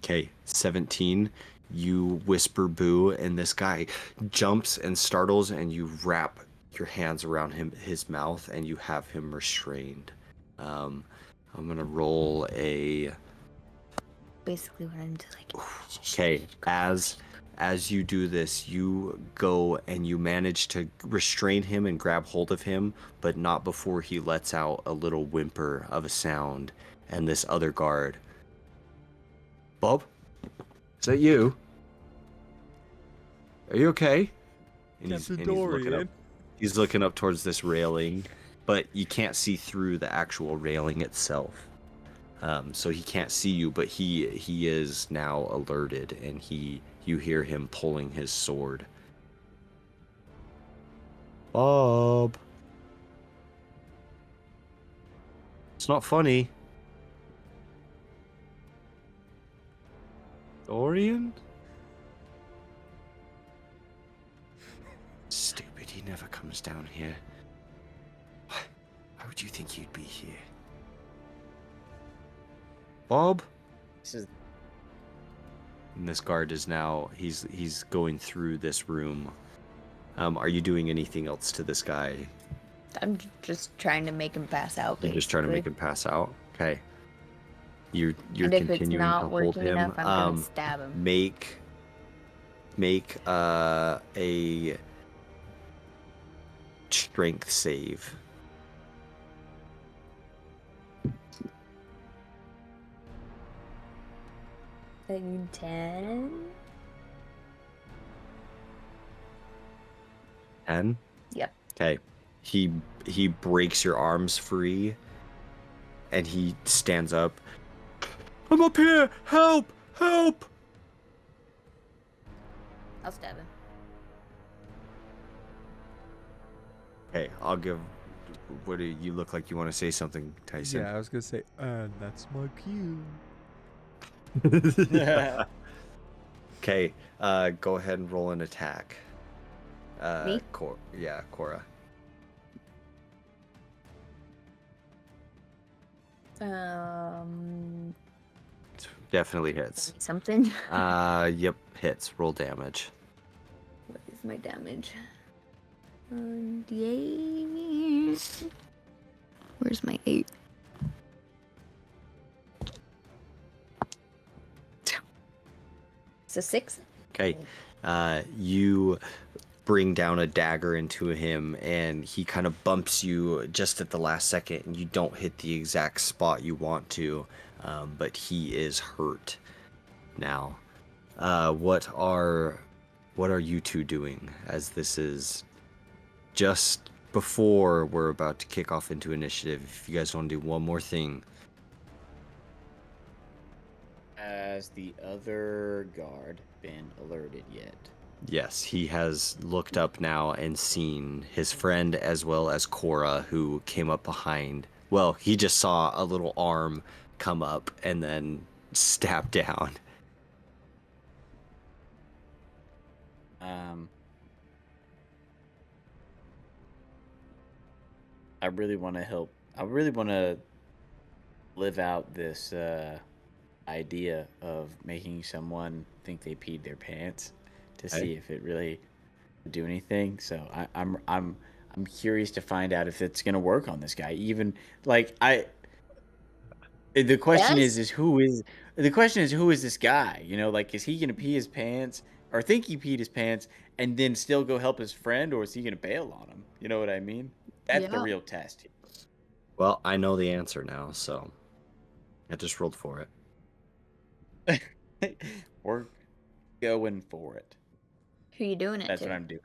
Okay, 17. You whisper boo, and this guy jumps and startles, and you wrap your hands around his mouth, and you have him restrained. I'm gonna roll a. Basically what I'm like. Okay, as as you do this, you go and you manage to restrain him and grab hold of him, but not before he lets out a little whimper of a sound. And this other guard, Bob, is that you? Are you okay? And he's looking up. He's looking up towards this railing, but you can't see through the actual railing itself. So he can't see you, but he is now alerted, and you hear him pulling his sword. Bob. It's not funny. Dorian? Stupid, he never comes down here. Why would you think he'd be here? Bob? And this guard is now, he's going through this room. Are you doing anything else to this guy? I'm just trying to make him pass out. You're just trying to make him pass out? Okay. You're and if continuing it's not to hold working him. enough, I'm gonna stab him. Make a strength save. Like 10? 10? Yep. Okay. He breaks your arms free, and he stands up. I'm up here! Help! Help! I'll stab him. Hey, I'll give... What do you look like you want to say something, Tyson? Yeah, I was gonna say, that's my cue. Okay, go ahead and roll an attack. Me? Cora. Definitely hits. Something. Yep, hits. Roll damage. What is my damage? D8. Where's my 8? It's a 6. Okay. You bring down a dagger into him, and he kind of bumps you just at the last second, and you don't hit the exact spot you want to, but he is hurt now. What are you two doing, as this is just before we're about to kick off into initiative? If you guys want to do one more thing. Has the other guard been alerted yet? Yes, he has looked up now and seen his friend as well as Cora, who came up behind. Well, he just saw a little arm come up and then stab down. I really want to help. I really want to live out this idea of making someone think they peed their pants to see if it really would do anything. So I'm curious to find out if it's gonna work on this guy. Even like the question is who is this guy? You know, like, is he gonna pee his pants or think he peed his pants and then still go help his friend, or is he gonna bail on him? You know what I mean? That's the real test. Well, I know the answer now, so I just rolled for it. We're going for it. Who you doing it That's to? what I'm doing.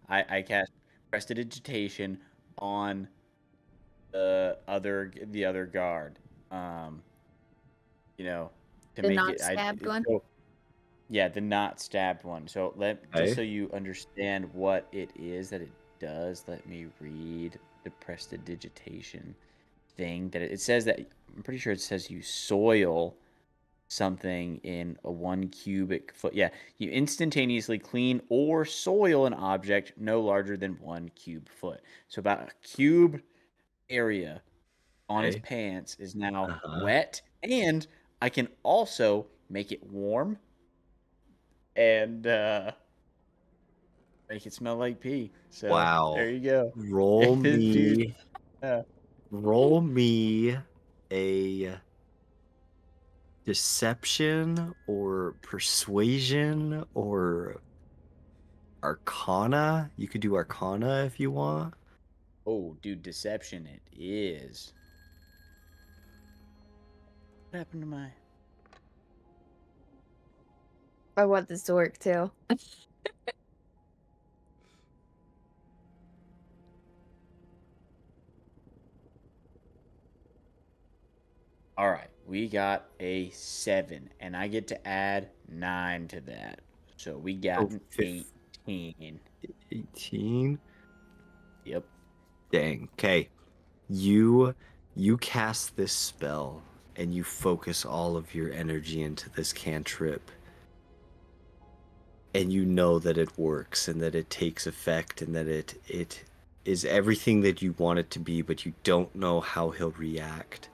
I cast prestidigitation on the other guard. You know, to The make not it stabbed one? Yeah, the not stabbed one. So just so you understand what it is that it does, let me read the prestidigitation thing that it says. That I'm pretty sure it says you soil something in a 1 cubic foot. Yeah, you instantaneously clean or soil an object no larger than 1 cube foot. So about a cube area on his pants is now wet, and I can also make it warm and make it smell like pee. So wow. There you go. Roll me. Yeah. Roll me a deception or persuasion or arcana. You could do arcana if you want. Oh, dude, deception it is. What happened to my... I want this to work too. All right, we got a 7, and I get to add 9 to that. So we got Oh, an fifth. 18. 18. Yep. Dang. Okay. You cast this spell and you focus all of your energy into this cantrip. And you know that it works and that it takes effect and that it is everything that you want it to be, but you don't know how he'll react.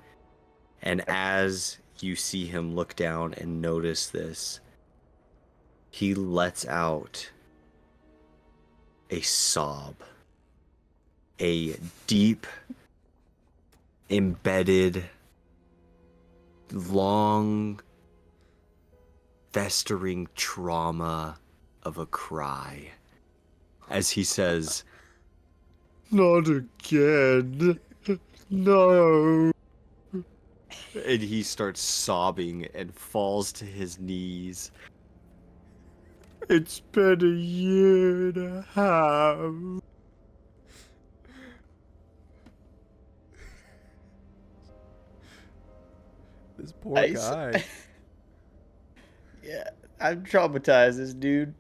And as you see him look down and notice this, he lets out a sob. A deep, embedded, long, festering trauma of a cry. As he says, "Not again. No." And he starts sobbing and falls to his knees. It's been a year and a half. This poor Nice. guy. Yeah, I'm traumatized, this dude.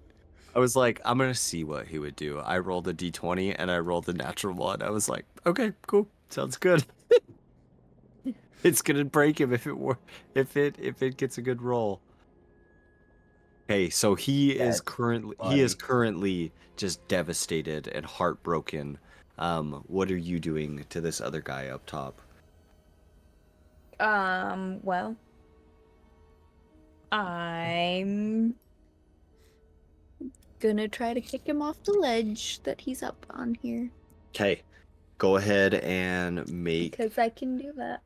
I was like, I'm going to see what he would do. I rolled a d20 and I rolled a natural one. I was like, okay, cool. Sounds good. It's going to break him if it gets a good roll. Okay, so he is currently just devastated and heartbroken. What are you doing to this other guy up top? Well, I'm gonna try to kick him off the ledge that he's up on here. Okay, go ahead and make... Because I can do that.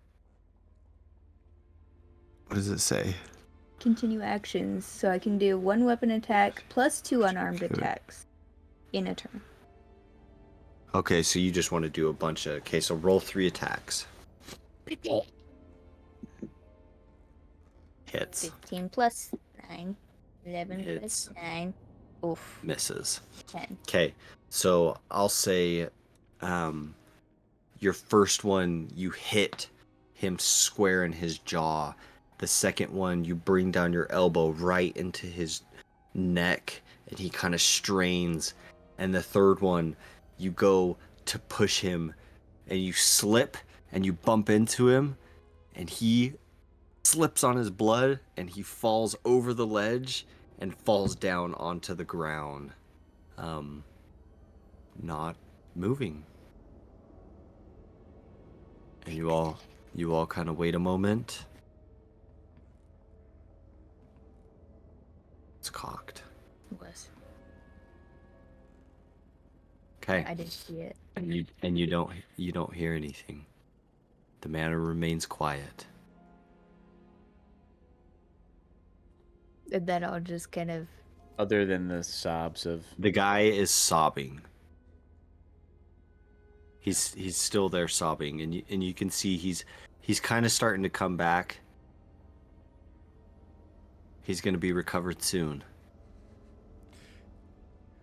What does it say? Continue actions, so I can do 1 weapon attack plus 2 unarmed attacks in a turn. Okay, so you just want to do a bunch of... Okay, so roll 3 attacks. Hits. 15 plus 9. 11 Hits. plus 9. Oof. Misses. 10. Okay, so I'll say your first one, you hit him square in his jaw. The second one, you bring down your elbow right into his neck, and he kind of strains. And the third one, you go to push him, and you slip, and you bump into him, and he slips on his blood, and he falls over the ledge and falls down onto the ground. Not moving. And you all kind of wait a moment. It's cocked. It was. Okay. I didn't see it. And you don't hear anything. The manor remains quiet. And then I'll just kind of... Other than the sobs of... The guy is sobbing. He's still there sobbing, and you can see he's kind of starting to come back. He's going to be recovered soon.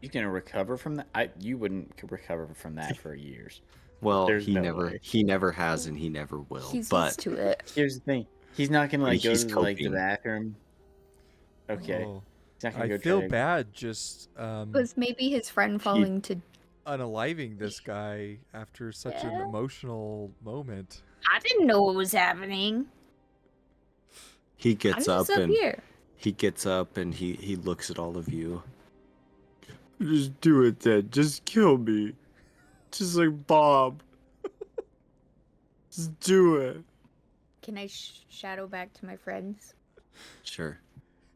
He's gonna recover from that? You wouldn't recover from that for years. Well, There's he no way. never has, and he never will. He's but used to it. Here's the thing. He's not gonna like go He's to like the coping. bathroom. Okay. Oh, He's not gonna I go feel try to- bad just Was maybe his friend falling to... unaliving this guy after such an Yeah. emotional moment. I didn't know what was happening. he I'm gets just up up and here. he gets up and he looks at all of you. Just do it then. Just kill me. Just like Bob. Just do it. Can I shadow back to my friends? Sure.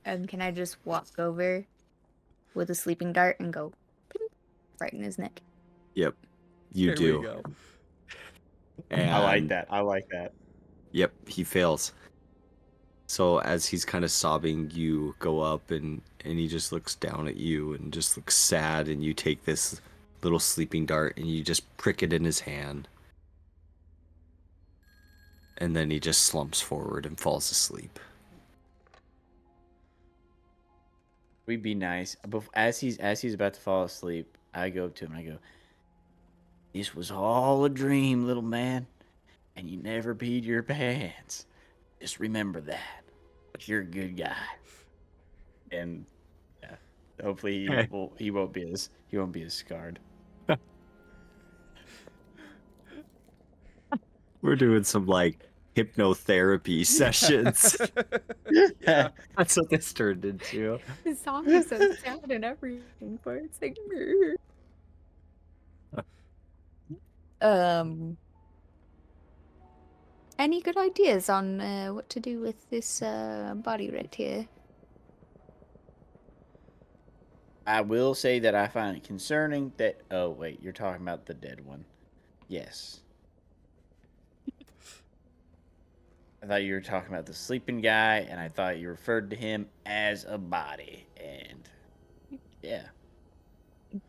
And can I just walk over with a sleeping dart and go ping, right in his neck? Yep. You There do. we go. And I like that. I like that. Yep, he fails. So as he's kind of sobbing, you go up and he just looks down at you and just looks sad, and you take this little sleeping dart and you just prick it in his hand. And then he just slumps forward and falls asleep. We'd be nice. As he's about to fall asleep, I go up to him and I go, "This was all a dream, little man, and you never peed your pants. Just remember that. But you're a good guy." And yeah, hopefully he won't be as scarred. We're doing some like hypnotherapy sessions. Yeah. That's what this turned into. The song is so sad and everything, but it's like. Any good ideas on what to do with this body right here? I will say that I find it concerning that. Oh wait, you're talking about the dead one. Yes. I thought you were talking about the sleeping guy, and I thought you referred to him as a body. And yeah,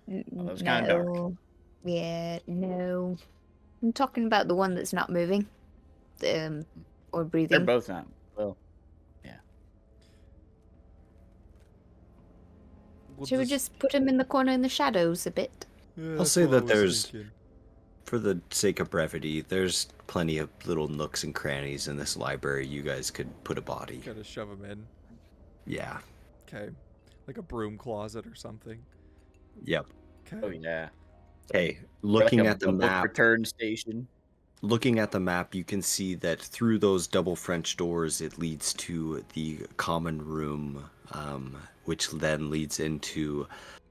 well, that was kind of dark. Yeah, no. I'm talking about the one that's not moving, or breathing. They're both not. Well, yeah. Should we just put him in the corner in the shadows a bit? I'll say that there's, for the sake of brevity, there's plenty of little nooks and crannies in this library you guys could put a body. Gotta shove him in. Yeah. Okay. Like a broom closet or something. Yep. Okay. Oh yeah. Okay. Looking Like at the a book map. return station. Looking at the map, you can see that through those double French doors, it leads to the common room, which then leads into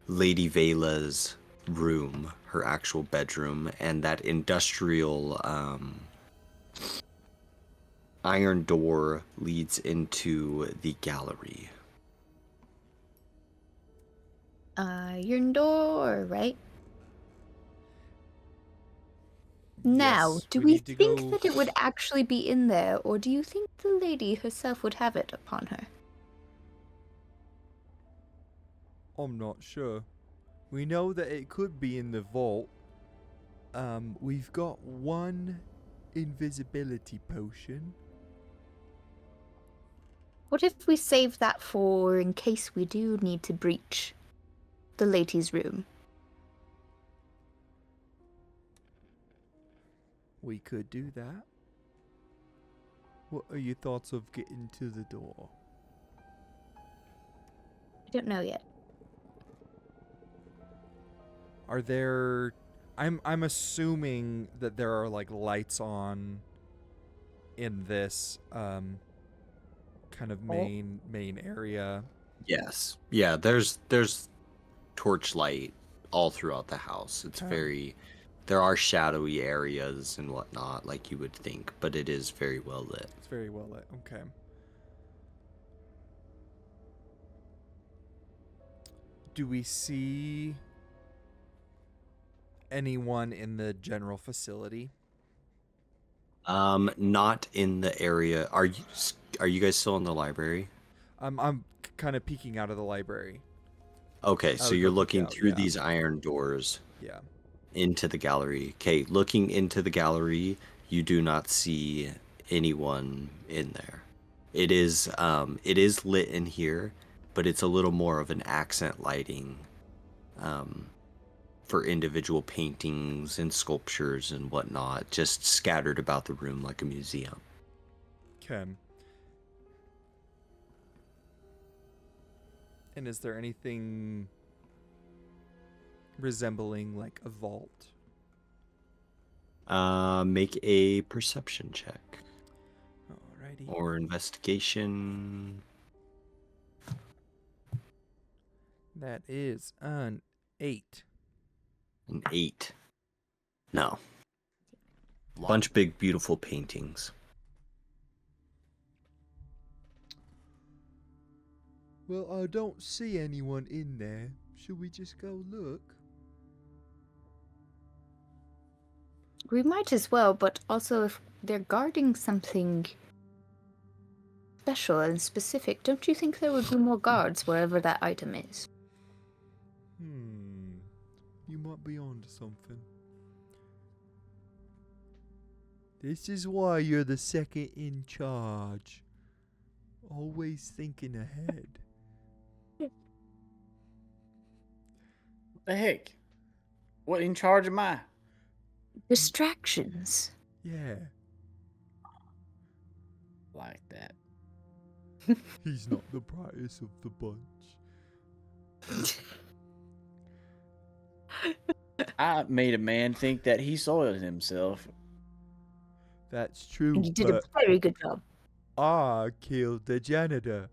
Lady Vela's room, her actual bedroom, and that industrial iron door leads into the gallery. Iron door, right? Now, Yes, do we we need to think go- that it would actually be in there, or do you think the lady herself would have it upon her? I'm not sure. We know that it could be in the vault. We've got one invisibility potion. What if we save that for in case we do need to breach the lady's room? We could do that. What are your thoughts of getting to the door? I don't know yet. Are there... I'm assuming that there are like lights on in this kind of main area. Yes. Yeah, there's torchlight all throughout the house. It's Okay. there are shadowy areas and whatnot, like you would think, but it is very well lit. It's very well lit. Okay. Do we see anyone in the general facility? Not in the area. Are you guys still in the library? I'm kind of peeking out of the library. Okay, I so would you're go peek looking out, through yeah. these iron doors Yeah. into the gallery. Okay, looking into the gallery, you do not see anyone in there. It is lit in here, but it's a little more of an accent lighting for individual paintings and sculptures and whatnot, just scattered about the room like a museum. Okay. And is there anything resembling like a vault? Make a perception check Alrighty. or investigation. That is an 8. An 8. No. Bunch of big, beautiful paintings. Well, I don't see anyone in there. Should we just go look? We might as well, but also if they're guarding something special and specific, don't you think there would be more guards wherever that item is? You might be onto something. This is why you're the second in charge. Always thinking ahead. What the heck? What in charge am I? Distractions. Yeah, Like that. he's not the brightest of the bunch. I made a man think that he soiled himself. That's true, And you did a but very good job. I killed the janitor.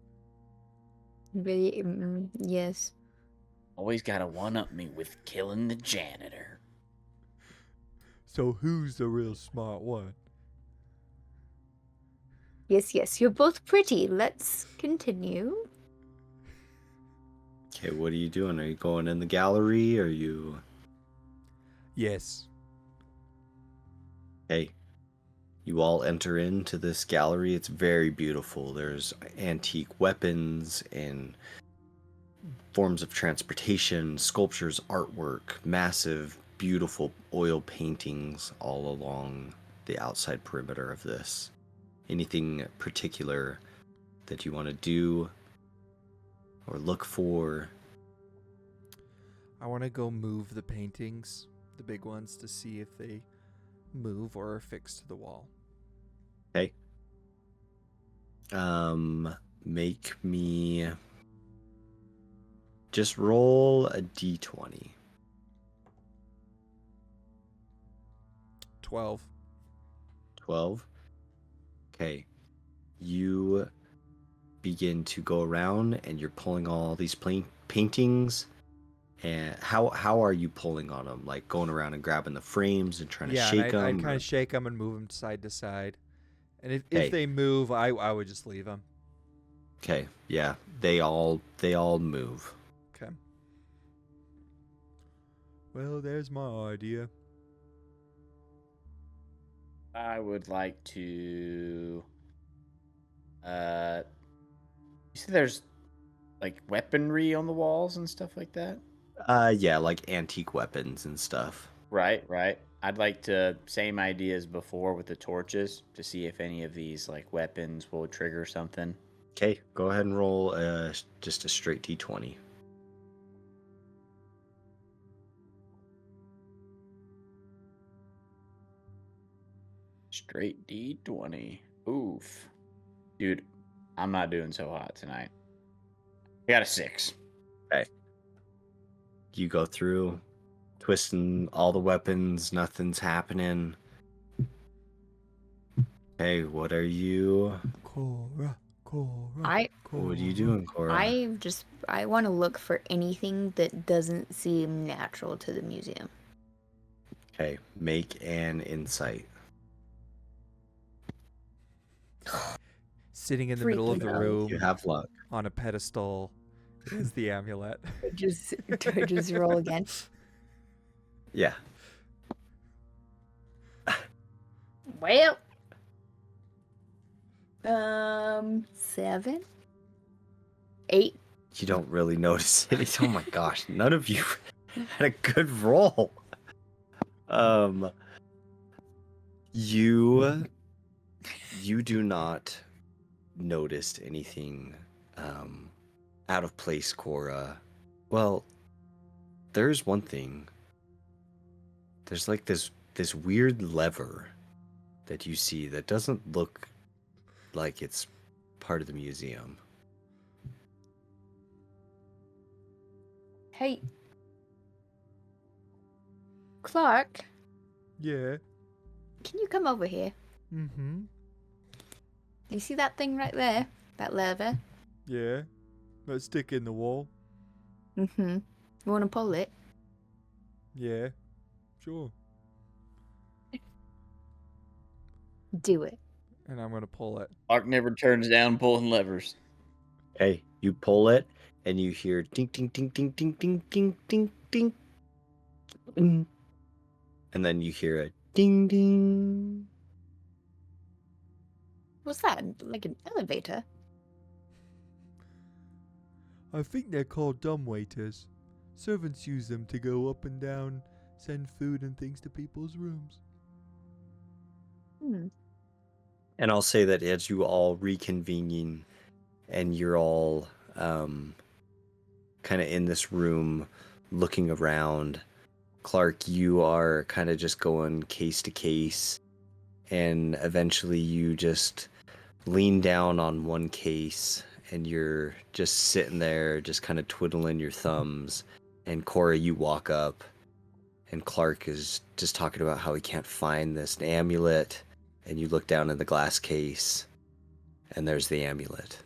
Yes. Always gotta one-up me with killing the janitor. So who's the real smart one? Yes, you're both pretty. Let's continue. Okay, what are you doing? Are you going in the gallery? Are you... Yes. Hey, you all enter into this gallery. It's very beautiful. There's antique weapons and forms of transportation, sculptures, artwork, massive, beautiful oil paintings all along the outside perimeter of this. Anything particular that you want to do or look for? I want to go move the paintings, the big ones, to see if they move or are fixed to the wall. Okay. Make me just roll a d20. 12. 12. Okay. You begin to go around and you're pulling all these paintings. And how are you pulling on them? Like going around and grabbing the frames and trying to shake them? I'd kind of shake them and move them side to side. And if Okay. they move, I would just leave them. Okay. Yeah. They all move. Okay. Well, there's my idea. I would like to... You see there's, like, weaponry on the walls and stuff like that? Yeah, like antique weapons and stuff. Right. I'd like to, same idea as before with the torches, to see if any of these, like, weapons will trigger something. Okay, go ahead and roll just a straight d20. Straight D20. Oof. Dude, I'm not doing so hot tonight. I got a 6. You go through, twisting all the weapons, nothing's happening. Hey, what are you? Cora. What are you doing, Cora? I want to look for anything that doesn't seem natural to the museum. Okay, make an insight. Sitting in the middle of the Freaking hell. room You have luck. on a pedestal is the amulet. Do I just roll again? Yeah. Well, 7, 8. You don't really notice it. Oh my gosh, none of you had a good roll. You do not notice anything out of place, Cora. Well, there's one thing. There's like this weird lever that you see that doesn't look like it's part of the museum. Hey, Clark, Yeah. can you come over here? Mm-hmm. You see that thing right there? That lever? Yeah. Let's stick in the wall. Mm-hmm. You want to pull it? Yeah. Sure. Do it. And I'm gonna pull it. Ark never turns down pulling levers. Hey, you pull it and you hear ding ding ding ding ding ding ding ding ding. Mm. And then you hear a ding ding. What's that? Like an elevator? I think they're called dumbwaiters. Servants use them to go up and down, send food and things to people's rooms. And I'll say that as you all reconvene and you're all kind of in this room looking around, Clark, you are kind of just going case to case, and eventually you just lean down on one case and you're just sitting there just kind of twiddling your thumbs. And Cora, you walk up and Clark is just talking about how he can't find this amulet, and you look down in the glass case and there's the amulet.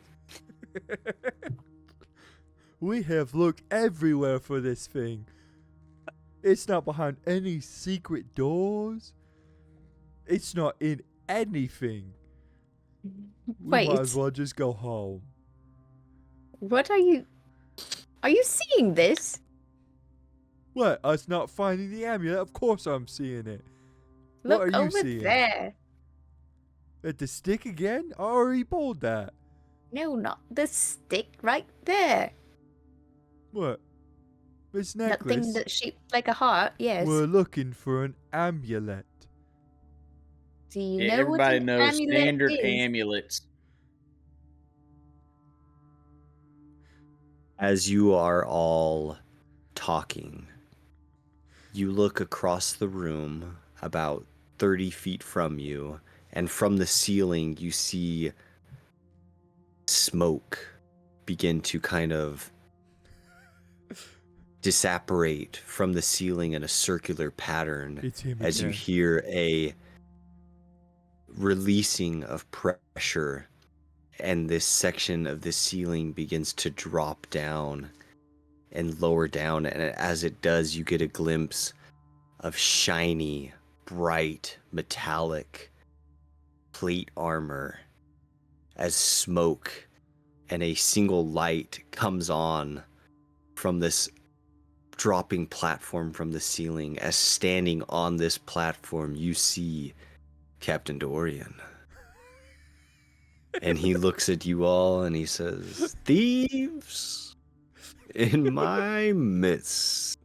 We have looked everywhere for this thing. It's not behind any secret doors. It's not in anything. We Wait. might as well just go home. What are you seeing this? What? Us not finding the amulet? Of course I'm seeing it. Look what are you over seeing? there. At the stick again? I already pulled that. No, not the stick right there. What? This That necklace? thing that's shaped like a heart, yes. We're looking for an amulet. Do you Yeah, know everybody what an knows amulet standard is? amulets. As you are all talking, you look across the room about 30 feet from you, and from the ceiling you see smoke begin to kind of disapparate from the ceiling in a circular pattern It's him as you again. hear a releasing of pressure, and this section of the ceiling begins to drop down and lower down, and as it does you get a glimpse of shiny, bright, metallic plate armor as smoke and a single light comes on from this dropping platform from the ceiling. As standing on this platform you see Captain Dorian. And he looks at you all and he says, "Thieves in my midst."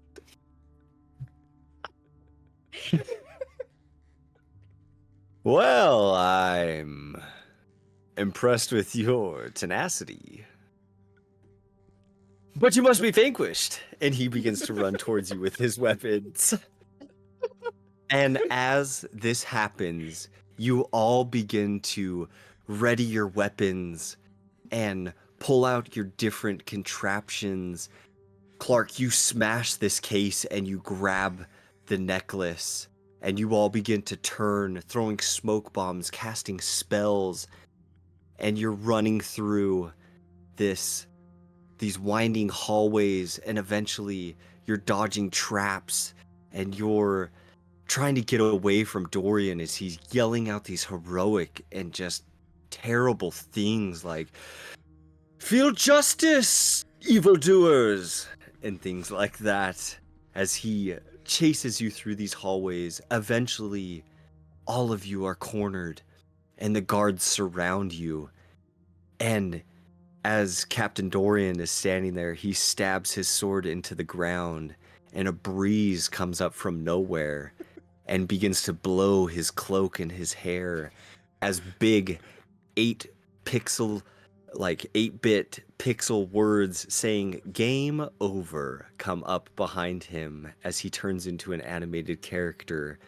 Well, I'm impressed with your tenacity. But you must be vanquished. And he begins to run towards you with his weapons. And as this happens, you all begin to ready your weapons and pull out your different contraptions. Clark, you smash this case and you grab the necklace, and you all begin to turn, throwing smoke bombs, casting spells, and you're running through these winding hallways, and eventually you're dodging traps and you're trying to get away from Dorian as he's yelling out these heroic and just terrible things like, "Feel justice, evildoers," and things like that as he chases you through these hallways. Eventually, all of you are cornered and the guards surround you. And as Captain Dorian is standing there, he stabs his sword into the ground, and a breeze comes up from nowhere and begins to blow his cloak and his hair as big 8-bit pixel words saying "game over" come up behind him as he turns into an animated character.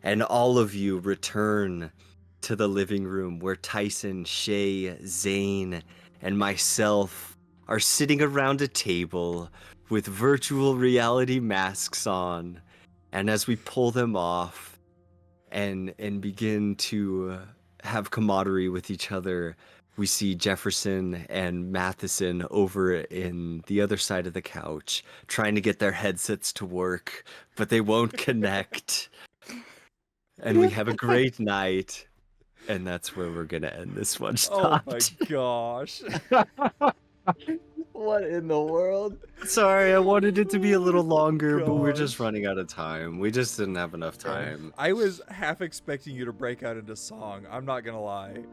And all of you return to the living room where Tyson, Shay, Zane, and myself are sitting around a table with virtual reality masks on. And as we pull them off and begin to have camaraderie with each other, we see Jefferson and Matheson over in the other side of the couch trying to get their headsets to work, but they won't connect. And we have a great night. And that's where we're going to end this one Oh shot. my gosh. What in the world? Sorry, I wanted it to be a little longer, but we're just Gosh. running out of time. We just didn't have enough time. I was half expecting you to break out into song. I'm not gonna lie.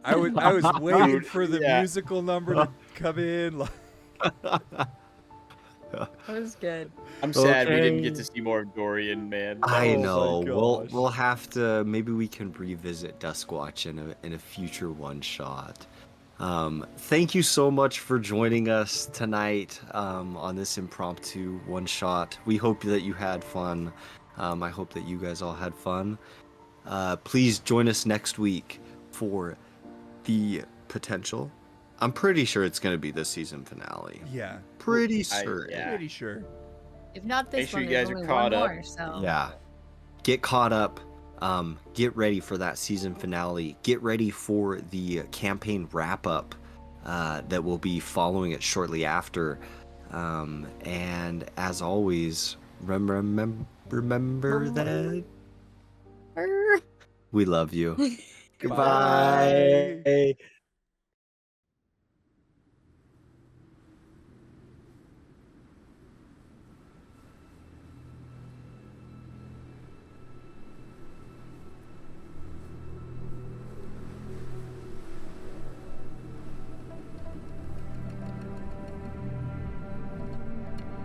I was waiting for the Yeah. musical number to come in. Like, That was good. I'm sad we didn't Okay. get to see more of Dorian, man. That I Oh was- my know. gosh. We'll have to. Maybe we can revisit Dusk Watch in a future one shot. Thank you so much for joining us tonight on this impromptu one shot. We hope that you had fun. I hope that you guys all had fun. Please join us next week for the potential. I'm pretty sure it's going to be the season finale. Yeah. Pretty certain. yeah. Pretty sure. If not Make this sure one, you there's guys are only caught one up. more. So Yeah. Get caught up. Get ready for that season finale. Get ready for the campaign wrap up that will be following it shortly after. And as always, remember that we love you. Goodbye.